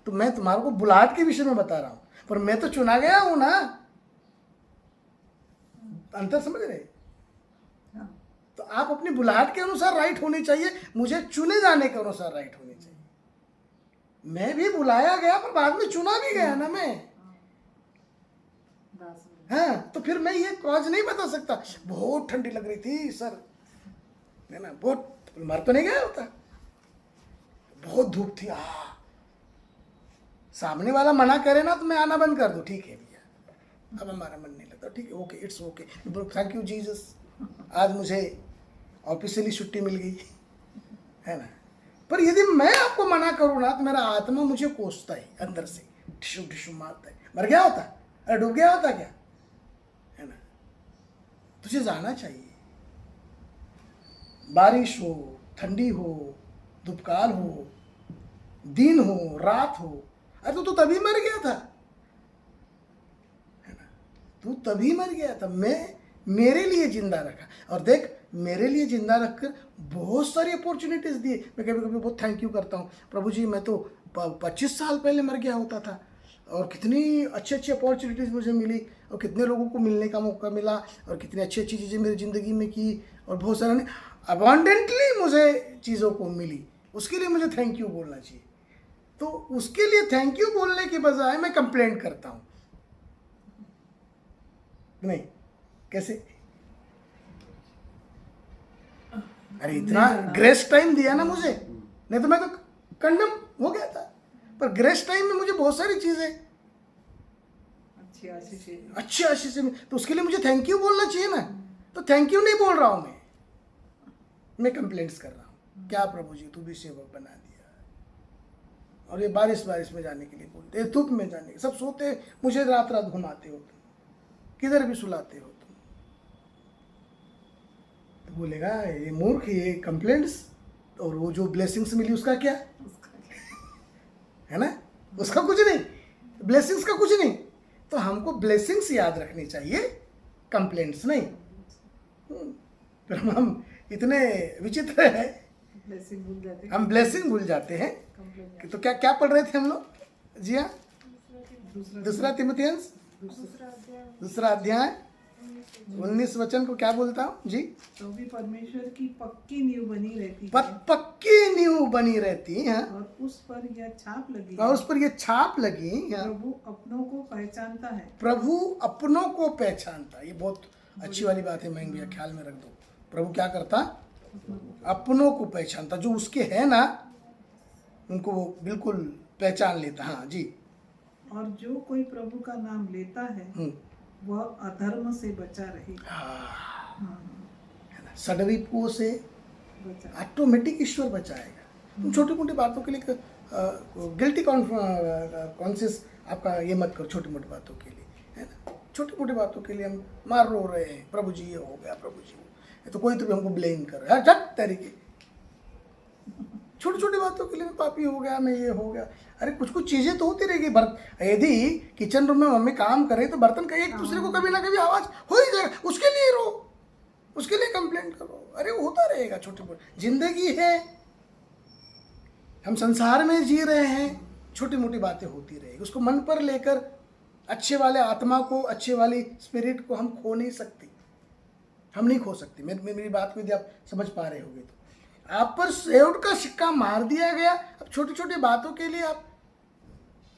तो मैं तुम्हारे को बुलाहट के विषय में बता रहा हूँ, पर मैं तो चुना गया हूं ना। अंतर समझ रहे? तो आप अपनी बुलाहट के अनुसार राइट होनी चाहिए, मुझे चुने जाने के अनुसार राइट होनी चाहिए। मैं भी बुलाया गया पर बाद में चुना भी गया ना मैं। हाँ, तो फिर मैं ये कॉज नहीं बता सकता। बहुत ठंडी लग रही थी सर, है ना, बहुत, मर तो नहीं गया होता, बहुत धूप थी। सामने वाला मना करे ना तो मैं आना बंद कर दूं, ठीक है भैया अब हमारा मन नहीं लगता, ठीक है, okay, it's okay, thank you Jesus, आज मुझे ऑफिशियली छुट्टी मिल गई, है ना। पर यदि मैं आपको मना करूँ ना तो मेरा आत्मा मुझे कोसता है अंदर से, टिशु टिशु मारता है। मर गया होता, अरे डूब गया होता क्या, है ना। तुझे जाना चाहिए, बारिश हो, ठंडी हो, धूपकाल हो, दिन हो, रात हो, अरे तू तो तभी मर गया था, है ना, तू तभी मर गया था। मैं मेरे लिए जिंदा रखा, और देख मेरे लिए जिंदा रखकर बहुत सारी अपॉर्चुनिटीज दिए। मैं कभी कभी बहुत थैंक यू करता हूँ, प्रभु जी मैं तो 25 साल पहले मर गया होता था, और कितनी अच्छी अच्छी अपॉर्चुनिटीज़ मुझे मिली, और कितने लोगों को मिलने का मौका मिला, और कितनी अच्छी अच्छी चीज़ें मेरी ज़िंदगी में की, और बहुत सारा अबॉन्डेंटली मुझे चीज़ों को मिली। उसके लिए मुझे थैंक यू बोलना चाहिए। तो उसके लिए थैंक यू बोलने के बजाय मैं कंप्लेंट करता हूँ, नहीं कैसे, अरे इतना ग्रेस टाइम दिया ना मुझे, नहीं तो मैं तो कंडम हो गया था। पर ग्रेस टाइम में मुझे बहुत सारी चीजें अच्छी आशीष, तो उसके लिए मुझे थैंक यू बोलना चाहिए ना। तो थैंक यू नहीं बोल रहा हूं मैं कंप्लेंट्स कर रहा हूं। क्या प्रभु जी तू भी सेवक बना दिया, और ये बारिश में जाने के लिए बोलते, धूप में जाने के, सब सोते मुझे रात रात घुमाते हो तुम, किधर भी सुलाते हो तुम। तो बोलेगा ये मूर्ख, ये कंप्लेंट्स, और वो जो ब्लेसिंग्स मिली उसका क्या, है ना, उसका कुछ नहीं, ब्लेसिंग्स का कुछ नहीं। तो हमको ब्लेसिंग्स याद रखनी चाहिए, कंप्लेंट्स नहीं। फिर हम इतने विचित्र हैं, हम ब्लेसिंग भूल जाते हैं। तो क्या क्या पढ़ रहे थे हम लोग? जी हाँ, दूसरा तिमुथियंस दूसरा अध्याय 19 वचन को क्या बोलता हूँ जी? तो भी परमेश्वर की पक्की नींव बनी रहती है, पक्की नींव बनी रहती है, और उस पर यह छाप लगी, और उस पर यह छाप लगी, प्रभु अपनों को पहचानता है। प्रभु अपनों को पहचानता। ये बहुत अच्छी वाली बात है, मैं भैया ख्याल में रख दो। प्रभु क्या करता? अपनों को पहचानता, जो उसके है ना उनको वो बिल्कुल पहचान लेता। हाँ जी। और जो कोई प्रभु का नाम लेता है वह अधर्म से बचा रहेगा। हाँ, है ना, सडविपुओं से बचा। ऑटोमेटिक ईश्वर बचाएगा। तुम छोटी मोटी बातों के लिए गिल्टी कॉन्शियस आपका ये मत करो, छोटी मोटी बातों के लिए, है ना। छोटी मोटी बातों के लिए हम मार रो रहे हैं, प्रभु जी ये हो गया, प्रभु जी वो, तो कोई तो भी हमको ब्लेम कर रहा है, झट तरीके। छोटी छोटी बातों के लिए मैं पापी हो गया, मैं ये हो गया। अरे कुछ कुछ चीज़ें तो होती रहेगी। यदि किचन रूम में मम्मी काम करे तो बर्तन का एक दूसरे को कभी ना कभी आवाज़ हो ही जाएगा, उसके लिए रो, उसके लिए कंप्लेंट करो। अरे वो होता रहेगा, छोटी मोटी जिंदगी है, हम संसार में जी रहे हैं, छोटी मोटी बातें होती रहेगी। उसको मन पर लेकर अच्छे वाले आत्मा को, अच्छे वाली स्पिरिट को हम खो नहीं सकते, हम नहीं खो सकते। मेरी बात को यदि आप समझ पा रहे होगे तो आप पर सेवड का सिक्का मार दिया गया। अब छोटी छोटी बातों के लिए आप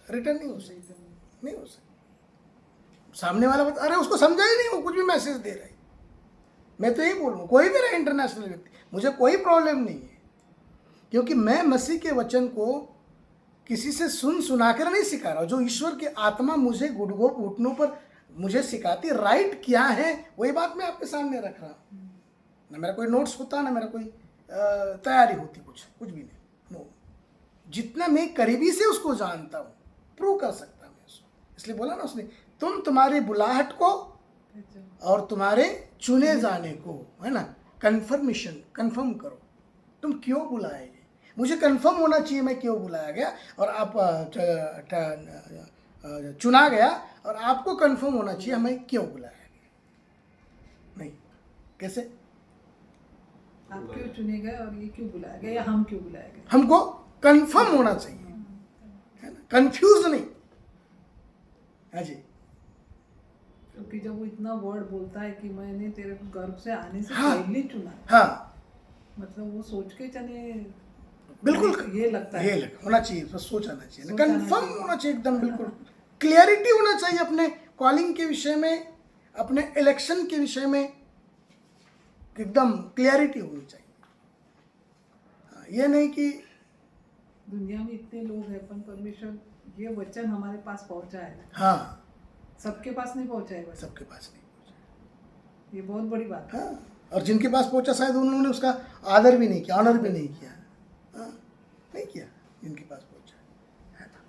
रिटर्न नहीं हो सकते, नहीं हो सकते। सामने वाला बता, अरे उसको समझा ही नहीं, वो कुछ भी मैसेज दे रहा है। मैं तो यही बोलूँगा, कोई भी रहे इंटरनेशनल व्यक्ति, मुझे कोई प्रॉब्लम नहीं है, क्योंकि मैं मसीह के वचन को किसी से सुनाकर नहीं सिखा रहा हूँ। जो ईश्वर की आत्मा मुझे घुटनों पर मुझे सिखाती, राइट क्या है, वही बात मैं आपके सामने रख रहा हूँ। ना मेरा कोई नोट्स होता, ना मेरा कोई तैयारी होती, कुछ भी नहीं। नो, जितना मैं करीबी से उसको जानता हूँ, प्रूव कर सकता मैं उसको। इसलिए बोला ना उसने, तुम तुम्हारी बुलाहट को और तुम्हारे चुने जाने को, है ना, कंफर्म करो। तुम क्यों बुलाए गए, मुझे कंफर्म होना चाहिए मैं क्यों बुलाया गया, और आप चुना गया, और आपको कंफर्म होना चाहिए हमें क्यों बुलाया गया। नहीं, कैसे आप क्यों चुने गए और ये क्यों बुलाया गया, या हम क्यों बुलाए गए, हमको कंफर्म होना चाहिए, है ना, कंफ्यूज नहीं। हाँ जी, क्योंकि जब वो इतना वर्ड बोलता है कि मैंने तेरे को गर्भ से आने से हाँ। पहले चुना, हाँ मतलब वो सोच के चले, बिल्कुल, ये लगता है, ये होना चाहिए, बस सोचना चाहिए, सोचना कंफर्म चाहिए। होना चाहिए एकदम, बिल्कुल क्लियरिटी होना चाहिए अपने कॉलिंग के विषय में, अपने इलेक्शन के विषय में एकदम क्लियरिटी होनी चाहिए। हाँ, ये नहीं कि दुनिया में इतने लोग हैं, पर परमेश्वर ये वचन हमारे पास पहुंचाएगा। हाँ, सबके पास नहीं पहुंचाएगा, सबके पास नहीं पहुंचा। ये बहुत बड़ी बात है। हाँ, और जिनके पास पहुंचा शायद उन्होंने उसका आदर भी नहीं किया, ऑनर भी नहीं किया। हाँ, नहीं किया जिनके पास पहुंचा, है ना।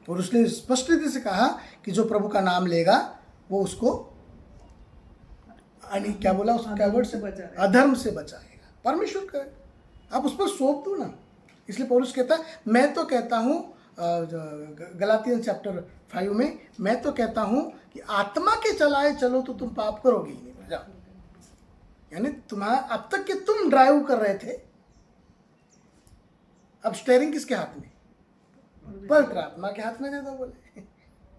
और उसने स्पष्ट रीति से कहा कि जो प्रभु का नाम लेगा वो उसको क्या बोला, उसका क्या वर्ड से, अधर्म से बचाएगा। परमेश्वर का आप उस पर सौंप दो ना। इसलिए पौलुस कहता है, मैं तो कहता हूँ गलातियन चैप्टर 5 में, मैं तो कहता हूँ कि आत्मा के चलाए चलो तो तुम पाप करोगे ही नहीं। जाओ, यानी तुम्हारा अब तक कि तुम ड्राइव कर रहे थे, अब स्टेयरिंग किसके हाथ में, पवित्र आत्मा के हाथ में दे दो, बोले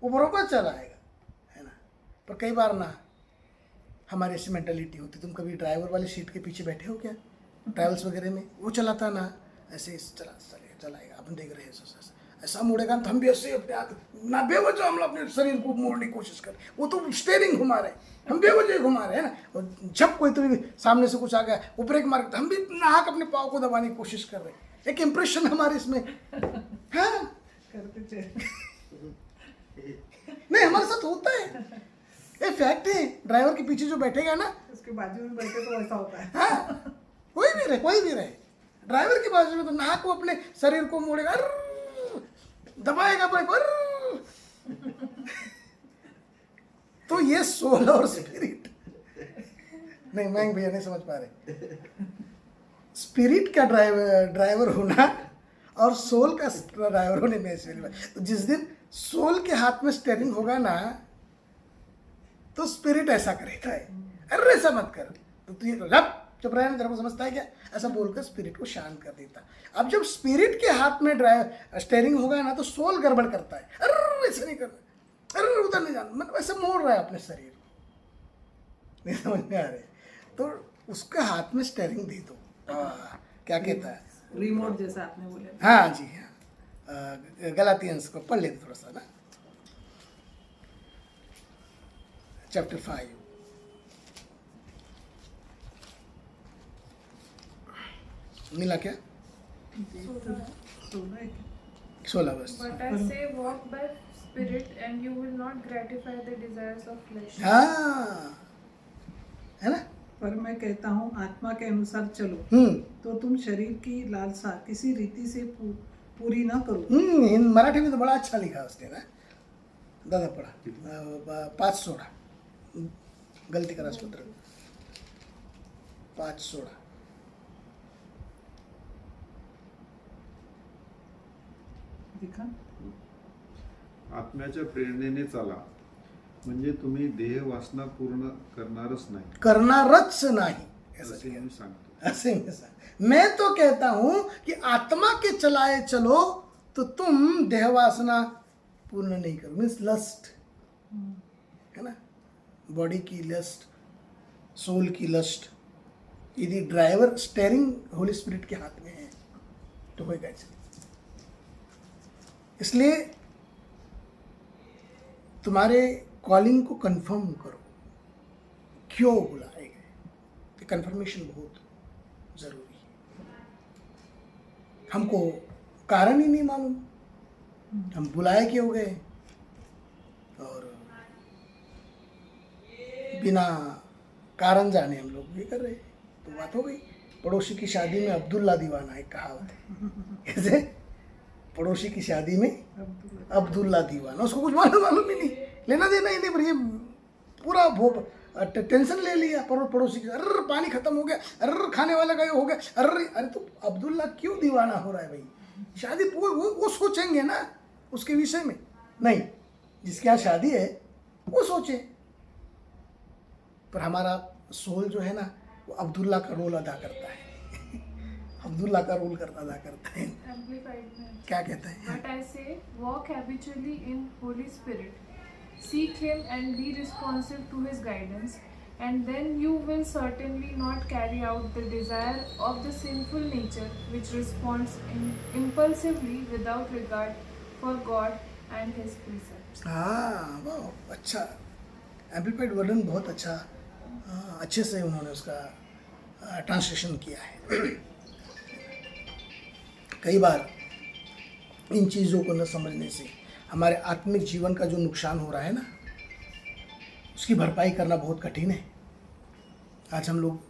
वो बरोबर चलाएगा, है ना। पर कई बार ना हमारी ऐसी मेंटालिटी होती, तुम कभी ड्राइवर वाली सीट के पीछे बैठे हो क्या, ट्रैवल्स वगैरह में, वो चलाता ना ऐसे चलाएगा, अपन देख रहे हैं ऐसा मुड़ेगा तो हम भी ऐसे अपने हाथ ना बेवजह हम अपने शरीर को मोड़ने की कोशिश करें, वो तो स्टेयरिंग घुमा रहे, हम बेवजह घुमा रहे हैं ना। और जब कोई तो भी सामने से कुछ आ गया, वो ब्रेक मार, हम भी नाहक अपने पाँव को दबाने की कोशिश कर रहे हैं। एक इम्प्रेशन हमारे इसमें, हाँ करते चले। नहीं, हमारे साथ होता है, ये फैक्ट है। ड्राइवर के पीछे जो बैठेगा ना, उसके बाजू में बैठे तो ऐसा होता है। हाँ, कोई भी रहे ड्राइवर के बाजू में, तो नाक को अपने शरीर को मोड़ेगा, दबाएगा ब्रेक, तो ये सोल और स्पिरिट नहीं, मैं भैया नहीं समझ पा रहे। स्पिरिट का ड्राइवर होना और सोल का ड्राइवर होने में ऐसे, तो जिस दिन सोल के हाथ में स्टीयरिंग होगा ना, तो स्पिरिट ऐसा करेगा, अरे ऐसा मत कर, तो तू ये चुप रहे, तेरे को समझता है क्या, ऐसा बोलकर स्पिरिट को शांत कर देता। अब जब स्पिरिट के हाथ में स्टीयरिंग होगा ना, तो सोल गड़बड़ करता है, अरे ऐसा नहीं करना, अरे उधर नहीं जाना, मतलब ऐसे मोड़ रहा है अपने शरीर को, नहीं समझ में आ रहे, तो उसके हाथ में स्टीयरिंग दे दो। क्या कहता है, रिमोट जैसा आपने बोले। हाँ जी, हाँ, गलातियंस को पढ़ लेते थोड़ा सा ना, चैप्टर 5 मिला क्या, 16 16 वर्ष। But I say, walk by spirit and you will not gratify the desires of flesh. हाँ, है ना? पर मैं कहता हूँ आत्मा के अनुसार चलो तो तुम शरीर की लालसा किसी रीति से पूरी न करो। मराठी में तो बड़ा अच्छा लिखा उसने ना, दादा पढ़ा 5:16, गलती करा सूत्र 5:16। दिखा आत्म्याच्या प्रेरणेने चाला म्हणजे तुम्ही देह वासना पूर्ण करणारच नाही करणारच नाही ऐसा असे लिखा। मी सांगतो। ऐसे में ऐसा मैं तो कहता हूं कि आत्मा के चलाए चलो तो तुम देहवासना पूर्ण नहीं करो, मीन्स लस्ट, है ना, बॉडी की लस्ट, सोल की लस्ट। यदि ड्राइवर स्टेयरिंग होली स्पिरिट के हाथ में है तो होएगा ऐसे। इसलिए तुम्हारे कॉलिंग को कंफर्म करो, क्यों बुलाए गए, कंफर्मेशन बहुत जरूरी है। हमको कारण ही नहीं मालूम, हम बुलाए क्यों गए, और बिना कारण जाने हम लोग ये कर रहे हैं, तो बात हो गई। पड़ोसी की शादी में अब्दुल्ला दीवाना, एक कहावत है, कैसे पड़ोसी की शादी में अब्दुल्ला दीवाना, उसको कुछ मालूम ही नहीं, लेना देना ही नहीं, पर ये पूरा टेंशन ले लिया पड़ोसी की, अरे पानी खत्म हो गया, अरे खाने वाला का ये हो गया, अरे तो अब्दुल्ला क्यों दीवाना हो रहा है भाई? शादी वो सोचेंगे ना उसके विषय में, नहीं, जिसके यहाँ शादी है वो सोचे। पर हमारा सोल जो है ना वो अब्दुल्ला का रोल अदा करता है अब्दुल्ला का रोल अदा करता है। Amplified में क्या कहता है? But I say, walk habitually in Holy Spirit. Seek Him and be responsive to His guidance, and then you will certainly not carry out the desire of the sinful nature which responds impulsively without regard for God and His precepts. हाँ, वाह, अच्छा, amplified version बहुत अच्छा, अच्छे से उन्होंने उसका translation किया है। कई बार इन चीज़ों को न समझने से हमारे आत्मिक जीवन का जो नुकसान हो रहा है ना, उसकी भरपाई करना बहुत कठिन है। आज हम लोग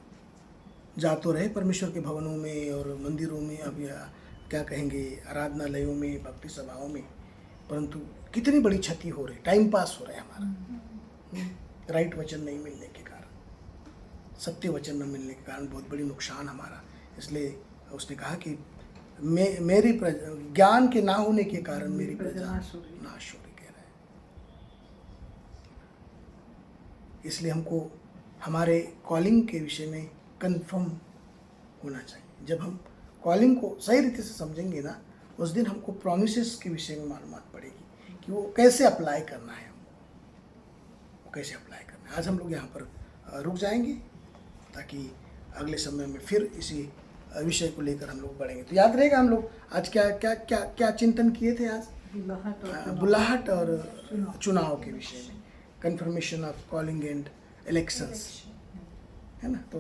जा तो रहे परमेश्वर के भवनों में और मंदिरों में, अब या क्या कहेंगे, आराधनालयों में, भक्ति सभाओं में, परंतु कितनी बड़ी क्षति हो रही, टाइम पास हो रहा है हमारा, राइट वचन नहीं मिलने के कारण, सत्य वचन न मिलने के कारण बहुत बड़ी नुकसान हमारा। इसलिए उसने कहा कि मेरी ज्ञान के ना होने के कारण मेरी प्रजा नाश हो रही, कह रहा है। इसलिए हमको हमारे कॉलिंग के विषय में कंफर्म होना चाहिए। जब हम कॉलिंग को सही रीति से समझेंगे ना, उस दिन हमको प्रॉमिसेस के विषय में मालूमात पड़ेगी कि वो कैसे अप्लाई करना है, हमको वो कैसे अप्लाई करना है। आज हम लोग यहाँ पर रुक जाएंगे ताकि अगले समय में फिर इसी विषय को लेकर हम लोग बढ़ेंगे। तो याद रहेगा हम लोग आज क्या क्या क्या क्या चिंतन किए थे आज? बुलाहट और चुनाव के विषय में, confirmation of calling and elections, है ना। तो